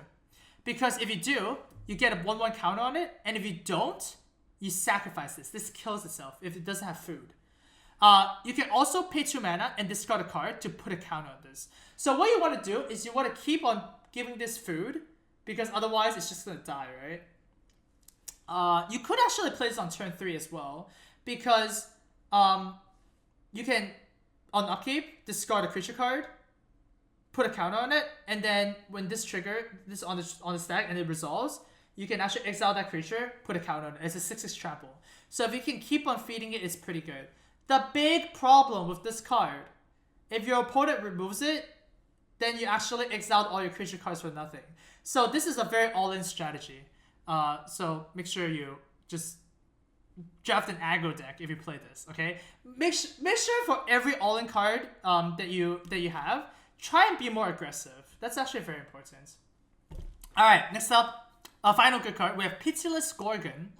because if you do, you get a 1/1 counter on it, and if you don't, you sacrifice this. This kills itself if it doesn't have food. You can also pay 2 mana and discard a card to put a counter on this. So what you want to do is you want to keep on giving this food, because otherwise it's just gonna die, right? You could actually play this on turn 3 as well, because you can, on upkeep, discard a creature card, put a counter on it, and then when this trigger, this on the stack, and it resolves, you can actually exile that creature, put a counter on it. It's a 6/6 trample. So if you can keep on feeding it, it's pretty good. The big problem with this card, if your opponent removes it, then you actually exiled all your creature cards for nothing. So this is a very all-in strategy. So make sure you just draft an aggro deck if you play this, okay? Make sure for every all-in card that you have, try and be more aggressive. That's actually very important. Alright, next up, a final good card. We have Pitiless Gorgon.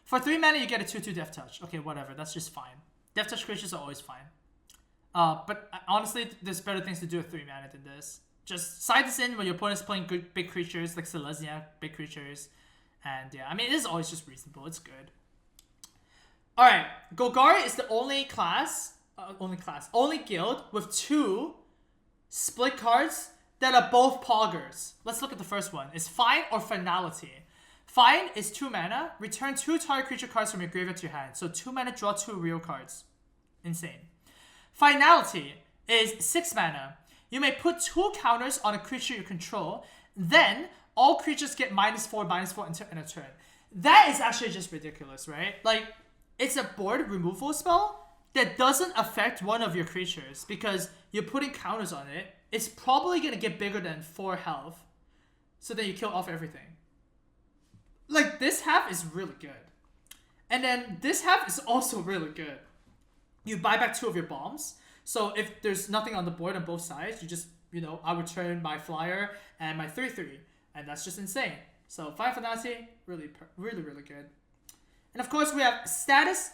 For 3 mana, you get a 2/2 Death Touch. Okay, whatever, that's just fine. Death Touch creatures are always fine. But honestly, there's better things to do with 3 mana than this. Just side this in when your opponent's playing good big creatures like Selesnya, big creatures. And yeah, I mean, it is always just reasonable. It's good. Alright, Golgari is the only guild with 2 split cards that are both poggers. Let's look at the first one. It's Find or Finality. Find is 2 mana. Return 2 target creature cards from your graveyard to your hand. So 2 mana, draw 2 real cards. Insane. Finality is 6 mana. You may put 2 counters on a creature you control. Then all creatures get -4/-4 until end of turn. That is actually just ridiculous, right? Like, it's a board removal spell that doesn't affect one of your creatures because you're putting counters on it. It's probably going to get bigger than 4 health. So then you kill off everything. Like, this half is really good. And then this half is also really good. You buy back 2 of your bombs. So if there's nothing on the board on both sides, you just, I return my flyer and my 3/3. And that's just insane. So Find Finality, really, really good. And of course, we have Status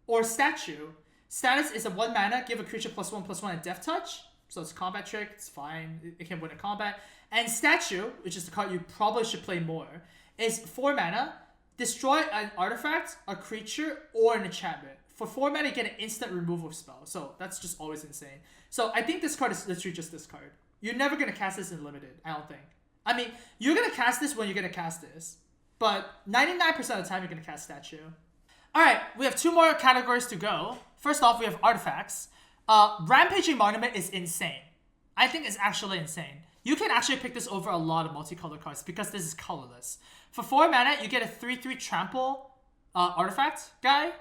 or Statue. Status is a 1 mana, give a creature +1/+1 and Death Touch. So it's a combat trick, it's fine, it can win a combat. And Statue, which is the card you probably should play more, is 4 mana. Destroy an artifact, a creature, or an enchantment. For 4 mana, you get an instant removal spell. So that's just always insane. So I think this card is literally just this card. You're never going to cast this in Limited, I don't think. I mean, you're going to cast this when you're going to cast this. But 99% of the time, you're going to cast Statue. Alright, we have 2 more categories to go. First off, we have artifacts. Rampaging Monument is insane. I think it's actually insane. You can actually pick this over a lot of multicolored cards because this is colorless. For 4 mana, you get a 3/3 trample artifact guy,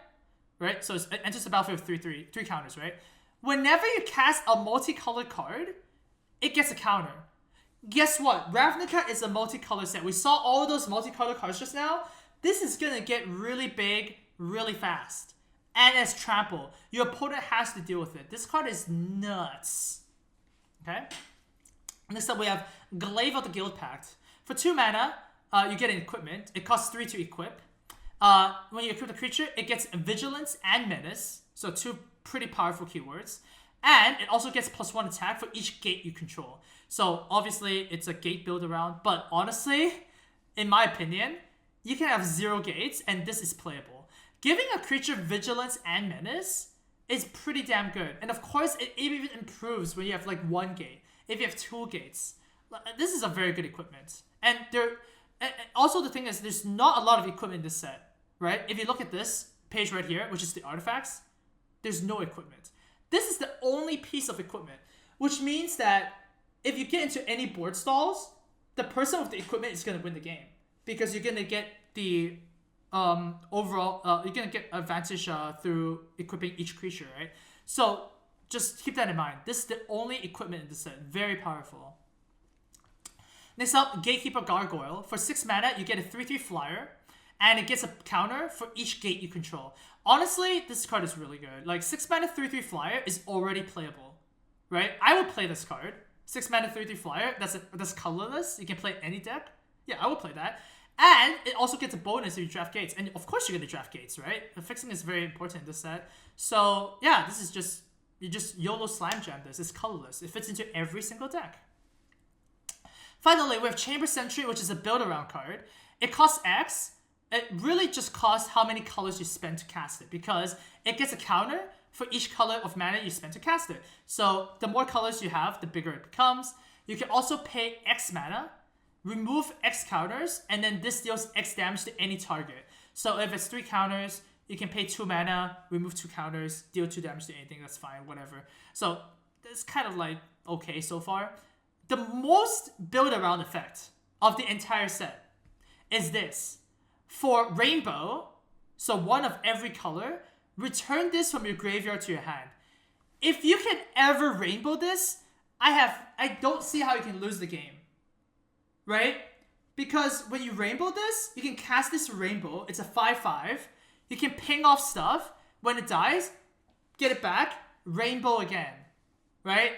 right? So it enters the battlefield with 3/3, 3 counters, right? Whenever you cast a multicolored card, it gets a counter. Guess what? Ravnica is a multicolored set. We saw all those multicolored cards just now. This is gonna get really big, really fast. And as trample, your opponent has to deal with it. This card is nuts. Okay? Next up, we have Glaive of the Guild Pact. For 2 mana, you get an equipment. It costs 3 to equip. When you equip the creature, it gets Vigilance and Menace. So 2 pretty powerful keywords. And it also gets +1 attack for each gate you control. So obviously, it's a gate build around. But honestly, in my opinion, you can have 0 gates and this is playable. Giving a creature Vigilance and Menace is pretty damn good. And of course, it even improves when you have like 1 gate. If you have 2 gates. This is a very good equipment. And also the thing is, there's not a lot of equipment in this set, right? If you look at this page right here, which is the artifacts, there's no equipment. This is the only piece of equipment, which means that if you get into any board stalls, the person with the equipment is going to win the game because you're going to get the overall, you're going to get advantage through equipping each creature, right? So just keep that in mind. This is the only equipment in the set. Very powerful. Next up, Gatekeeper Gargoyle. For 6 mana, you get a 3/3 flyer, and it gets a counter for each gate you control. Honestly, this card is really good. Like, 6 mana 3/3 flyer is already playable, right? I would play this card. 6 mana 3/3 flyer, that's colorless. You can play any deck. Yeah, I would play that. And it also gets a bonus if you draft gates. And of course you're going to draft gates, right? The fixing is very important in this set. So, yeah, this is just... You just YOLO Slam Jam this. It's colorless. It fits into every single deck. Finally, we have Chamber Sentry, which is a build-around card. It costs X. It really just costs how many colors you spend to cast it because it gets a counter for each color of mana you spend to cast it. So the more colors you have, the bigger it becomes. You can also pay X mana, remove X counters, and then this deals X damage to any target. So if it's 3 counters, you can pay 2 mana, remove 2 counters, deal 2 damage to anything, that's fine, whatever. So it's kind of like okay so far. The most build-around effect of the entire set is this. For Rainbow, so 1 of every color, return this from your graveyard to your hand. If you can ever Rainbow this, I don't see how you can lose the game. Right? Because when you Rainbow this, you can cast this Rainbow, it's a 5/5, you can ping off stuff. When it dies, get it back, Rainbow again, right?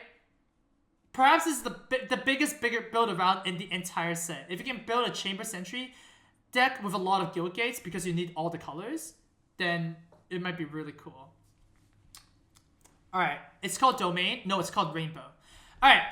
Perhaps this is the biggest build around in the entire set. If you can build a Chamber Sentry deck with a lot of guild gates because you need all the colors, then it might be really cool. Alright, it's called Domain. No, it's called Rainbow. Alright,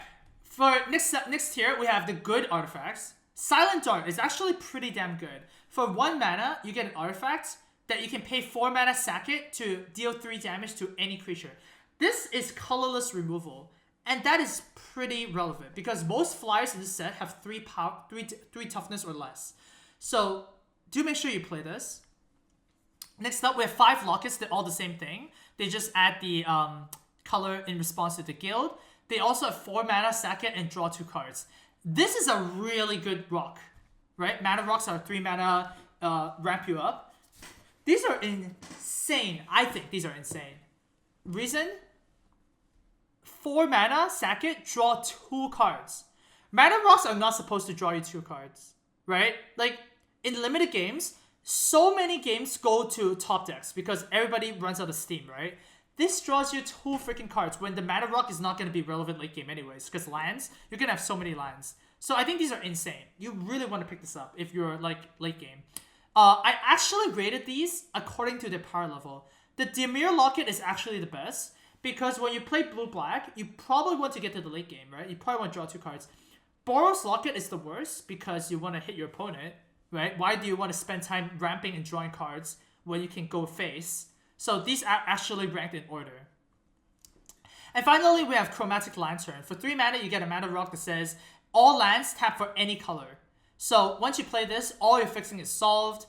for next tier, we have the good artifacts. Silent Dart is actually pretty damn good. For 1 mana, you get an artifact that you can pay 4 mana, sack it to deal 3 damage to any creature. This is colorless removal, and that is pretty relevant because most flyers in this set have 3 toughness or less. So do make sure you play this. Next up, we have 5 lockets. They're all the same thing. They just add the color in response to the guild. They also have 4 mana, sack it, and draw 2 cards. This is a really good rock, right? Mana rocks are 3 mana, ramp you up. These are insane. I think these are insane. Reason? 4 mana, sack it, draw 2 cards. Mana rocks are not supposed to draw you 2 cards, right? Like, in limited games, so many games go to top decks because everybody runs out of steam, right? This draws you 2 freaking cards when the mana rock is not going to be relevant late game anyways because lands, you're going to have so many lands. So I think these are insane. You really want to pick this up if you're like late game. I actually rated these according to their power level. The Dimir Locket is actually the best because when you play blue-black, you probably want to get to the late game, right? You probably want to draw 2 cards. Boros Locket is the worst because you want to hit your opponent, right? Why do you want to spend time ramping and drawing cards when you can go face? So these are actually ranked in order. And finally, we have Chromatic Lantern. For 3 mana, you get a mana rock that says, all lands tap for any color. So once you play this, all your fixing is solved.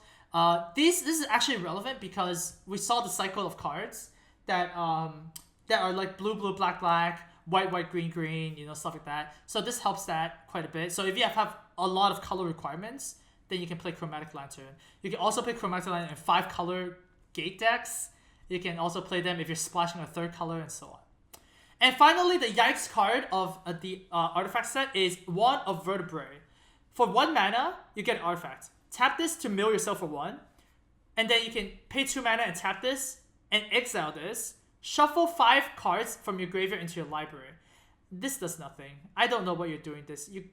This is actually relevant because we saw the cycle of cards that are like blue, blue, black, black, white, white, green, green, you know, stuff like that. So this helps that quite a bit. So if you have a lot of color requirements, then you can play Chromatic Lantern. You can also play Chromatic Lantern in 5 color gate decks. You can also play them if you're splashing a 3rd color and so on. And finally, the Yikes card of the artifact set is Wand of Vertebrae. For 1 mana, you get an artifact. Tap this to mill yourself for 1. And then you can pay 2 mana and tap this and exile this. Shuffle 5 cards from your graveyard into your library. This does nothing. I don't know what you're doing this. You're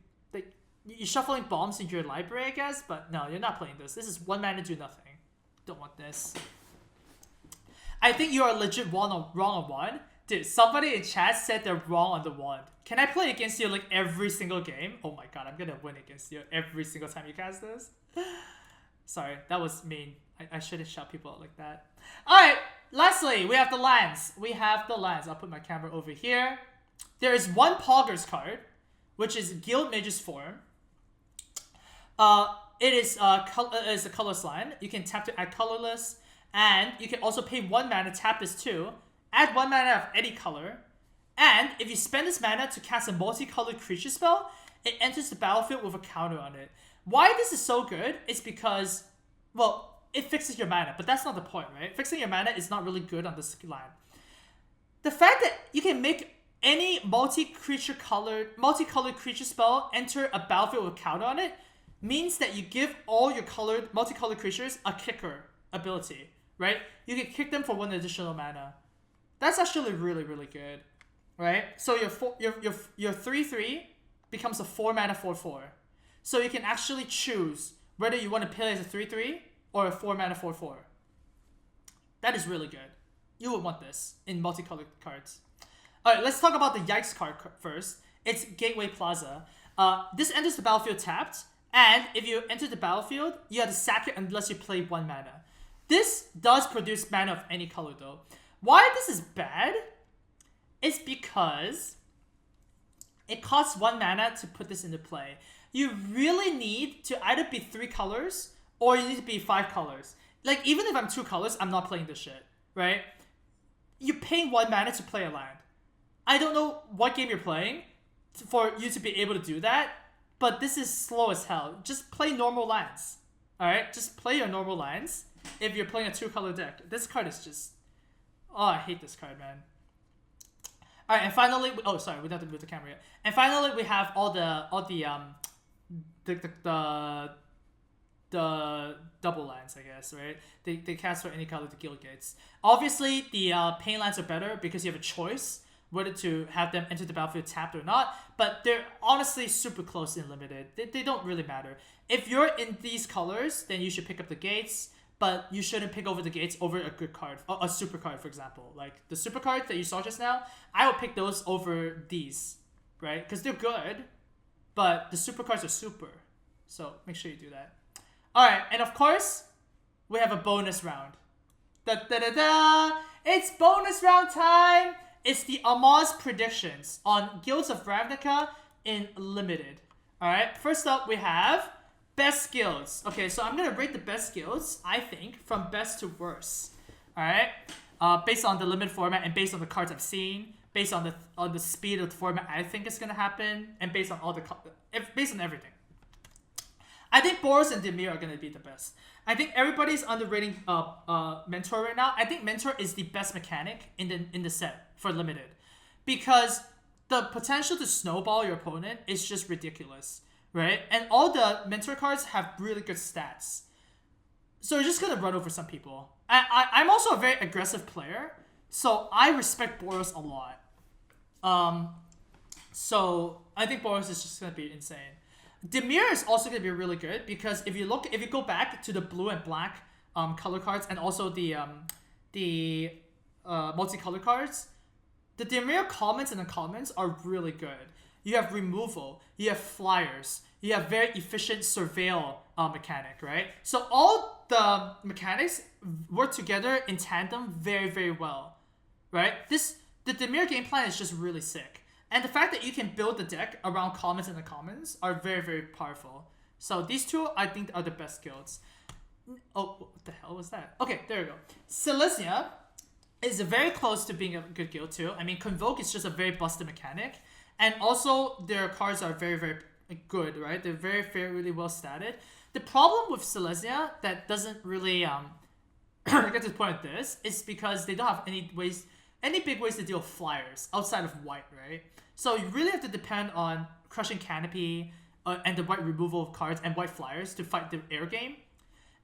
shuffling bombs into your library, I guess, but no, you're not playing this. This is 1 mana, do nothing. Don't want this. I think you are legit wrong on 1. Dude, somebody in chat said they're wrong on the wand. Can I play against you like every single game? Oh my god, I'm gonna win against you every single time you cast this. Sorry, that was mean. I shouldn't shout people out like that. Alright, lastly, we have the lands. I'll put my camera over here. There is 1 Poggers card, which is Guild Mage's Form. It is a colorless land. You can tap to add colorless, and you can also pay 1 mana, tap this too. Add 1 mana of any color, and if you spend this mana to cast a multicolored creature spell, it enters the battlefield with a counter on it. Why this is so good is because, well, it fixes your mana, but that's not the point, right? Fixing your mana is not really good on this line. The fact that you can make any multicolored creature spell enter a battlefield with a counter on it means that you give all your multicolored creatures a kicker ability, right? You can kick them for 1 additional mana. That's actually really, really good, right? So your 3/3 becomes a 4 mana 4/4. So you can actually choose whether you want to play as a 3/3 or a 4 mana 4/4. That is really good. You would want this in multicolored cards. Alright, let's talk about the Yikes card first. It's Gateway Plaza. This enters the battlefield tapped, and if you enter the battlefield, you have to sack it unless you play 1 mana. This does produce mana of any color though. Why this is bad is because it costs 1 mana to put this into play. You really need to either be 3 colors or you need to be 5 colors. Like, even if I'm 2 colors, I'm not playing this shit, right? You're paying 1 mana to play a land. I don't know what game you're playing for you to be able to do that, but this is slow as hell. Just play normal lands, alright? Just play your normal lands if you're playing a 2-color deck. This card is just... Oh, I hate this card, man. Alright, and finally... Oh, sorry, we don't have to move the camera yet. And finally, we have all the double lands, I guess, right? They cast for any color the guild gates. Obviously, the pain lands are better because you have a choice whether to have them enter the battlefield tapped or not, but they're honestly super close in limited. They don't really matter. If you're in these colors, then you should pick up the gates, but you shouldn't pick over the gates over a good card, a super card, for example. Like the super cards that you saw just now, I would pick those over these, right? Because they're good, but the super cards are super. So make sure you do that. Alright, and of course, we have a bonus round. Da-da-da-da! It's bonus round time! It's the Amaz predictions on Guilds of Ravnica in Limited. Alright, first up we have best guilds. Okay, so I'm gonna rate the best guilds, I think, from best to worst. Alright? Based on the limited format and based on the cards I've seen, based on the speed of the format I think is gonna happen, and based on based on everything. I think Boros and Dimir are gonna be the best. I think everybody's underrating Mentor right now. I think Mentor is the best mechanic in the set for limited, because the potential to snowball your opponent is just ridiculous, right? And all the Mentor cards have really good stats, so you're just gonna run over some people. I'm also a very aggressive player, so I respect Boros a lot. So I think Boros is just gonna be insane. Dimir is also going to be really good because if you go back to the blue and black color cards and also the multicolor cards, the Dimir commons and uncommons are really good. you have removal, you have flyers, you have very efficient surveil mechanic, right? So all the mechanics work together in tandem very, very well, right? The Dimir game plan is just really sick. And the fact that you can build the deck around commons and the commons are very, very powerful. So these two, I think, are the best guilds. Oh, what the hell was that? Okay, there we go. Silesia is very close to being a good guild too. I mean, Convoke is just a very busted mechanic. And also, their cards are very, very good, right? They're very, really well statted. The problem with Silesia that doesn't really get to the point of this is because they don't have any big ways to deal with flyers outside of white, right? So you really have to depend on Crushing Canopy and the white removal of cards and white flyers to fight the air game.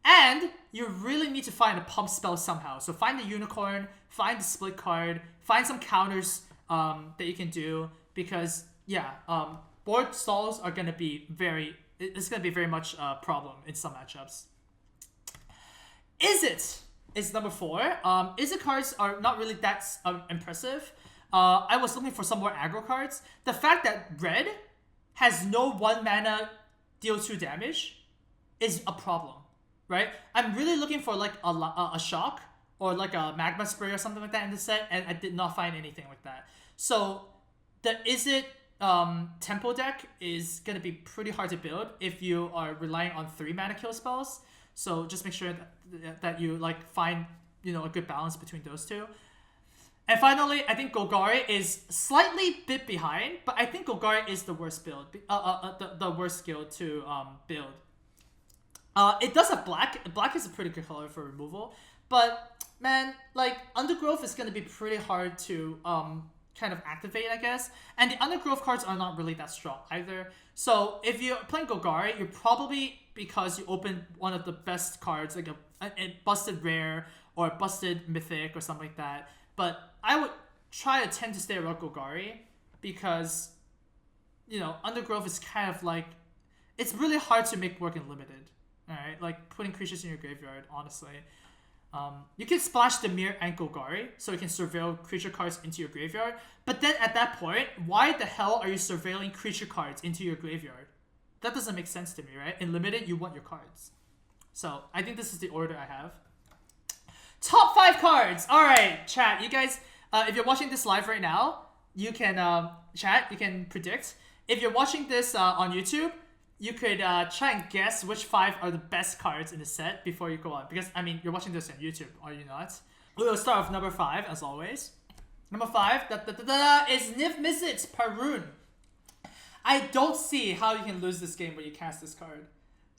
And you really need to find a pump spell somehow. So find the unicorn, find the split card, find some counters that you can do, because board stalls are gonna be it's gonna be very much a problem in some matchups. Is number 4. Izzet cards are not really that impressive. I was looking for some more aggro cards. The fact that red has no 1 mana deal 2 damage is a problem, right? I'm really looking for like a shock or like a magma spray or something like that in the set, and I did not find anything like that. So the Izzet tempo deck is gonna be pretty hard to build if you are relying on 3 mana kill spells. So just make sure that you like find a good balance between those two. And finally, I think Golgari is slightly bit behind, but I think Golgari is the worst build, the worst skill to build. It does have black. Black is a pretty good color for removal, but man, like Undergrowth is gonna be pretty hard to kind of activate, I guess. And the Undergrowth cards are not really that strong either. So if you're playing Golgari, you're probably, because you open one of the best cards, like a busted rare or a busted mythic or something like that. But I would tend to stay around Golgari because, Undergrowth is kind of like, it's really hard to make work in limited. Alright, like putting creatures in your graveyard, honestly. You can splash Dimir and Golgari, so you can surveil creature cards into your graveyard. But then at that point, why the hell are you surveilling creature cards into your graveyard? That doesn't make sense to me, right? In limited, you want your cards. So I think this is the order I have. Top 5 cards! Alright, chat, you guys, if you're watching this live right now, you can chat, you can predict. If you're watching this on YouTube, you could try and guess which 5 are the best cards in the set before you go on. Because, I mean, you're watching this on YouTube, are you not? We'll start with number 5, as always. Number 5 is Niv Mizzet Parun. I don't see how you can lose this game when you cast this card.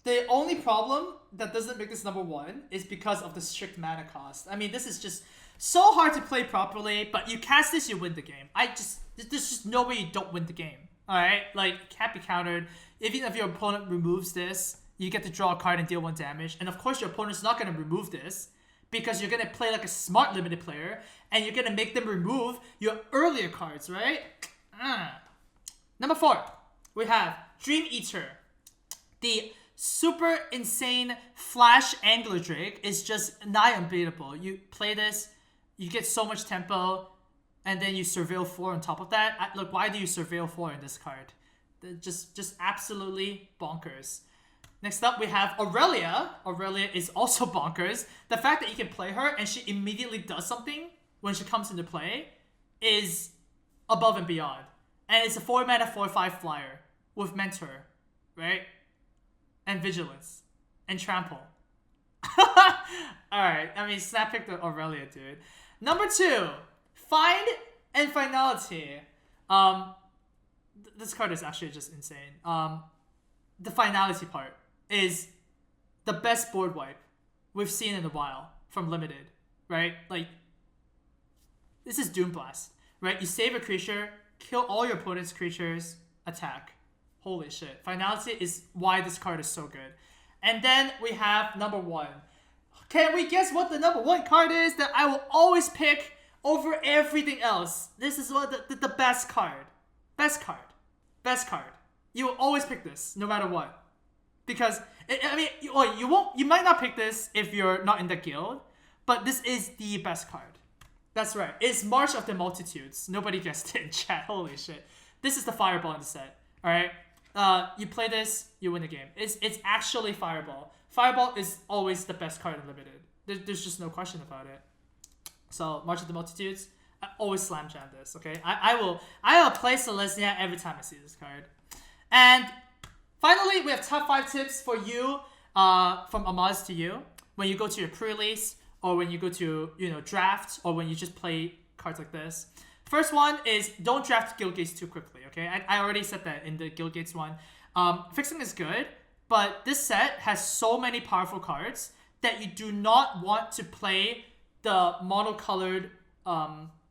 The only problem that doesn't make this number 1 is because of the strict mana cost. I mean, this is just so hard to play properly, but you cast this, you win the game. There's just no way you don't win the game. Alright? Like, it can't be countered. Even if your opponent removes this, you get to draw a card and deal 1 damage. And of course, your opponent's not going to remove this because you're going to play like a smart limited player and you're going to make them remove your earlier cards, right? Number 4, we have Dream Eater. The super insane Flash Angler Drake is just nigh unbeatable. You play this, you get so much tempo, and then you surveil 4 on top of that. Look, why do you surveil 4 in this card? Just absolutely bonkers. Next up, we have Aurelia. Aurelia is also bonkers. The fact that you can play her and she immediately does something when she comes into play is above and beyond. And it's a 4 mana 4/5 flyer with Mentor, right? And Vigilance and Trample. Alright, I mean, snap pick the Aurelia, dude. Number 2, Find and Finality. This card is actually just insane. The Finality part is the best board wipe we've seen in a while from Limited, right? Like, this is Doom Blast, right? You save a creature, kill all your opponent's creatures, attack. Holy shit. Finality is why this card is so good. And then we have number 1. Can we guess what the number 1 card is that I will always pick over everything else? This is what the best card. Best card. Best card. You will always pick this, no matter what. Because, you might not pick this if you're not in the guild, but this is the best card. That's right. It's March of the Multitudes. Nobody guessed it in chat. Holy shit. This is the Fireball in the set. All right. You play this, you win the game. It's actually Fireball. Fireball is always the best card in Limited. There's just no question about it. So March of the Multitudes, I always slam jam this. Okay, I will play Selesnya every time I see this card. And finally, we have top 5 tips for you from Amaz to you when you go to your pre-release or when you go to draft or when you just play cards like this. First one is don't draft Guild Gates too quickly. Okay, I already said that in the Guild Gates one. Fixing is good, but this set has so many powerful cards that you do not want to play the monocolored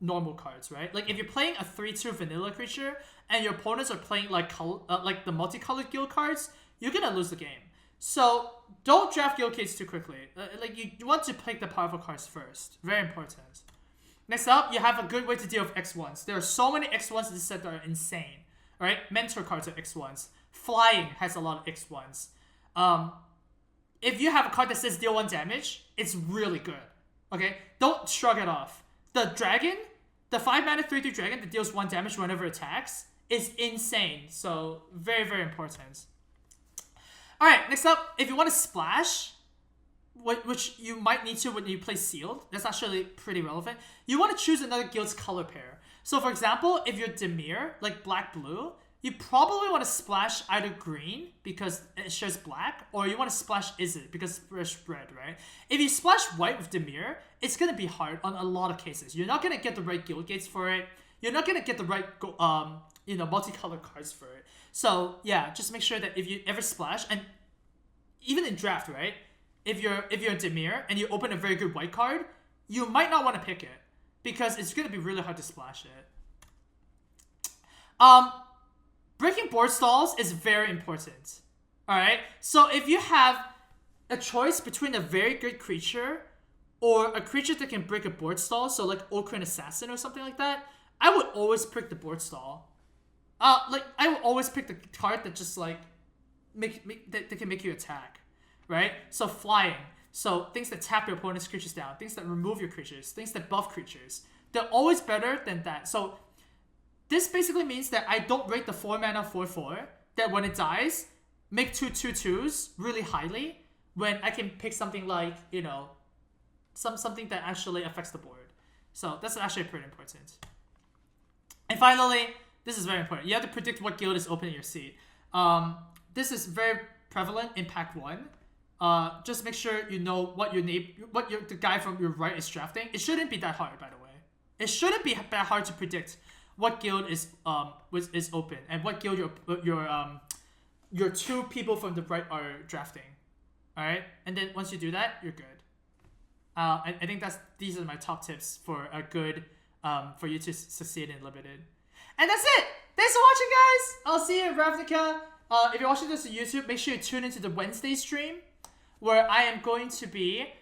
normal cards, right? Like if you're playing a 3/2 vanilla creature and your opponents are playing like the multicolored guild cards, you're gonna lose the game. So don't draft Guild Gates too quickly. Like you want to pick the powerful cards first. Very important. Next up, you have a good way to deal with X1s. There are so many X1s in this set that are insane. All right, mentor cards are X1s. Flying has a lot of X1s. If you have a card that says deal 1 damage, it's really good. Okay, don't shrug it off. The dragon, the 5-mana 3/3 dragon that deals 1 damage whenever it attacks is insane. So very, very important. All right, next up, if you want to splash, which you might need to when you play sealed, that's actually pretty relevant. You want to choose another guild's color pair. So for example, if you're Dimir, like black-blue, you probably want to splash either green because it shares black, or you want to splash Izzet because it's red, right? If you splash white with Dimir, it's going to be hard on a lot of cases. You're not going to get the right guild gates for it. You're not going to get the right multicolored cards for it. So yeah, just make sure that if you ever splash, and even in draft, right? If you're Dimir and you open a very good white card, you might not want to pick it because it's going to be really hard to splash it. Breaking board stalls is very important. Alright? So if you have a choice between a very good creature or a creature that can break a board stall, so like Okryn Assassin or something like that, I would always pick the board stall. I would always pick the card that just like that can make you attack. Right? So flying. So things that tap your opponent's creatures down, things that remove your creatures, things that buff creatures. They're always better than that. So this basically means that I don't rate the 4-mana 4/4, that when it dies, make 2 2/2s really highly, when I can pick something like, something that actually affects the board. So that's actually pretty important. And finally, this is very important. You have to predict what guild is open in your seat. This is very prevalent in Pack 1. Just make sure you know what the guy from your right is drafting. It shouldn't be that hard, by the way. It shouldn't be that hard to predict what guild is open and what guild your 2 people from the right are drafting. All right, and then once you do that, you're good. I think these are my top tips for a good for you to succeed in Limited. And that's it. Thanks for watching, guys. I'll see you in Ravnica. If you're watching this on YouTube, make sure you tune into the Wednesday stream, where I am going to be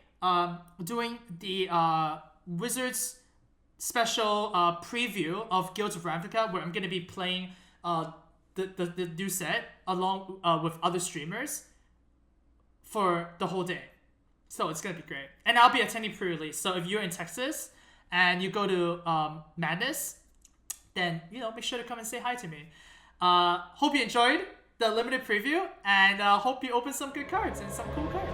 doing the Wizards special preview of Guilds of Ravnica, where I'm going to be playing the new set along with other streamers for the whole day. So it's going to be great. And I'll be attending pre-release. So if you're in Texas and you go to Madness, then, make sure to come and say hi to me. Hope you enjoyed the limited preview, and hope you open some good cards and some cool cards.